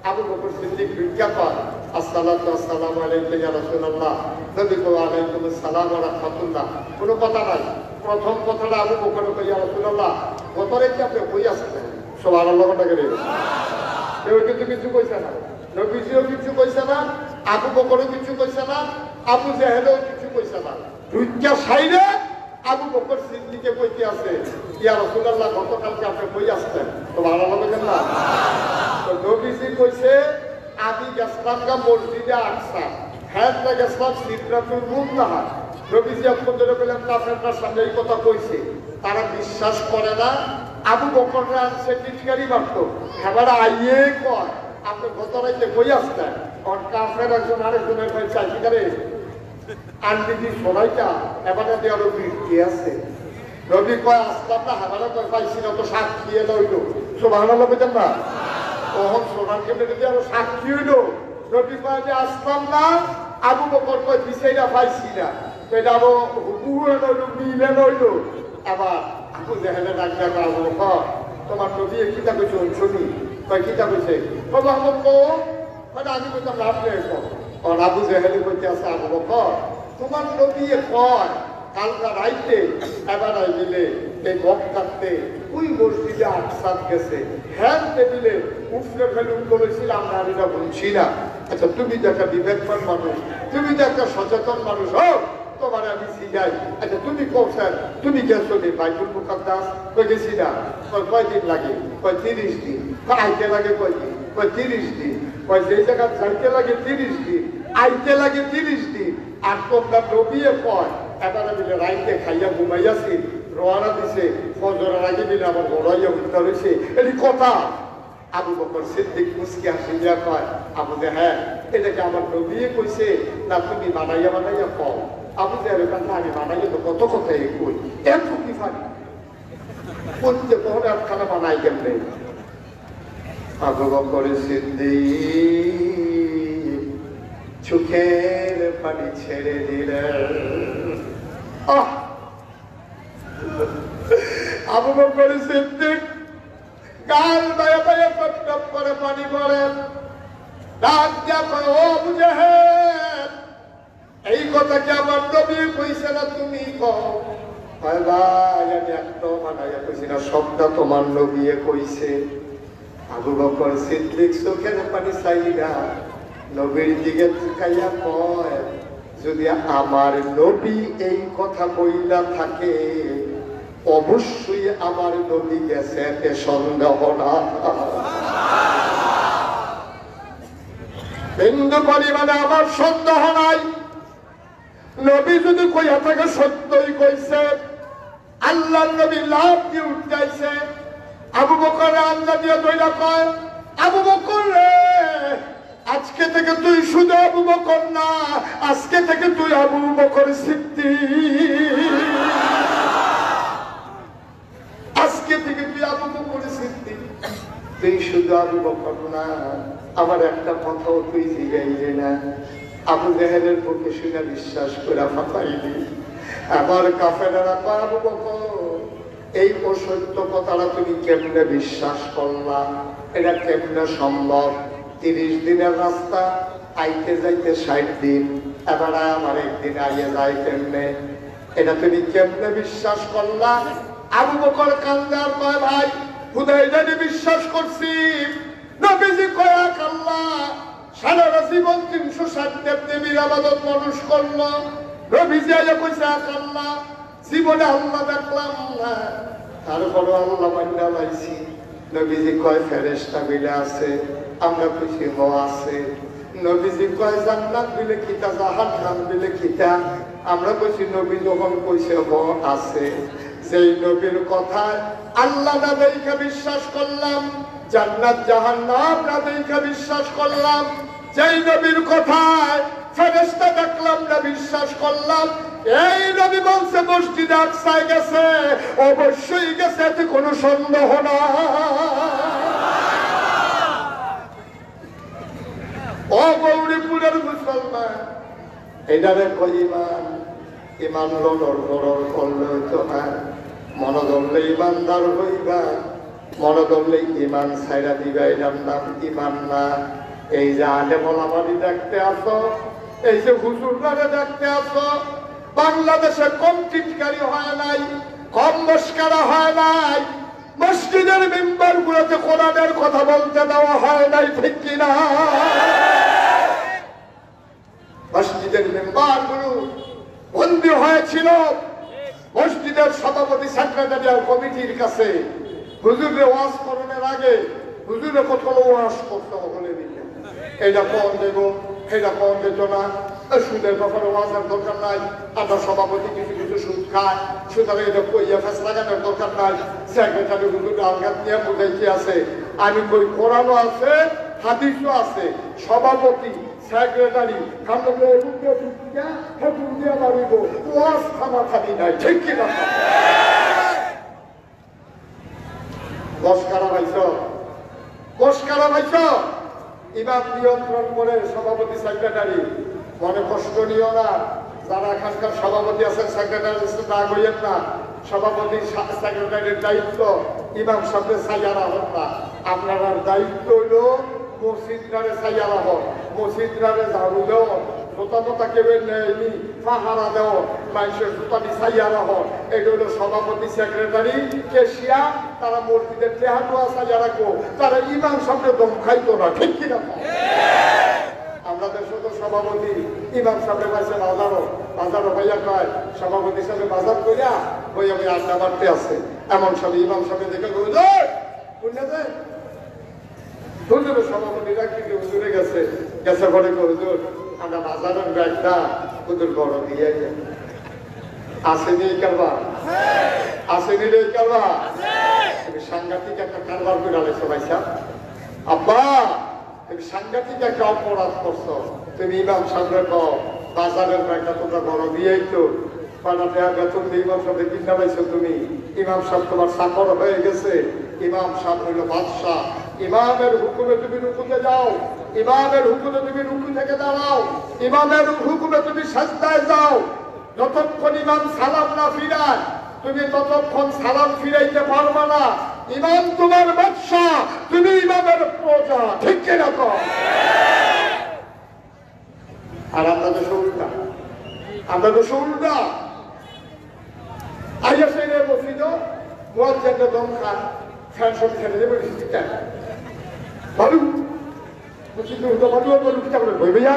আবু বকর সিদ্দিক বিজ্ঞাপন আসসালাতু আসসালামু আলাইকা ইয়া রাসূলুল্লাহ নবী কো আলাইকুম আসসালাম ওয়া রাহমাতুল্লাহ কোনো কথা নাই প্রথম কথাটা আবু বকর কো ইয়া রাসূলুল্লাহ গতরে কি আপনি কই আছেন সুবহানাল্লাহ কথা করে কেউ কিছু কইছে না নবীজিও কিছু কইছে না আবু বকরও কিছু কইছে না আবু জেহেলও কিছু কইছে না দুইটা সাইডে আবু বকর সিদ্দিকে কইতে আছে ইয়া রাসূলুল্লাহ গতকালকে আপনি কই আসছেন তো ভালো লাগবে না তো নবীজি কইছে আমি গেছিলাম গা মসজিদে আকসা হ্যাঁ গেছিলাম সিদরাতুল মুনতাহা নবীজি আপনাদের বললেন কাফেরদের সামনে এই কথা কইছে তারা বিশ্বাস করে না আবু বকররা আনছে টিটকারি মারতো এবার আইয়ে কয় আপনি গত রাইতে কই আসতেন আর কাফের একজন আরেকজনের ভাই চাইছি করে আনবিধি সবাইটা এবারে দেওয়ারও বৃষ্টি আছে নবী কয় আসলাম না হামারা কয় পাইছি না তো সাক্ষী এলো হইলো সুবহানাল্লাহ বুঝেন না তখন সোনার কেমনে যদি আরো সাক্ষী হইলো নবী কয় যে আসলাম না আবু বকর কয় বিষয়টা পাইছি না সেটা আরো হুকুম হইলো মিলে হইলো আবার আবু জেহেলে ডাক্তার আবু বকর তোমার নবী কিতা কইছে শুনি কয় কিতা কইছে বাবা আমার কো মানে আমি কইতাম লাভ নেই আর আবু জেহেলে কইতে আছে আবু বকর তোমার নবী কয় কালকা রাইতে এবার দিলে এই গপ কাটতে ওই মসজিদে আকসাদ গেছে হ্যাঁ টেবিলে উঠলে ফেলে করেছিলাম না আমি না বলছি না আচ্ছা তুমি তো একটা বিবেকবান মানুষ তুমি তো একটা সচেতন মানুষ হোক তোমার আমি শিখাই আচ্ছা তুমি কৌশল তুমি গেছো নি বাইতুল মুকাদ্দাস কই গেছি না কয়দিন লাগে কয় 30 দিন আইতে লাগে কয়দিন কয় 30 দিন কয় যে জায়গা যাইতে লাগে 30 দিন আইতে লাগে 30 দিন আর তোমরা নবীয়ে কয় এবারে মিলে রাইতে খাইয়া ঘুমাইয়াছি রওনা দিছে ফজরের আগে মিলে আমার ঘোরাইয়া উঠতে হয়েছে এটি কথা আবু বকর সিদ্দিক মুস্কি হাসিয়া কয় আবু যে হ্যাঁ এটাকে আমার নবীয়ে কইছে না তুমি বানাইয়া কও আবু যে এরকম না আমি বানাইয়া তো কত কথাই কই এত কি ফানি কোনতে কোহরে একখানা বানাই কেমনে আবু বকর সিদ্দিক চোখের পানি ছেড়ে দিলেন আবু বকর সিদ্দিক গাল বায়া বায়া টপ করে পানি পড়েন ডাক দিয়া কয় ও আবু জেহেল এই কথা কি আমার নবী কইছে না তুমি কও কয় ভাই আমি একদম মানাইয়া কইছি না সবটা তোমার নবী কইছে আবু বকর সিদ্দিক চোখের পানি চাইরা নবীর দিকে তাকাইয়া কয় যদি আমার নবী এই কথা বইলা থাকে অবশ্যই আমার নবী গেছে এতে সন্দেহ না বিন্দু পরিমাণে আমার সন্দেহ নাই নবী যদি কইয়া থাকে সত্যই কইছে আল্লাহর নবী লাভ দিয়ে উঠাইছে আবু বকর আঞ্জা দিয়ে দইলা কয় আবু বকর রে আজকে থেকে তুই শুধু আবু বকর না আজকে থেকে তুই আবু বকর সিদ্দিক আজকে থেকে তুই আবু বকর সিদ্দিক তুই শুধু আবু বকর না আমার একটা কথাও তুই জিগাইলে না আবু জেহেলের মুখে শুনে বিশ্বাস করে ফাটাইলি। আমার কাফেরেরা কয় আবু বকর এই অসত্য কথাটা তুমি কেমনে বিশ্বাস করলা? এটা কেমনে সম্ভব? 30 দিনের রাস্তা আইতে যাইতে 60 দিন, এবার আমার একদিন আইয়ে যায় কেমনে? এটা তুমি কেমনে বিশ্বাস করলা? আবু বকর কান্দে আর কয় ভাই হুদাইদা বিশ্বাস করছি। নবীজি কয় আল্লাহ সারা জীবন 360 দেবদেবীর ইবাদত মানুষ করলো। নবীজি আইয়া কইছে আল্লাহ জীবনে আল্লাহ দেখলাম না, তারপরে আল্লাহ মান্না লাইছি। নবীজি কয় ফেরেশতা বিলে আছে, আমরা খুশি হওয়া আছে। নবীজি কয় জান্নাত বিলে কিতা, জাহান্নাম বিলে কিতা, আমরা কইছি নবী যখন কইছে হ আছে। যেই নবীর কথায় আল্লাহ না দেখে বিশ্বাস করলাম, জান্নাত জাহান্নাম না দেখে বিশ্বাস করলাম, যেই নবীর কথায় ফেরেশতা দেখলাম না বিশ্বাস করলাম, এই নবী বলছে মসজিদে আকসায় গেছে, অবশ্যই গেছে, এতে কোনো সন্দেহ না। ও গৌরীপুরের মুসলমান, এটারে কই ইমান। ইমান লড়র গড়র করলে হইতো না, মনে ধরলে ইমানদার হইবা, মনে ধরলে ইমান ছাইরা দিবা, এটার নাম ইমান না। এই যে আলে বলাবাড়ি দেখতে আসো, এই যে হুজুররা দেখতে আসো, বাংলাদেশে কম টিটকারি হয় নাই, কম মস্কারা হয় নাই, মসজিদের মেম্বার গুলোতে কোরআনের কথা বলতে দেওয়া হয় নাই, ঠিক কিনা? মসজিদের মেম্বার গুলো বন্দী হয়েছিল মসজিদের সভাপতি সেক্রেটারি আর কমিটির কাছে। হুজুরে ওয়াজ করণের আগে হুজুরে কত ওয়াজ করতে হলে দিলে এইটা কম দেব, সেটা কম দিত না, সুদের ব্যাপারে ওয়াজের দরকার নাই, আমরা সভাপতি কিছু কিছু সুদ খায়, সুতরাং এটা কইয়া ফেস লাগানোর দরকার নাই। সেক্রেটারি হুজুর আলগাত নিয়ে বুঝাইতে আছে, আমি কই কোরআনও আছে, হাদিসও আছে, সভাপতি সেক্রেটারি ঠিক কিনা? মস্কারা পাইছ, মস্কারা পাইছ। ইমাম নিয়ন্ত্রণ করে সভাপতি সেক্রেটারি, মনে কষ্ট নিও না, যারা এখানকার সভাপতি আছেন সেক্রেটারি না কইয়েন না, সভাপতি সেক্রেটারির দায়িত্ব ইমাম সামনে সাইয়ারা হন না, আপনার দায়িত্ব হইল মসজিদটারে সাইয়ারা হন, মসজিদটারে ঝাড়ু দেও, জোতা মোতা কেউ নেয়নি পাহারা দেও, মানুষের জোতাটি সাইয়ারা হন। এটা হলো সভাপতি সেক্রেটারি কেশিয়া, তারা মসজিদের টেহাটুয়া সাইয়া রাখবো, তারা ইমাম সামনে দম খাইতো না, ঠিক কিনা? আমরা দেশের তো সভাপতি ইমাম সামনে পাইছে বাজারও, বাজারও ভাইয়া কয় সভাপতি সামনে বাজার কইয়া ওই আমি আড্ডা মারতে আছে, এমন সব ইমাম সামনে দেখে হুজুরের সভাপতি রাখি হুজুরে গেছে, গেছে বলে হুজুর আমরা বাজারের ব্যাগটা হুজুর বড় দিয়ে আসেনি কারবা, আসেনি রে কারবা, তুমি সাংঘাতিক একটা কারবার করে আলেছো ভাইসা। আব্বা তুমি সাংঘাতিক একটা অপরাধ করছো, তুমি ইমাম সামনে কও বাজারের ব্যাগটা তোমরা বড় দিয়েই তো বেতন দিয়ে ইমাম সামনে কিনা পাইছো তুমি, ইমাম সাহেব তোমার চাকর হয়ে গেছে, ইমাম সাহেব হইল বাদশাহ, ইমামের হুকুমে তুমি রুকুতে যাও, ইমামের হুকুমে তুমি রুকু থেকে দাঁড়াও, ইমামের হুকুমে তুমি সাজদায় যাও, যতক্ষণ ইমাম সালাম না ফিরায় তুমি ততক্ষণ সালাম ফিরাইতে পারবা না। ইমাম তোমার বাদশাহ, তুমি ইমামের প্রজা, ঠিক কিনা? আর আমরা তো উল্টা, আমরা তো উল্টা। আইয়া সেই মসজিদ মুয়াজ্জিনকে দম খান, ফ্যান সব ছেড়ে দেবে ভালু মসজিদ ভালু বলু কি করে বই ভাইয়া,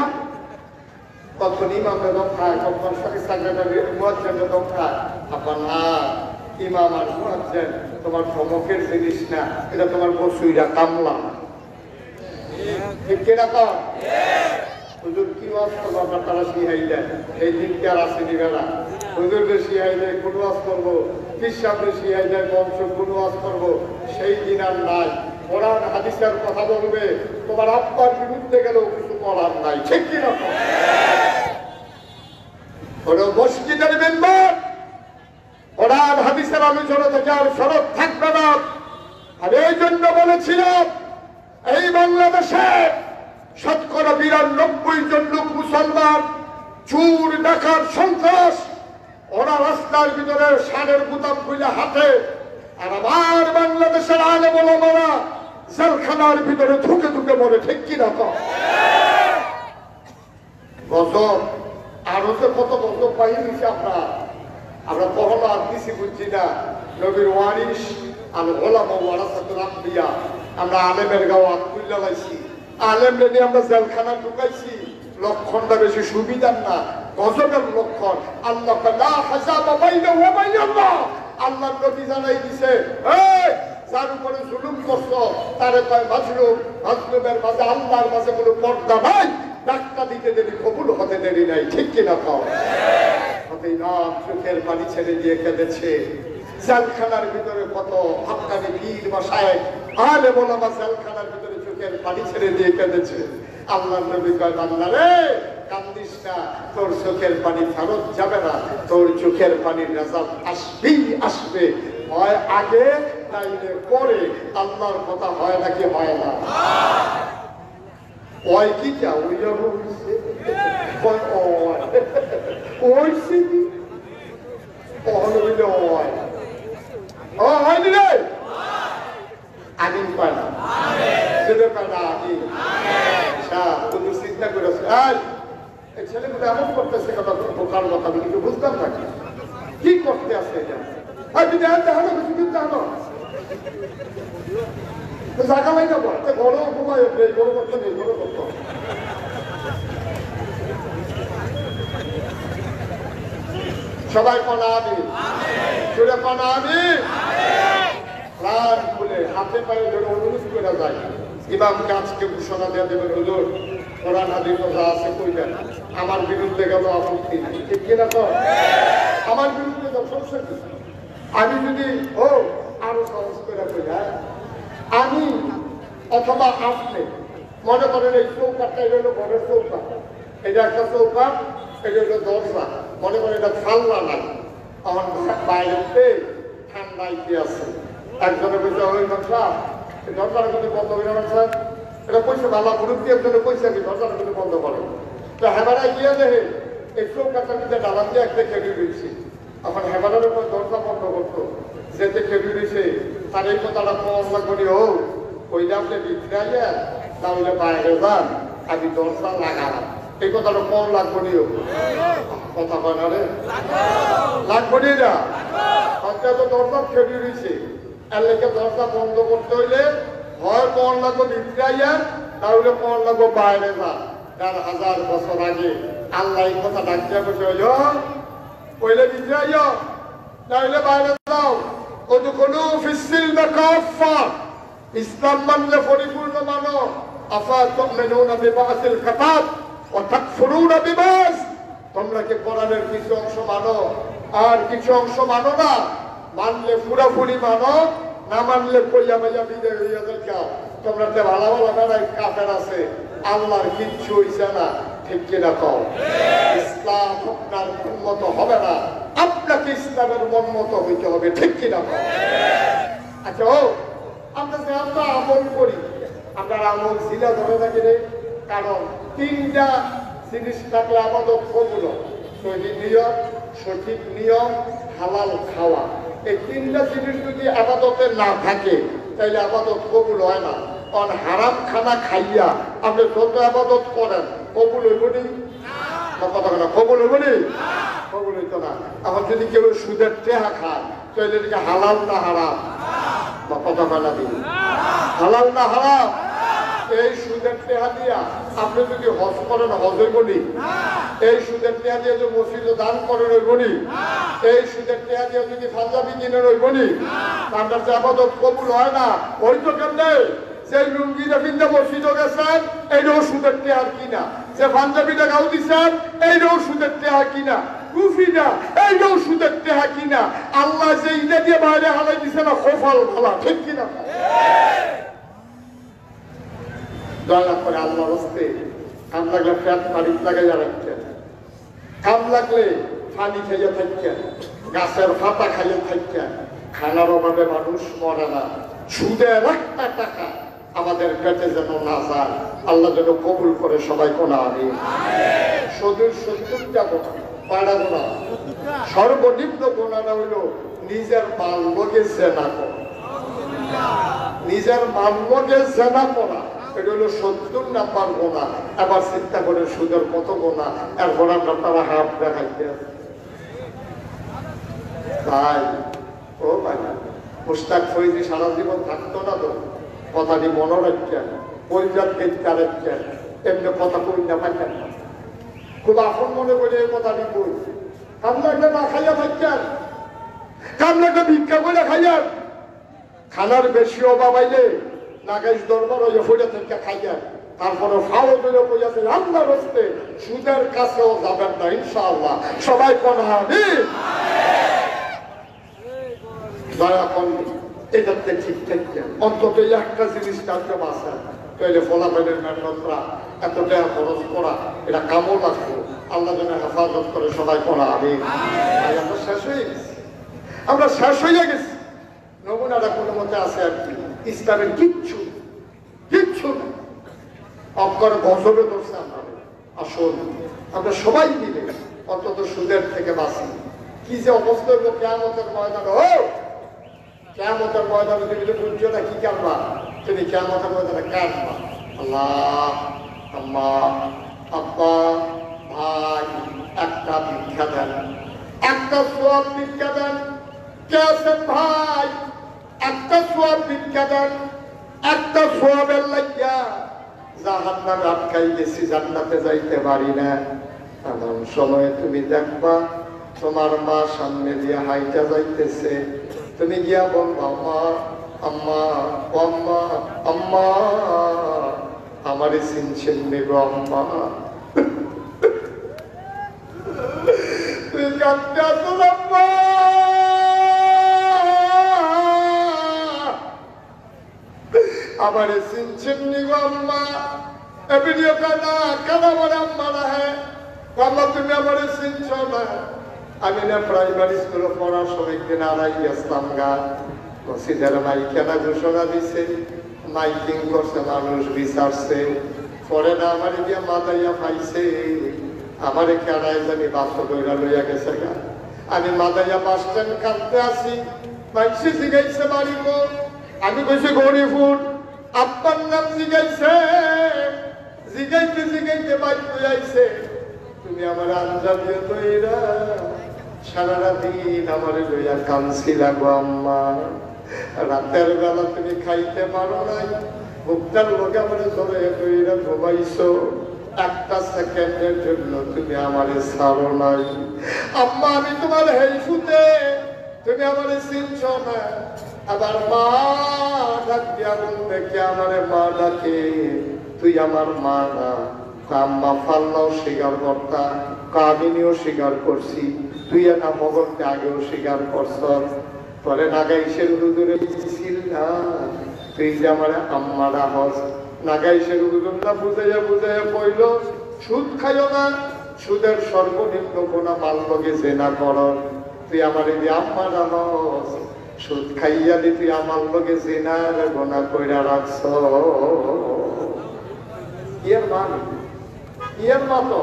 কখন ইমামকে দম খায়, কখন সেক্রেটারি মুয়াজ্জিনকে দম খায়। আপনার না, ইমাম আর মুয়াজ্জিন তোমার ধমকের জিনিস না, এটা তোমার বসুইরা কামলা, ঠিক কিনা? কর হুজুর কি ওয়াজ করবো আপনার তারা শিহাইলেন, এই দিনকে আর আসেনি বেলা, হুজুরকে শিহাইলে কোন ওয়াজ করবো, কৃষ্ণাকে শিহাইলে বংশ কোন ওয়াজ করবো, সেই দিন আর নাই। কোরআন হাদিসের কথা বলবে, তোমার আব্বার বিরুদ্ধে গেলেও কিছু করার নাই, ঠিক কিনা? কোন মসজিদের মেম্বার কোরআন হাদিসের আলোচনা থেকে আর ফেরত থাকবে না। আর এই জন্য বলেছিলাম এই বাংলাদেশে শতকরা 92 জন লোক মুসলমান, চুর ডাকাত সন্ত্রাস, ওরা রাস্তার ভিতরে ষাঁড়ের বুতাম খুলে হাতে, আর আমার বাংলাদেশের আলেম ওলামারা জেলখানার ভিতরে ধুকে ধুকে মরে। ঠিক কিনা তো? গজব আরো তো কত গজব পাই দিচ্ছি আমরা কখনো আর দিছি বুঝছি না। নবীর ওয়ারিস আর ওলামা ওয়ারাসাতুল আম্বিয়া, আমরা আলেমের গাও আত্মুল্লা লাইছি, আলেম নিয়ে আমরা জেলখানা ঢুকাইছি। লক্ষণটা বেশি সুবিধার না, গজবের লক্ষণ। আল্লাহ লা হাসাবা বাইনা ওয়া বাইনাল্লাহ, আল্লাহর নবী জানাই দিছে, এই যার উপরে জুলুম করছো তারে কয় মাজলুম, মাজলুমের মাঝে আল্লাহর মাঝে কোনো পর্দা নাই, ডাক্তার দিতে দেরি, কবুল হতে দেরি নাই। ঠিক কিনা কও? হতেই না চোখের পানি ছেড়ে দিয়ে কেঁদেছে। জেলখানার ভিতরে কত হাক্কানি পীর মাশায়েখ আলেম ওলামা জেলখানার ভিতরে চোখের পানি ছেড়ে দিয়ে কেঁদেছে। আল্লাহর নবী কয়, বান্দা রে কান্দিস না, তোর চোখের পানি ফেরত যাবে না, তোর চোখের পানির রেজাল্ট আসবেই আসবে। হয় আগে নাইলে পরে, আল্লাহর কথা হয় নাকি হয় না? ওই কি যা ওই হইছে ওইছে কি হইলে ওই ও হয়নি রে আদিম পায় না, ছেলে পায় না আদিম। তুমি চিন্তা করেছো এই ছেলেগুলো এমন করতেছে কথা, বোকার কথা আমি কিছু বুঝতাম না, কি করতে আসছে এটা? যদি জানো কিছু কিন্তু জানো জায়গা নাই না, গরম ঘুমায় গরম করতে নেই, গরম করতো। সবাই কনা আমি চুড়ে কনা আমি প্রাণ খুলে হাতে পায়ে ধরে অনুরোধ করে যায়, ইমামকে আজকে ঘোষণা দিয়ে দেবেন, হুজুর কোরআন হাদিস যা আছে কইবেন, আমার বিরুদ্ধে গেল আপত্তি নাই। ঠিক কিনা? তো আমার বিরুদ্ধে সমস্যা কি? আমি যদি আরো সহজ করে কই, আমি অথবা আপনি মনে করেন এই চৌকাটটা, এটা হলো ঘরের চৌকাট, এটা একটা চৌকাট, এটা হলো দরজা, মনে করেন এটা ফাল্লা নাই, আমার বাইরে ঠান্ডাইতে আছে। একজনে বলছে, ওই দরজা দরজাটা কিন্তু বন্ধ করে রাখছে, এটা পয়সা ভালো গ্রুপ দিয়ে একজনে পয়সা কি দরজাটা কিন্তু বন্ধ করে। তো হেবারায় গিয়ে দেখে এই চৌকাটটার মধ্যে ডালান দিয়ে একটা খেলি রয়েছে। এখন হেবারের উপর দরজা বন্ধ করতো, যেতে খেলি রয়েছে, তার এই কথাটা কমলা করি হোক, ওইটা আপনি বিক্রাইয়া তাহলে বাইরে যান, আমি দরজা লাগালাম, এই কথাটা কম লাগবো নিও। কথা কয় না রে, লাগবো নি না? সরকার তো দরজা খেলি রয়েছে, এর লেগে দরজা বন্ধ করতে হইলে হয় কম লাগবো বিক্রাইয়া, তাহলে কম লাগবো বাইরে যা। 1000 বছর আগে আল্লাহ এই কথা ডাকিয়া বসে হইল, কইলে বিক্রাইয়া তাহলে বাইরে যাও। ওদখুলু ফিস-সিলমি কাফা, ইসলাম মানলে পরিপূর্ণ মানো। আফা তুমিনুনা বিবাসিল কিতাব ওয়া তাকফুরুনা বিবাস, তোমরা কি কোরআনের কিছু অংশ মানো আর কিছু অংশ মানো না? মানলে পুরোপুরি মানো, না মানলে কইয়া মাইয়া বিদায় হইয়া যাও। তোমরা তো ভালো ভালো বেড়াই কাফের আছে, আল্লাহর কিচ্ছু হইছে না। ঠিক কিনা কও? ইসলাম আপনার উন্মত হবে না, আপনাকে ইসলামের মনমত হইতে হবে। ঠিক কিনা কও? আচ্ছা আমরা যে আমরা আমল করি, আমরা আমল জিলা ধরে থাকি রে, কারণ 3টা জিনিস থাকলে আমাদের কবুল, সঠিক নিয়ম, সঠিক নিয়ম, হালাল খাওয়া। এই 3টা জিনিস যদি আবাদতে না থাকে তাহলে আবাদত কবুল হয় না। কারণ হারাম খানা খাইয়া আপনি যত আবাদত করেন কবুল হইব নি? কথা না, কবুল হইব নি? কবুল হইতো না। এখন যদি কেউ সুদের টেহা খায় তাহলে এদিকে হালাল না হারাম? কথা বলা দিন, হালাল না হারাম? এই সুদের টেহা দিয়া আপনি যদি হজ করেন হজ হইব নি? এই সুদের টেহা দিয়ে যদি মসজিদে দান করেন হইব নি? এই সুদের টেহা দিয়ে যদি পাঞ্জাবি কিনেন হইব নি? তার যে আবাদত কবুল হয় না। ওই তো কেমনে যে লুঙ্গিটা কিনতে মসজিদে গেছেন এইটাও সুদের টেহা কিনা, যে পাঞ্জাবিটা গাও দিচ্ছেন এইটাও সুদের টেহা কিনা, কুফিটা এইটাও সুদের টেহা কিনা। আল্লাহ যে ইটা দিয়ে বাইরে হালাই দিছে না, কপাল ভালা। ঠিক কিনা? দয়া করে আল্লাহর হস্তে কাম লাগলে ফ্যাট বাড়ি লাগাইয়া রাখছেন, কাম লাগলে পানি খাইয়া থাকছেন, গাছের পাতা খাইয়া থাকছেন। খানার অভাবে মানুষ মরে না। সুদের একটা টাকা আমাদের পেটে যেন না যায়, আল্লাহ যেন কবুল করে সবাই কোনা আমি সদূর 70টা গোনা। কয়টা গোনা? সর্বনিম্ন গোনাটা হইল নিজের মাল লগে জেনা করা। নিজের মাল লগে জেনা করা এটা হলো 70 নাম্বার গোনা। এবার চিন্তা করে সুদের কত গোনা, এরপর আমরা তারা হাফ দেখাইতে তাই। ও ভাই, মুশতাক ফৈজি সারা জীবন থাকতো না তো, কথাটি মনে রাখছেন, পরিজাত কেটে রাখছেন, এমনি কথা কই না পাইতেন না, খুব আপন মনে করে এই কথাটি কই। কামলাকে না খাইয়া থাকছেন, কামলাকে ভিক্ষা করে খাইয়ান, খানার বেশি অভাব আইলে নাগাইশ দরবার ওই হইয়া থেকে খাইয়ান, তারপরে ফাও দিলে কইয়াছে আল্লাহ রস্তে সুদের কাছেও যাবেন না ইনশাআল্লাহ। সবাই কোন হবে দয়া করলে এটাতে ঠিক থাকছে, অন্তত একটা জিনিস কালকে বাঁচা তাইলে ফলাফলের মেহনতরা এত টাকা খরচ করা এটা কামও লাগতো, আল্লাহ যেন হেফাজত করে সবাই করা হবে। আমরা শেষ হয়ে গেছি, আমরা শেষ হয়ে গেছি। নমুনাটা কোনো মতে আছে আর কি, ইসলামের কিচ্ছু কিচ্ছু না, অক্ষর গজবে ধরছে আমাদের। আসল আমরা সবাই মিলে অন্তত সুদের থেকে বাঁচি। কি যে অবস্থা হইল কিয়ামতের ময়দানে, ও কিয়ামতের ময়দানে তুমি তো বুঝছো না কি কারবা, তুমি কিয়ামতের ময়দানে কাঁদবা, আল্লাহ আম্মা আব্বা ভাই একটা ভিক্ষা দেন, একটা সোয়াব ভিক্ষা দেন, কে আছেন ভাই একটা সোয়াব ভিক্ষা দেন, একটা সোয়াবের লাগিয়া জাহান্নামে আটকাই গেছি, জান্নাতে যাইতে পারি না। এমন সময় তুমি দেখবা তোমার মা সামনে দিয়ে হাইটা যাইতেছে, তুমি গিয়া বলবা মা আম্মা আম্মা আম্মা আমারে চিনছেন নেব আম্মা, তুই জানতে আসো আম্মা, আমারে চিনছেন নিব আম্মা। এবিডিও কানা কানা বলে আম্মা না হ্যাঁ আল্লাহ তুমি আমারে চিনছ না। আমি না প্রাইমারি স্কুলে পড়ার সময় একদিন আড়াই গেছিলাম গা, মসজিদের মাইকেনা ঘোষণা দিছে, মাইকিং করছে, মানুষ বিচারছে, পরে না আমার গিয়া মাদাইয়া পাইছে, আমারে কেনায় জানি বাসা বইরা লইয়া গেছে গা। আমি মাদাইয়া বাস স্ট্যান্ড কাঁদতে আসি, মাইসি জিগাইছে বাড়ি মোর, আমি কইছি গরিবুর, আপনার নাম জিগাইছে, জিগাইতে জিগাইতে বাইক লইয়াইছে, তুমি আমার আঞ্জা দিয়ে তৈরা সারাটা দিন আমারে লইয়া কাঁদছি লাগো আম্মা। রাতের বেলা তুমি খাইতে পারো নাই, মুখটার লোকে আমার ধরে তৈরা ঘুমাইছো, একটা সেকেন্ডের জন্য তুমি আমারে ছাড়ো নাই আম্মা। আমি তোমার হেইফুতে, তুমি আমারে চিনছ না। আবার মা ডাক দিয়া বলতে কি আমারে মা ডাকে, তুই আমার মা না। আম্মা ফাল্লাও স্বীকার করতা, কামিনীও স্বীকার করছি, তুই না মগলকে আগেও স্বীকার করছ। পরে নাগাইশের হুজুরে ছিল না, তুই যে আমার আম্মারা হস। নাগাইশের হুজুরটা বুঝাইয়া বুঝাইয়া কইল সুদ খাইও না, সুদের সর্বনিম্ন গোনা মাল লগে জেনা কর, তুই আমার এই যে আম্মারা হস, সুদ খাইয়া দি তুই আমার লগে জেনার গোনা কইরা রাখছ। ইয়ের মান ইয়ের মতো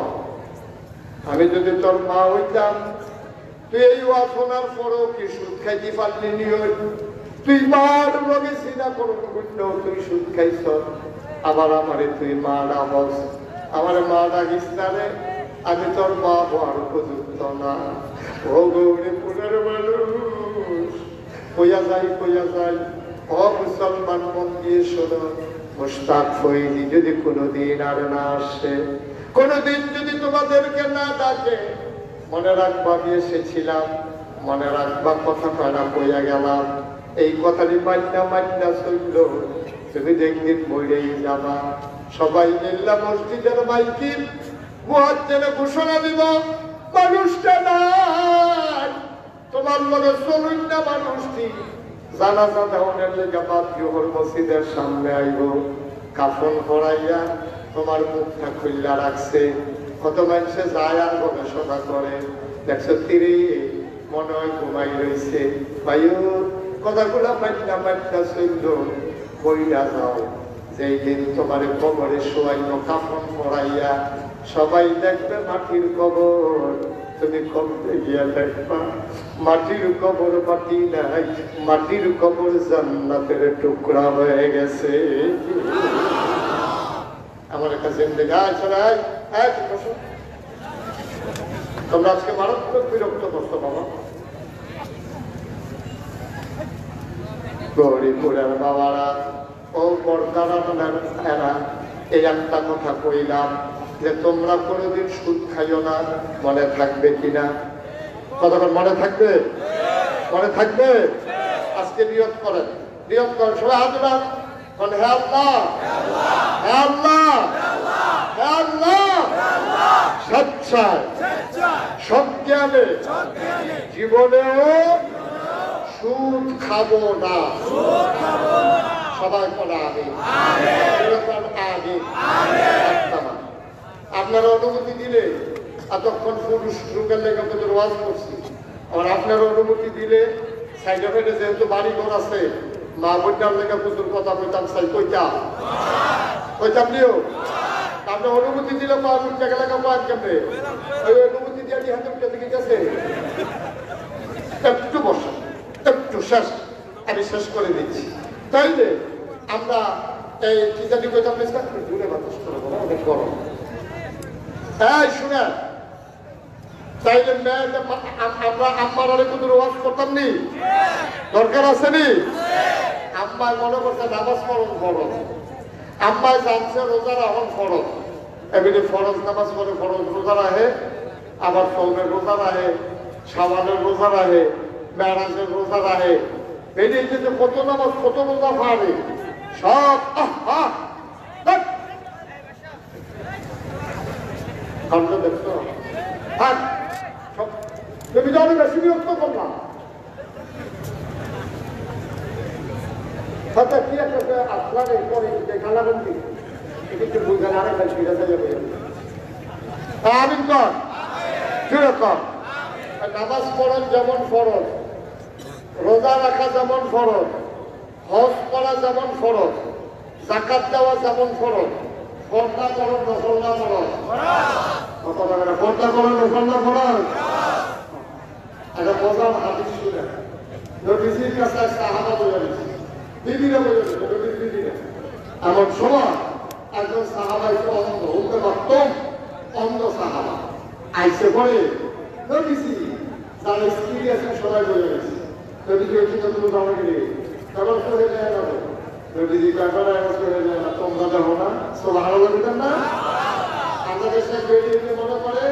আমি যদি তোর মা হইতাম, তুই এই ওয়াশোনার পরও কি সুদ খাইতে পারলি নি? তুই মার লগে চিনা করলেও তুই সুদ খাইছ, আবার আমারে তুই মা ডাকস, আমার মা ডাকিস না রে, আমি তোর মা হওয়ার উপযুক্ত না। ও গৌরীপুরের মানুষ কইয়া যাই ও মুসলমান মন দিয়ে শোনো, মুশতাক ফৈজি যদি কোনোদিন আর না আসে, কোনোদিন যদি তোমাদেরকে না ডাকে, মনে রাখবা আমি এসেছিলাম, মনে রাখবা কথা কয়না কইয়া গেলাম, এই কথাটি মান্না চলল, তুমি দেখদিন মরেই যাবা। সবাই মিল্লা মসজিদের মাইকিন মুয়াজ্জিনে ঘোষণা দিব, মানুষটা নাই, তোমার লগে চলুন না মানুষটি জানাজা দেওয়ানের লেগে বাদজোহর মসজিদের সামনে আইব, কাফন পরাইয়া তোমার মুখটা খুললা রাখছে। কত মানুষে যায় আর গবেষণা করে, দেখছো তীরে মনে হয় ঘুমাই রয়েছে, ভাইও কথাগুলা মাইনা চলল, বইরা যাও যেই দিন তোমার কবরে শোয়াইল কাফন পড়াইয়া সবাই দেখবে মাটির কবর, তুমি কবরে গিয়া দেখবা মাটির কবর মাটি নাই, মাটির কবর জান্নাতের টুকরা হয়ে গেছে। আমার একটা জিন্দেগি তোমরা আজকে মারাত্মক বিরক্ত করছো বাবা। গৌরীপুরের বাবারা, ও বর্দারা, এরা এই একটা কথা কইলাম যে তোমরা কোনোদিন সুদ খাইও না, মনে থাকবে কিনা? কতক্ষণ মনে থাকবে? মনে থাকবে? আজকে নিয়ত করেন, নিয়ত করেন সবাই হাত উঠান, হে আল্লাহ, হে আল্লাহ, হে আল্লাহ, স্বেচ্ছায় সজ্ঞানে জীবনেও সুদ খাবো না। সবাই পড়া আগে আপনারা অনুমতি দিলে, এতক্ষণ পুরুষ লোকের লেগে তোদের ওয়াজ করছি, আর আপনারা অনুমতি দিলে সাইডে ফেটে যেহেতু বাড়ি ঘর আছে, মা বোনটার লেগে প্রচুর কথা কইতাম, সাই কইতাম নিও। আপনি অনুমতি দিলে মা বোনটা গেলে কয়েক কেমনে ওই অনুমতি দিয়ে দিয়ে হাতে উঠে ঠিক আছে। একটু বসা, একটু শেষ, আমি শেষ করে দিচ্ছি। তাইলে আমরা এই কি জানি কইতাম দূরে বাতাস করবো, অনেক গরম। হ্যাঁ শুনেন, তাইলে আমরা আম্মার আরে কোনো ওয়াজ করতাম নি, দরকার আছে নি? আম্মায় মনে করছে নামাজ পড়ন ফরজ, আম্মায় জানছে রোজা রাখুন ফরজ, এমনি ফরজ নামাজ পড়ে, ফরজ রোজা রাখে, আবার সৌমের রোজা রাখে, সাবানের রোজা রাখে, মেরাজের রোজা রাখে, বেরিয়ে যেতে কত নামাজ কত রোজা পারে সব। দেখছো তুমি তো অনেক বেশি বিরক্ত করলাম। কি একটা আপনার পরে গালাবন্দি একটু বুঝলেন, আরেকটা ফিরে যাবে। আমিন কর, কিরকম নামাজ পড়েন যেমন ফরজ, রোজা রাখা যেমন ফরজ, হজ করা যেমন ফরজ, যাকাত দেওয়া যেমন ফরজ, পর্দা করো নফল না ফরজ, পর্দা করো নফল না ফরজ। একটা মজার হাদিস শুনে নবীজির কাছে সাহাবা বলে দিচ্ছে, বিবিরা বলে দিচ্ছে, নবীর বিবিরা এমন সময় একজন সাহাবা একটু অন্ধ হতে পারতাম, অন্ধ সাহাবা আইসে পড়ে নবীজি যারা স্ত্রী আছে সবাই বলে গেছে, নবীজি ওই তুমি আমাকে নিয়ে কেমন করে যায় না, নবীজি ব্যাপারে হয়ে যায় না, তোমরা দেখো না সব ভালো দিতেন না। আমাদের সে বেরিয়ে মনে করে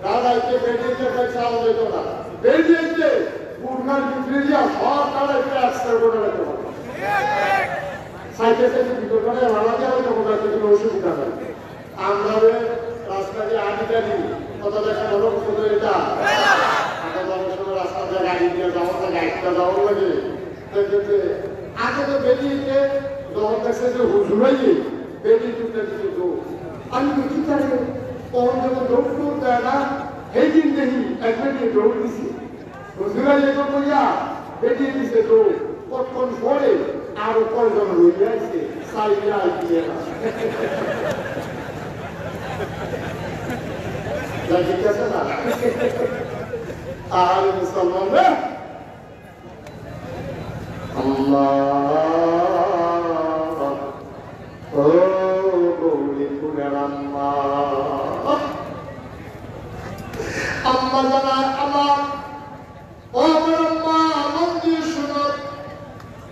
দাদাইকে বেরিয়ে চাল যেত না, বেরিয়ে পূর্ণার বিক্রিয়া সব তারা একসাথে করে রাখতে পারে, সাইকেল সাইকেল ভিতর করে ভালো দেওয়া কোনো অসুবিধা নেই। আমরা রাস্তা দিয়ে আগে জানি কত দেখা হলো শুধু এটা রাস্তা দিয়ে গাড়ি দিয়ে যাওয়ার লাগে, গাড়িটা যাওয়ার লাগে। আগে তো বেরিয়েছে যখন দেখছে যে হুজুরাইয়ে বেরিয়ে তুলতে দিতে দৌড়, আমি তো কি জানি তখন যখন দৌড় দেয় না, সেই দিন দেখি একবার দিয়ে দৌড় দিছি, হুজুরাই এগো করিয়া বেরিয়ে দিছে দৌড়, কতক্ষণ পরে আরো কয়জন রইয়া আছে সাইডে দিয়ে না ঠিক আছে না। আর মুসলমানরা ও গৌরীপুরের আম্মা, আম্মা জানা আমার, ও আমার আম্মা মন দিয়ে শুনো,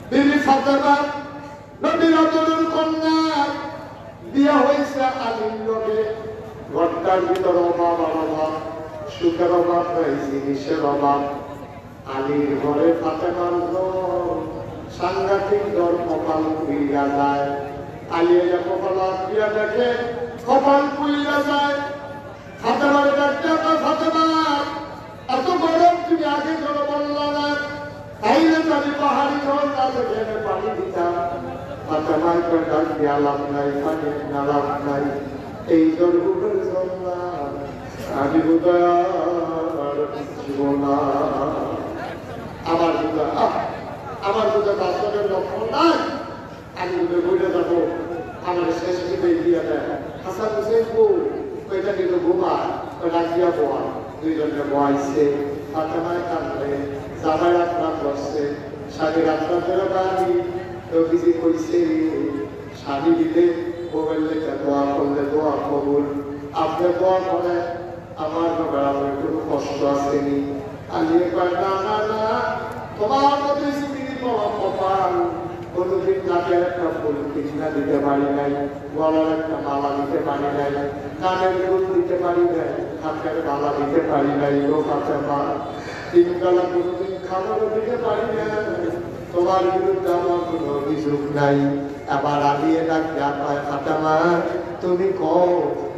বিবি ফাতেমা নবীর আদরের কন্যা, বিয়া হয়েছে আলীর লগে, ঘরটার ভিতর অভাব আর অভাব, সুখের অভাব নাই, জিনিসের অভাব। আলীর ঘরে ফাতেমার সাংঘাতিক দর, কপাল পুইয়া যায়। আলী এলে কপাল দিয়া দেখে কপাল পুইয়া যায়। ফাতেমার ডাকতে ফাতেমা এত গরম তুমি আগে কেন বললা না, তাইলে আমি পাহাড়ি ঘর না থেকে পানি দিতাম। ফাতেমার ডাক দিয়া লাভ নাই, পানি না লাভ নাই, এই জন্মের জন্য আমি জীবনা আমার আমার বাস্তবের লক্ষণ নাই, আমি বলে যাবো আমাদের শেষ দিকে দিয়ে দেয় হাসান হুসেন বউ ওইটা কিন্তু ঘুমা ওই রাখিয়া বোয়া দুইজনে বয়াইছে ফাতেমায় কাঁদবে জামাই আক্রান্ত করছে স্বামীর আক্রান্তের বাড়ি রবিজি কইছে স্বামী দিলে বউয়ের লেখা দোয়া করলে দোয়া কবুল আপনি দোয়া করে আমার আমার কোনো কষ্ট আসেনি আলিয়ে কয় না না না তোমার মতো স্ত্রীর বাবা কপাল কোনোদিন নাকের একটা ফুল কিনা দিতে পারি নাই গলার একটা মালা দিতে পারি নাই কানের দুধ দিতে পারি নাই হাতের মালা দিতে পারি নাই ও ফাতেমা তিন বেলা কোনোদিন খাবারও দিতে পারি নাই তোমার বিরুদ্ধে আমার কোনো অভিযোগ নাই আবার আলিয়ে ডাক পায় ফাতেমা তুমি কও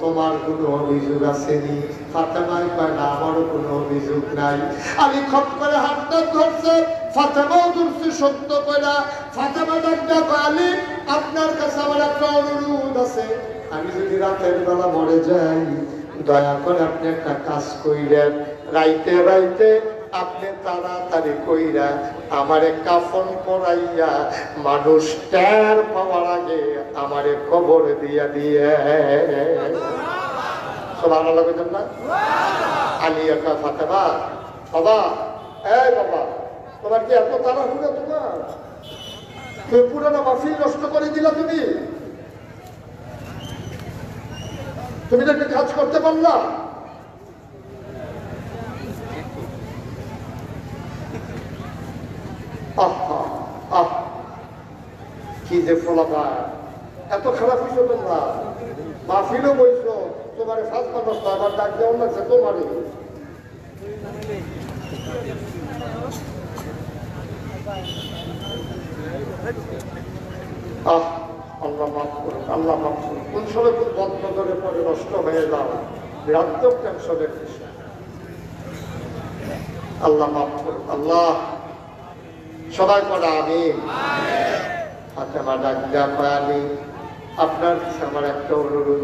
তোমার কোনো অভিযোগ আসেনি ফাতেমায় কয় না আমারও কোনো অভিযোগ নাই আমি খপ করে হাতটা ধরছে ফাতেমাও ধরছে সত্য করে ফাতেমা ডাকটা পালি আপনার কাছে আমার একটা অনুরোধ আছে আমি যদি রাতের বেলা মরে যাই দয়া করে আপনি একটা কাজ কইলেন রাইতে রাইতে আপনি তাড়াতাড়ি কইরা আমারে কাফন পরাইয়া মানুষ টের পাওয়ার আগে আমারে কবর দিয়া দিয়ে সুবহানাল্লাহ কইতেন না আলী একা ফাতেমা বাবা এই বাবা তোমার কি এত তাড়াহুড়া তোমার তুমি পুরোনো মাহফিল নষ্ট করে দিলা তুমি একটা কাজ করতে পারলা কি যে ফলাফল এত খারাপ হইছো তোমরা মাহফিলও বইছো তোমার ফাঁস মানুষ আমার ডাক দেওয়া লাগছে তোমারই আল্লাহ মাফ করুন আল্লাহ মাফ করুন কোন সময় খুব বন্ধ করে পরে নষ্ট হয়ে যাও বিরাত্মক টেনশনের বিষয় আল্লাহ মাফ করুন আল্লাহ সবাই পড়া আমি ফাতেমা ডাক দেয়া পানি আপনার কাছে আমার একটা অনুরোধ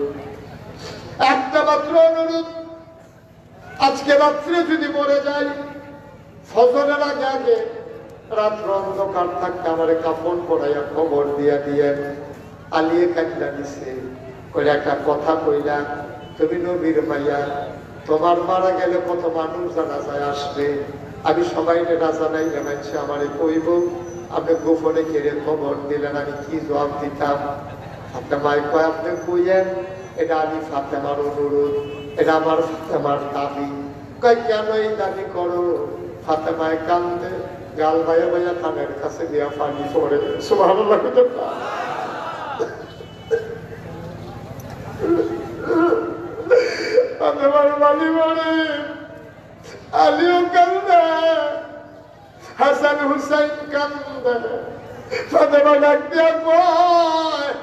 একটা মাত্র অনুরোধ আজকে রাত্রে যদি মরে যাই ফজরের আগে আগে রাত্র অন্ধকার থাকতে আমার কাফন পড়াইয়া খবর দিয়া দিয়ে আলিয়ে কাটলা দিছে কইরা একটা কথা কইলা তুমি নবীর মাইয়া তোমার মারা গেলে কত মানুষ জানাজায় আসবে আমি সবাই রাজা নাই জানাইছে আমারে কইব আপনি গোপনে কেড়ে খবর দিলেন আমি কি জবাব দিতাম আপনার মাই কয় আপনি কইয়েন এটা আমি ফাতেমার অনুরোধ এটা আমার ফাতেমার দাবি কয় কেন এই দাবি করো ফাতেমায় কান্দে গাল ভাইয়া ভাইয়া কানের কাছে দিয়া পানি পড়ে সুবহানাল্লাহ ফাতেমার বাড়ি পড়ে আলিও কান্দে হাসান হুসাইন কান্দে ফাতেমা ডাক দিয়া কয়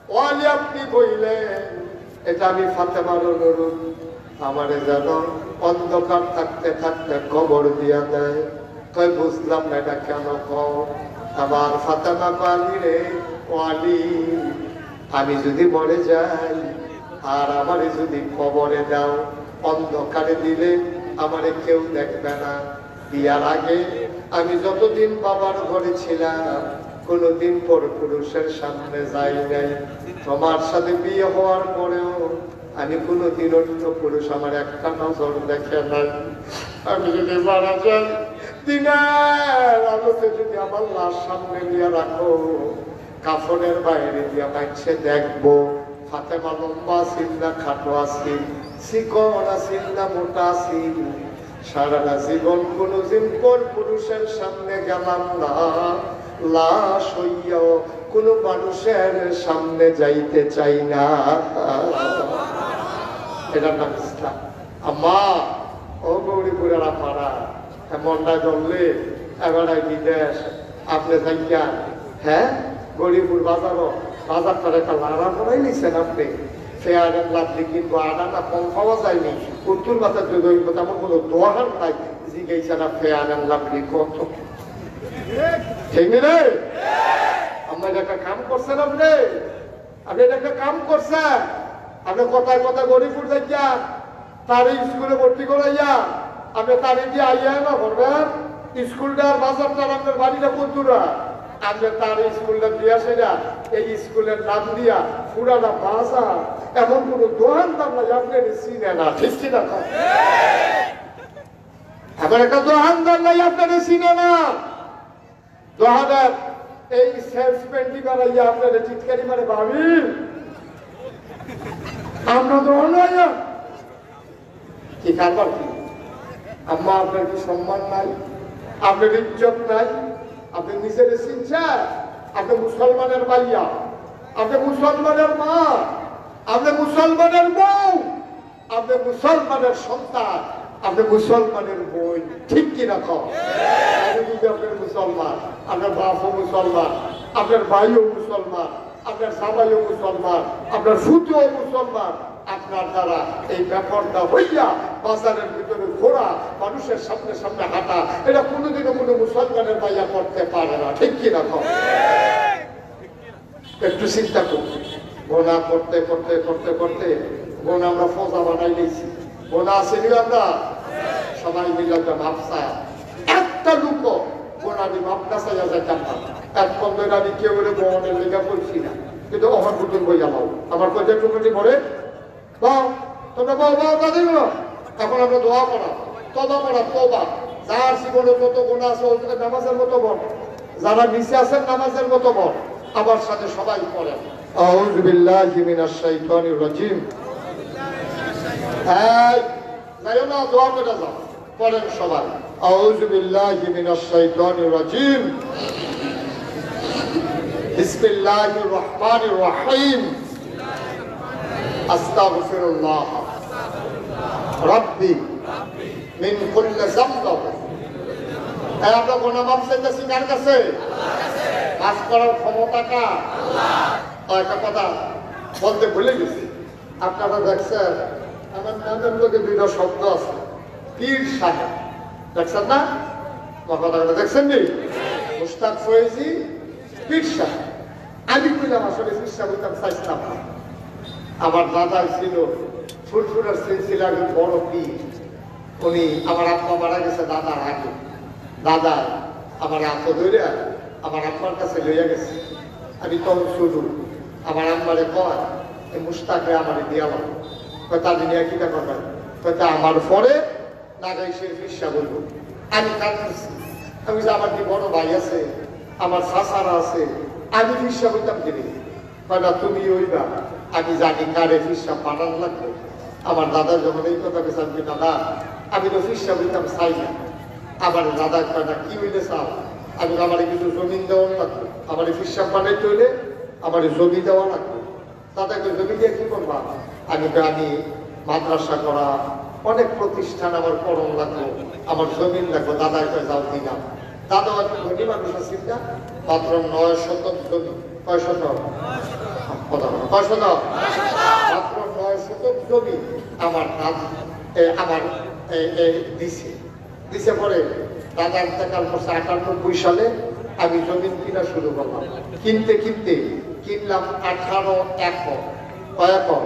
ওয়ালি আপনি বইলেন এটা আমি ফাতেমার অনুরোধ আমারে যেন অন্ধকার থাকতে থাকতে কবর দিয়া দেয় কই বুঝলাম না এটা কেন কও আমার ফাতেমা পালি রে ওয়ালি আমি যদি মরে যাই আর আমারে যদি কবরে দাও অন্ধকারে দিলে আমারে কেউ দেখবে না বিয়ার আগে আমি যতদিন বাবার ঘরে ছিলাম কোনদিন পর পুরুষের সামনে যাই নাই তোমার সাথে বিয়ে হওয়ার পরেও আমি কোনদিন অন্য পুরুষ আমার একটা নজর দেখে নাই আমি যদি মারা যাই দিনের আলোতে যদি আমার লাশ সামনে দিয়ে রাখো কাফনের বাইরে দিয়ে মাইছে দেখবো ফাতেমা লম্বা আসিল না খাটো আসিল চিকন আসিল না মোটা আসিল সারাটা জীবন কোনদিন পর পুরুষের সামনে গেলাম না লাশ হইয়াও কোনো মানুষের সামনে যাইতে চাই না এটার নাম ইসলাম আম্মা ও গৌরীপুরের পাড়া মনটা জ্বললে এবার বিদেশ আপনি যাইয়া হ্যাঁ গৌরীপুর বাজারও বাজারটার একটা লাড়া করাই নিছেন আপনি ফেয়ার এন্ড লাভলি কিনবো আনাটা কম পাওয়া যায়নি উত্তর বাজার যদি তেমন কোনো দোহার নাই জিজ্ঞাসা না ফেয়ার এন্ড লাভলি কত ঠিক রে আমরা একটা কাম করছেন আপনি একটা কাম করছেন আপনি কথায় কথা গরিবপুর যাইয়া তার স্কুলে ভর্তি করাইয়া আপনি তারে দিয়ে আইয়া না করবেন স্কুলটা আর বাজারটা আপনার বাড়িটা কত দূর আপনি তার স্কুলটা দিয়ে আসে না এই স্কুলের নাম দিয়া পুরানা বাজার এমন কোন দোকানদার নাই আপনার চিনে না, ঠিক কিনা? এমন একটা দোকানদার নাই আপনার চিনে না। দোকানের এই সেলসম্যানটি বানাইয়া আপনার চিৎকারি মারে, ভাবি আমরা দোকান কি কারবার কি? আম্মা আপনার কি সম্মান নাই? আপনার ইজ্জত নাই? আপনি নিজের চিনছেন? আপনি মুসলমানের ভাইয়া, আপনি মুসলমানের মা, আপনি মুসলমানের বউ, আপনি মুসলমানের সন্তান, আপনি মুসলমানের বই, ঠিক কিনা? আপনার মুসলমান, আপনার বাপও মুসলমান, আপনার ভাইও মুসলমান, আপনার সবাইও মুসলমান, আপনার ফুটও মুসলমান। আপনার দ্বারা এই ব্যাপারটা হইয়া বাজারের ভিতরে ঘোরা, মানুষের সামনে সামনে হাঁটা, এটা কোনোদিনও কোনো মুসলমানের ভাইয়া করতে পারে না, ঠিক কিনা? একটু চিন্তা করতে, গোনা করতে করতে করতে করতে গোনা আমরা ফজা বানাই নিয়েছি। গোনা আসেনি আমরা সবাই মিলে ভাবসা, একটা লোক গোনা আমি ভাবনা চাইয়া যাইতাম না। এক বন্ধুর আমি কেউ বহনের লেখা করছি না, কিন্তু আমার পুতুল বই যাবো, আমার কয়টা টুকুটি পড়ে বাও, তোমরা বাও বাও তাদের এখন আমরা দোয়া করা, তবা করা, তবা। যার জীবনে যত গোনা আছে নামাজের মতো বল, যারা নিচে আছেন নামাজের মতো বল। আমার সাথে সবাই পড়েন, আউযু বিল্লাহি মিনাশ শাইতানির রাজিম। এই যাইও না, দোয়া করে যাও, পড়েন সবাই, আউযু বিল্লাহি মিনাশ শাইতানির রাজিম, বিসমিল্লাহির রহমানির রহিম, আস্তাগফিরুল্লাহ রাব্বি মিন কুল্লি যামব। এই আমরা গোনা মাফ চাইতেছি কার কাছে? মাফ করার ক্ষমতা কার? আল্লাহ। একটা কথা বলতে ভুলে গেছি, আপনারা দেখছেন আমার নামের লোকে দুইটা শব্দ আছে, পীর সাহেব, দেখছেন না? আমার কথাটা দেখছেন নি? মুশতাক ফয়েজি পীর সাহেব। আমি কইলাম আসলে পীর সাহেব হইতাম চাইছিলাম না। আমার দাদা ছিল ফুরফুরের সিলসিলার বড় পীর। উনি আমার আব্বা মারা গেছে দাদার আগে। দাদা আমার আত্ম ধরে আমার আম্মার কাছে লইয়া গেছে। আমি তখন শুরু আমার আম্মারে কয়, এই মুশতাকে আমার দিয়া বলো, তা নিয়ে কিটা করবেন, তা আমার পরে নাগাই সে ফিসা বলবো। আমি কাঁদতেছি, আমি যে আমার কি বড় ভাই আছে, আমার শাসারা আছে, আমি ফিসা বলতাম কিনি, না তুমি ওইবা, আমি জানি কারে ফিসা পাঠান লাগবে। আমার দাদা যখন এই কথা পেয়েছে, আমি দাদা আমি তো ফিসা বলতাম চাই না। আমার দাদা কয়না কি হইলে চাও, আমি আমার কিছু জমিন দেওয়া লাগবে, আমার ফিসা বানাইতে হইলে আমার জমি দেওয়া লাগবে। দাদাকে জমি দিয়ে কি করবা? আমি মাদ্রাসা করা, অনেক প্রতিষ্ঠান আমার করণ লাগলো, আমার জমিন লাগলো। দাদা কয় যাও দিলাম। দাদা একটা ধনী মানুষ আছে না, মাত্র 9 শতক জমি। কয় শতক? কথা বলো, কয় শতক? মাত্র 9 শতক জমি আমার আমার দিছে পরে দাদা ইন্তেকাল করছে 98 সালে। আমি জমিন কিনা শুরু করলাম, কিনতে কিনতে কিনলাম 18 একর। কয় একর?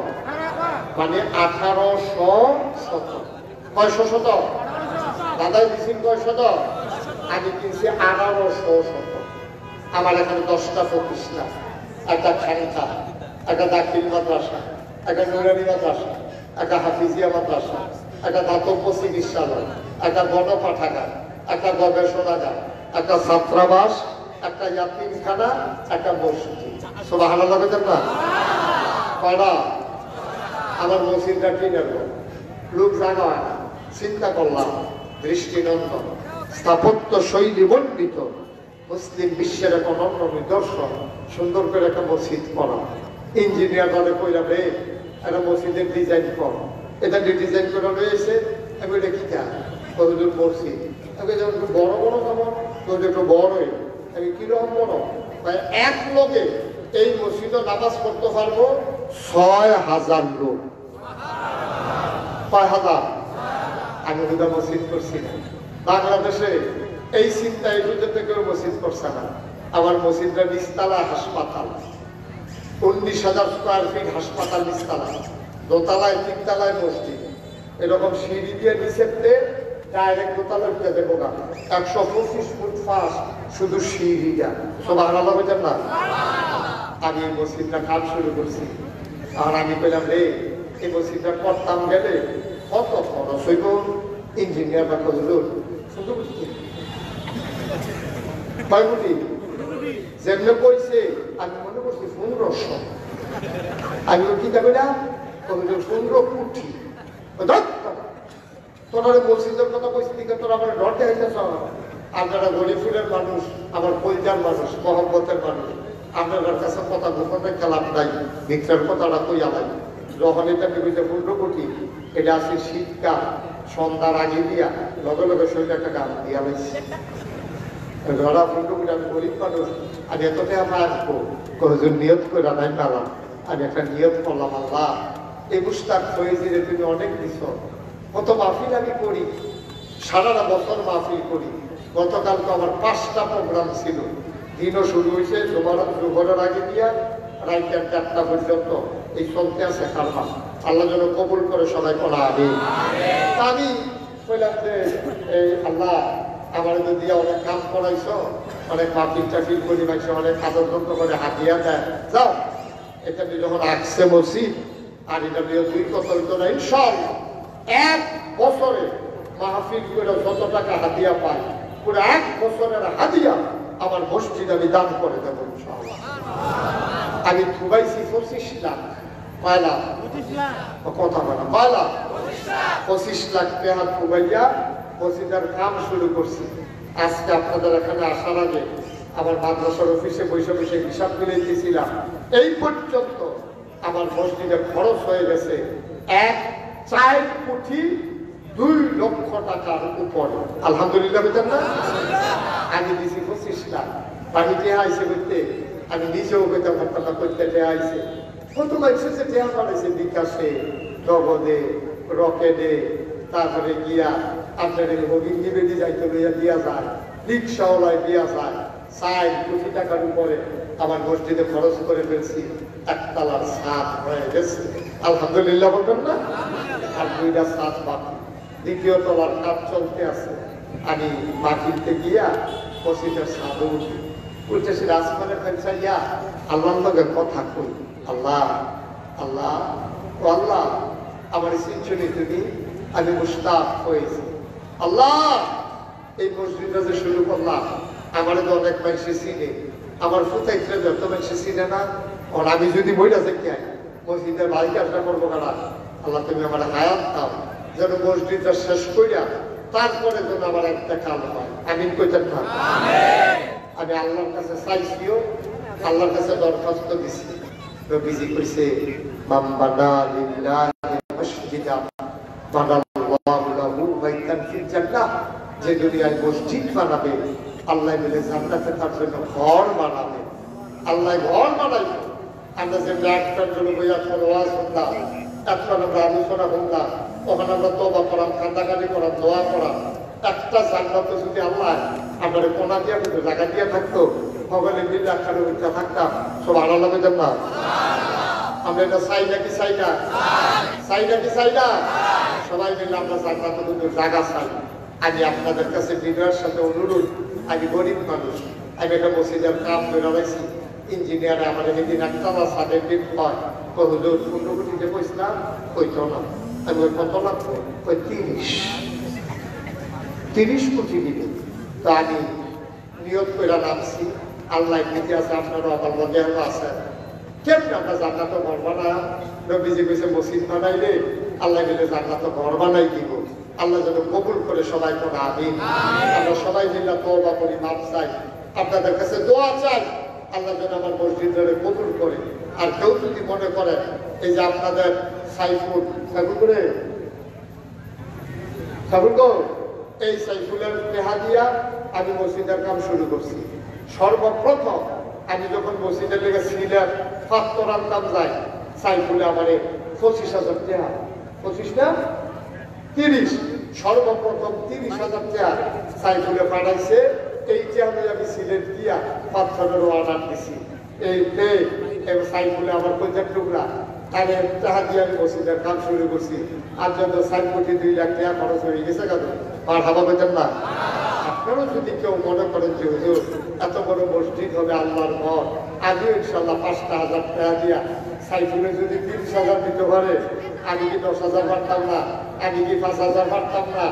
মানে 1800 শতক। কয়শো শতক? দাদাই দিচ্ছেন কয় শতক? আমি কিনছি 1800 শতক। আমার এখানে 10টা প্রতিষ্ঠান, একটা খানকা, একটা দাখিল মাদ্রাসা, একটা নুরানি মাদ্রাসা, একটা হাফিজিয়া মাদ্রাসা, একটা দাতব্য চিকিৎসালয়, একটা গণপাঠাগার, একটা গবেষণাগার, একটা ছাত্রাবাস, একটা ইয়াতিমখানা, একটা মসজিদ। সুবহানাল্লাহ বলেন না? কয়টা? আমার মসজিদটা কিনে লোক জায়গা হয় না। চিন্তা করলাম, দৃষ্টিনন্দন স্থাপত্য শৈলী মণ্ডিত মুসলিম বিশ্বের এক অনন্য নিদর্শন, সুন্দর করে একটা মসজিদ করা। ইঞ্জিনিয়ার দলে কইলাম, রে একটা মসজিদের ডিজাইন কর। এটা ডিজাইন করে রয়েছে। আমি এটা কি তা কতদূর মসজিদ, আমি যেমন একটু বড় বড় কেমন, তোদের একটু বড়ই। আমি কিরকম বড়? এক লোকে এই মসজিদে নামাজ পড়তে পারবো 6000 লোক। 5000? আমি দুটা মসজিদ করছি না। বাংলাদেশে এই চিন্তা এই পর্যন্ত কেউ মসজিদ করছে না। আমার মসজিদটা নিচতলা হাসপাতাল, 19,000 স্কোয়ার ফিট হাসপাতাল নিচতলা, দোতলায় 3তলায় মসজিদ। এরকম সিঁড়ি দিয়ে নিচেতে ডাইরেক্ট দোতলায় উঠে দেবো না। 125 ফুট ফাস্ট শুধু সিঁড়িটা। সুবহানাল্লাহ বলেন না? আমি এই মসজিদটা কাজ শুরু করছি। আর আমি কইলাম রে এই মসজিদটা করতাম গেলে কত খরচ হইব, ইঞ্জিনিয়ার বা হুজুর শুধু কয় কোটি যেমনি কইছে আমি মনে করছি 1500। আমি কি যাবে না 15 কোটি। তোরা মসজিদের কথা কইছি দিকে তোরা আমার ডরতে হইতেছ। আপনারা গরিবুলের মানুষ, আমার কলজার মানুষ, মহব্বতের মানুষ, আপনাদের কাছে কথা গোপনে খেলাপ নাই, ভিক্ষার কথাটা কই আলাই। যখন এটা বিবিধে 15 কোটি, এটা আছে শীতকাল, সন্ধ্যার আগে দিয়া লগে লগে শরীরে একটা গান দিয়া লাইছি। ধরা 15 কোটি, আমি গরিব মানুষ, আমি এতটাই আমরা আসবো কজন নিয়ত করে নাই পালাম। আমি একটা নিয়ত করলাম, আল্লাহ এই মুস্তাক ফয়েজিরে তুমি অনেক দিছ, কত মাহফিল আমি করি, সারাটা বছর মাহফিল করি। গতকালকে আমার 5টা প্রোগ্রাম ছিল, দিনও শুরু হয়েছে দুপুরের আগে দিয়া রাইতে 4টা পর্যন্ত এই চলতে আছে কারবার। আল্লাহ যেন কবুল করে সবাই বলা আগে। আমি বললাম যে এই আল্লাহ আমার যদি অনেক কাম করাইছ, অনেক মাহফিল টাফিল করি, মাইছে অনেক আদর যন্ত্র করে হাতিয়া দেয়, যাও এটা নিয়ে যখন আসছে মসজিদ আর এটা নিয়ে 2 কত হইতো না, ইনশাআল্লাহ 1 বছরে মাহফিল করে যত টাকা হাতিয়া পায় পুরো 1 বছরের হাতিয়া আমার মসজিদ আমি দান করে দেবো ইনশাআল্লাহ। আমি থুবাইছি 25 লাখ, কয়লা কথা বলা কয়লা 25 লাখ টাকা থুবাইয়া মসজিদের কাম শুরু করছি। আজকে আপনাদের এখানে আসার আগে আমার মাদ্রাসার অফিসে বসে বসে হিসাব মিলাইতেছিলাম, এই পর্যন্ত আমার মসজিদে খরচ হয়ে গেছে 4 কোটি 2 লক্ষ টাকার উপরে। আলহামদুলিল্লাহ বুঝলেন না? আমি দিছি 25 লাখ। বাড়ি টেহা আইসে করতে আমি নিজেও বেতন ভাতা করতে টেহা আইসে, কত মানুষ যে টেহা পাঠাইছে বিকাশে, নগদে, রকেটে, তারপরে গিয়া আপনার হবিন নিবেদি যাইতে লইয়া দিয়া যায়, রিক্সাওয়ালায় দিয়া যায়। 4 কোটি টাকার উপরে আমার মসজিদে খরচ করে ফেলছি, 1 তলার ছাদ হয়ে গেছে। আলহামদুলিল্লাহ বলবেন না? আর 2টা ছাদ বাকি, 2য় তলার কাজ চলতে আছে। আমি মাটিতে গিয়া মসজিদের ছাদে উঠি, উঠেছি রাজমানের ফেলছাইয়া আল্লাহর লগে কথা কই, আল্লাহ আল্লাহ ও আল্লাহ আমার চিনছনি তুমি, আমি মুশতাক হয়েছি। আল্লাহ এই মসজিদটা যে শুরু করলাম, আমার তো অনেক মানুষে চিনে, আমার ফুতাইতে যত মানুষে চিনে না। আর আমি যদি বইটা দেখি মসজিদের বাড়ি কাজটা করবো কারা, আল্লাহ তুমি আমার হায়াত দাও, যেন মসজিদটা শেষ করিয়া তারপরে যেন আমার একটা কাল হয়। আমি কইতেন না, আমি আল্লাহর কাছে চাইছিও, আল্লাহর কাছে দরখাস্ত দিছি। নবীজি কইছে মান বানা লিল্লাহি মাসজিদান বানাল্লাহু লাহু বাইতান ফিল জান্নাহ, যে দুনিয়ায় মসজিদ বানাবে আল্লাহ বলে জান্নাতে তার জন্য ঘর বানাবে। আল্লাহ ঘর বানাইবে। আমরা যে একটার জন্য বইয়া ওয়াজ শুনলাম, একটা আমরা আলোচনা করলাম, ওখানে আমরা তওবা করাম, কান্দাকাটি করাম, দোয়া করাম, একটা জান্নাতে যদি আল্লাহ আমাদের কোনা দিয়া কিন্তু জায়গা দিয়া থাকতো, সকলে মিলে একখানে উঠা থাকতাম, সব আলাদা পেতাম না। আমরা এটা চাই নাকি চাই না? চাই নাকি চাই না? সবাই মিলে আমরা জান্নাতে কিন্তু জায়গা চাই। আমি আপনাদের কাছে বিনয়ের সাথে অনুরোধ, আমি গরিব মানুষ, আমি একটা মসজিদের কাম করে রাখছি, ইঞ্জিনিয়ারে আমাদের সেদিন একটা সাদের দিন হয়, হুজুর 15 কোটিতে কইছিলাম, কইতো না। আমি ওই কত লাগবো? ওই 30 কোটি দিবে। তো আমি নিয়ত করে নামছি, আল্লাহ দিতে আছে, আপনারও আমার মধ্যে আছে। কেমন আমরা জান্নাত ঘর বানা, নবীজি কইছে মসজিদ বানাইলে আল্লাহ মিলে জান্নাত ঘর বানাই দিব। আল্লাহ যেন কবুল করে সবাই করে আমিন। আমরা সবাই মিলে তওবা করি, মাপ চাই, আপনাদের কাছে দোয়া চাই, আল্লাহ যেন আমার মসজিদের কবুল করে। আর কেউ যদি মনে করে এই যে আপনাদের সাইফুল করে এই সাইফুলের টেহা দিয়া আমি মসজিদের কাম শুরু করছি। সর্বপ্রথম আমি যখন মসজিদের লেগে সিলেট ফাত্তর আনতাম যাই, সাইফুলে আমার 25,000 টেহা, 25 না 30, সর্বপ্রথম 30,000 টেহা সাইফুলে পাঠাইছে। এই যে আমি সিলেট দিয়া পাথরের অর্ডার দিছি, এই সাইফুলে আমার 50 টুকরা আমি টাকা দিয়ে আমি মসজিদের কাম শুরু করছি। আর যত 4 কোটি 2 লাখ টাকা খরচ হয়ে গেছে কেন আর হাবা পেতেন না। আপনারও যদি কেউ মনে করেন যে হুজুর এত বড় মসজিদ হবে, আল্লাহর ঘর, আমি ইনশাল্লাহ 5,000 টাকা দিয়া সাইফুলে যদি 30,000 দিতে পারে, আমি কি 10,000 পারতাম না? আমি কি 5,000 পারতাম না?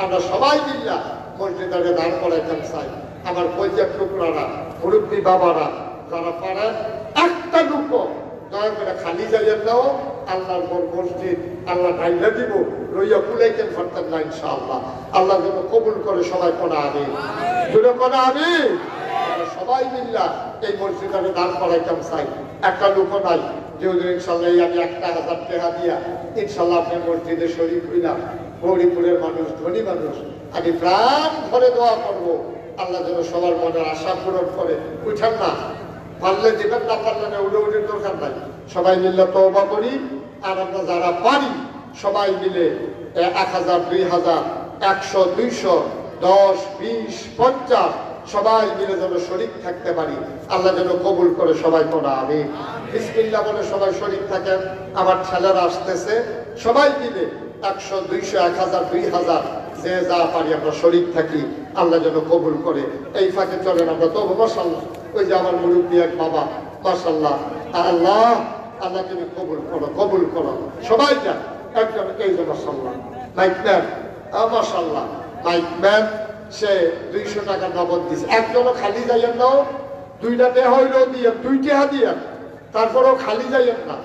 আমরা সবাই মিল্লা মসজিদে দান করাইতাম চাই। আমার পঞ্জাব টুকরারা, মুরব্বী বাবারা যারা পারেন, একটা লোক দয়া করে খালি যাইয়েন দাও। আল্লাহর পর মসজিদ আল্লাহ ঢাইলা দিব, লইয়া কুলাইতেন পারতেন না ইনশাআল্লাহ। আল্লাহ যেন কবুল করে সবাই কোনা আমি দুটো কোনা আমি সবাই মিল্লা এই মসজিদে দান করাইতাম চাই। একটা লোক নাই যে ইনশাল্লাহ আমি 1,000 টাকা দিয়া ইনশাল্লাহ আপনার মসজিদে শরীফ হইলাম। গৌরীপুরের মানুষ, ধনী মানুষ, আমি প্রাণ ভরে দোয়া করবো আল্লাহ যেন সবার মনের আশা পূরণ করে। উঠেন না, পারলে দিবেন, না পারলে না, উড়ে উড়ে দরকার নাই। সবাই মিলে তওবা করি। আর আমরা যারা পারি সবাই মিলে 1,000, 2,000, 100, 200, 10, 20, 50 সবাই মিলে যেন শরীক থাকতে পারি। আল্লাহ যেন কবুল করে সবাই কোনা আমি বিসমিল্লাহ বলে সবাই শরীক থাকেন। আমার ছেলেরা আসতেছে, সবাই মিলে 100, 200, 1,000, 2,000 যে যা পারি আমরা শরীক থাকি। আল্লাহ যেন কবুল করে। এই ফাঁকে চলেন আমরা তবু মাশাআল্লাহ, ওই যে আমার মুরব্বী এক বাবা, মাশাআল্লাহ, আল্লাহ আল্লাহ তুমি কবুল করো, কবুল করো। সবাই যান একজন, এই যে মাশাআল্লাহ মাইকম্যান, মাশাআল্লাহ মাইকম্যান, সে 200 টাকা নগদ দিচ্ছে। একজনও খালি যাইয়েন না, 2টা টাকা হইলেও দিয়ে, 2 টাকা দিয়ে, তারপরেও খালি যাইয়েন না।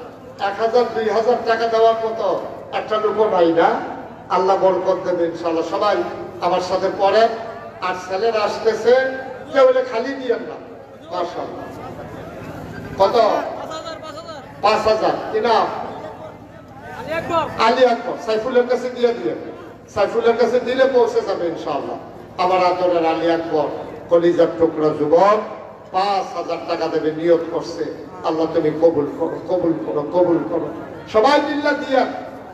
1,000, 2,000 টাকা দেওয়ার মতো একটা লোক নাই না। আল্লাহ বরকত দেবে ইনশাআল্লাহ। সবাই আমার সাথে পড়েন। আর ছেলেরা আসতেছে, কেউ বলে খালি দিয়েন না। মাশাআল্লাহ কত? 5,000 কিনা আলী আকবর সাইফুলের কাছে দিয়ে দিয়ে, সাইফুলের কাছে দিলে পৌঁছে যাবে ইনশাআল্লাহ। আমার আদরের আলী আকবর কলিজার টুকরা যুবক 5,000 টাকা দেবে নিয়ত করছে। আল্লাহ তুমি কবুল করো, কবুল করো, কবুল করো। সবাই মিল্লা দিয়ে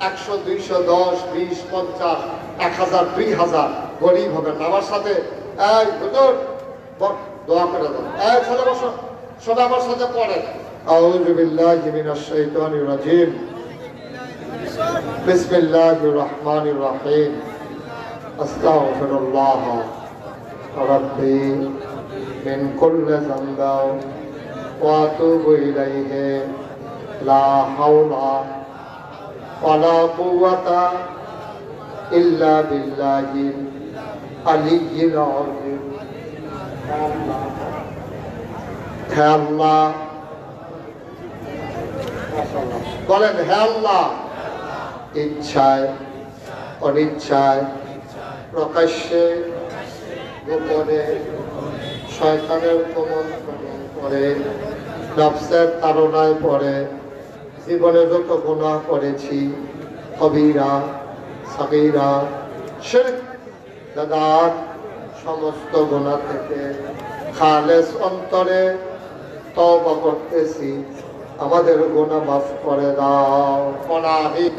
100, 200, 10, 20, 50, 1,000, 2,000 গরিব হবেন। আমার সাথে এই হুজুর দোয়া করে দেন। এই ছেলে বসো, সবাই আমার সাথে পড়ে। আউযু বিল্লাহি মিনাশ শাইতানির রাজিম। বিসমিল্লাহির রহমানির রহিম। আস্তাগফিরুল্লাহ রাব্বি মিন কুল্লি যামবিন ওয়া আতুবু ইলাইহি লা হাওলা ওয়ালা কুওয়াতা ইল্লা বিল্লাহিল আলিয়্যিল আযীম। হে আল্লাহ, বলেন হে আল্লাহ, ইচ্ছায় অনিচ্ছায় প্রকাশ্যে গোপনে শয়তানের কুমন্ত্রণে পড়ে, নফসের তাড়নায় পড়ে জীবনে যত গুনাহ করেছি, কবিরা সাগীরা শিরক বিদআত সমস্ত গুনাহ থেকে খালেস অন্তরে তওবা করতেছি। আমাদের গুনাহ মাফ করে দাও। আমিন।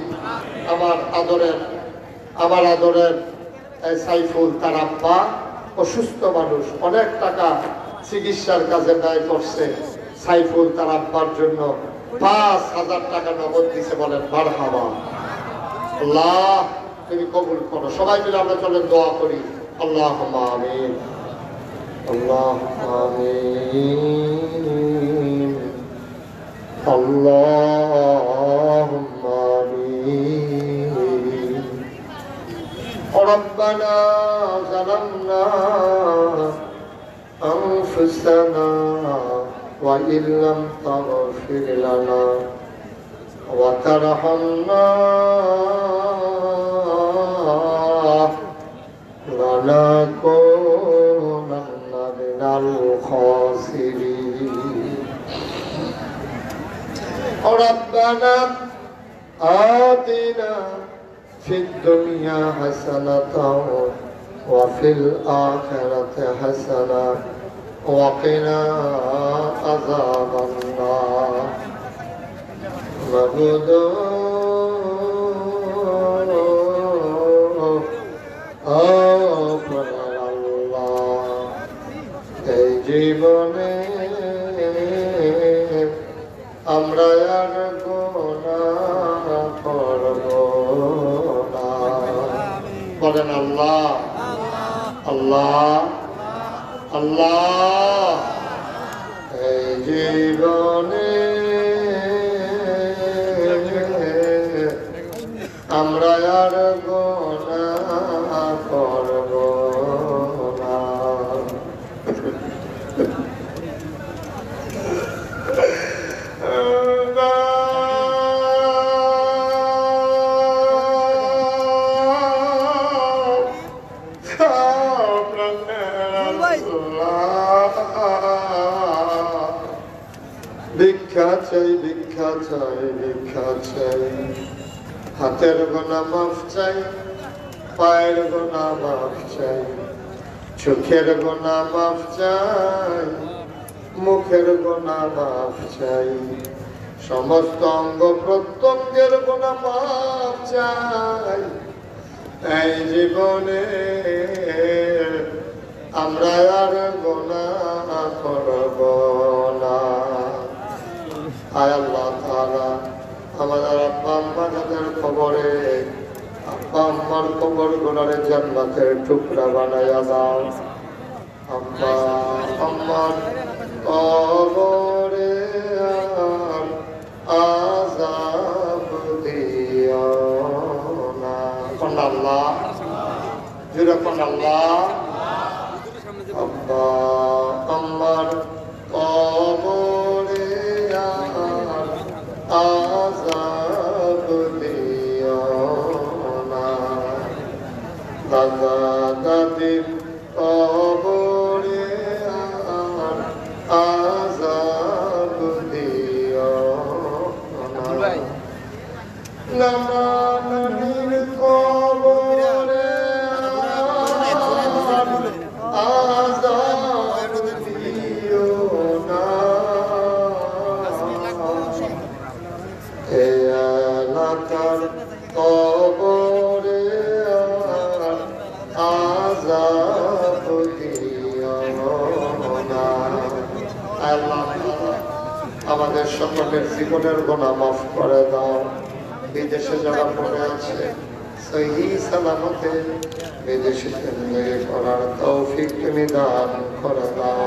আমার আদরের সাইফুল, তার আব্বা অসুস্থ মানুষ, অনেক টাকা চিকিৎসার কাজে ব্যয় করছে। সাইফুল তার আব্বার জন্য 5,000 টাকা নগদ দিছে। বলেন মারহাবা। আল্লাহ তুমি কবুল করো। সবাই মিলে আমরা চলেন দোয়া করি। আল্লাহুম্মা আমিন, আল্লাহুম্মা আমিন, আল্লাহুম্মা আমিন। রব্বানা যালামনা আনফুসানা ওয়া ইল্লাম তাগফির লানা ওয়া তারহামনা লানাকুনান্না মিনাল খাসিরিন। ربنا آتنا في الدنيا حسنة وفي الآخرة حسنة وقنا عذاب النار. এই জীবনে আমরা আর গুনাহ করব না। বলেন আল্লাহ আল্লাহ আল্লাহ। এই জীবনে আমরা আর গুনাহ করব না। ভিক্ষা চাই, ভিক্ষা চাই, ভিক্ষা চাই, হাতের গোনা মাফ চাই, পায়ের গোনা মাফ চাই, চোখের গোনা মাফ চাই, মুখের গোনা মাফ চাই, সমস্ত অঙ্গ প্রত্যঙ্গের গোনা মাফ চাই। এই জীবনে আমরা আর গোনা করব না। আয় আল্লাহ তাআলা আমাদের আব্বা আম্মা যাদের কবরে, আব্বা আম্মার কবর গুলোরে জান্নাতের টুকরা বানাইয়া দাও। আব্বা আম্মার কবরে আর আযাব দিও না। কোন আল্লাহ জুড়ে কোন আল্লাহ। আব্বা আম্মার কবরে আর আযাব দিও না। দাদা দাদির কবরে আর আযাব দিও না। নানা নানির কবরে আযাব দিও না। এ এলাকার কবরে আযাব দিও না। আল্লাহ আমাদের সকলের জীবনের গুনাহ মাফ করে দাও। বিদেশে যারা পড়ে আছে সহি সালামতে বিদেশে করার তৌফিক তুমি দান করে দাও।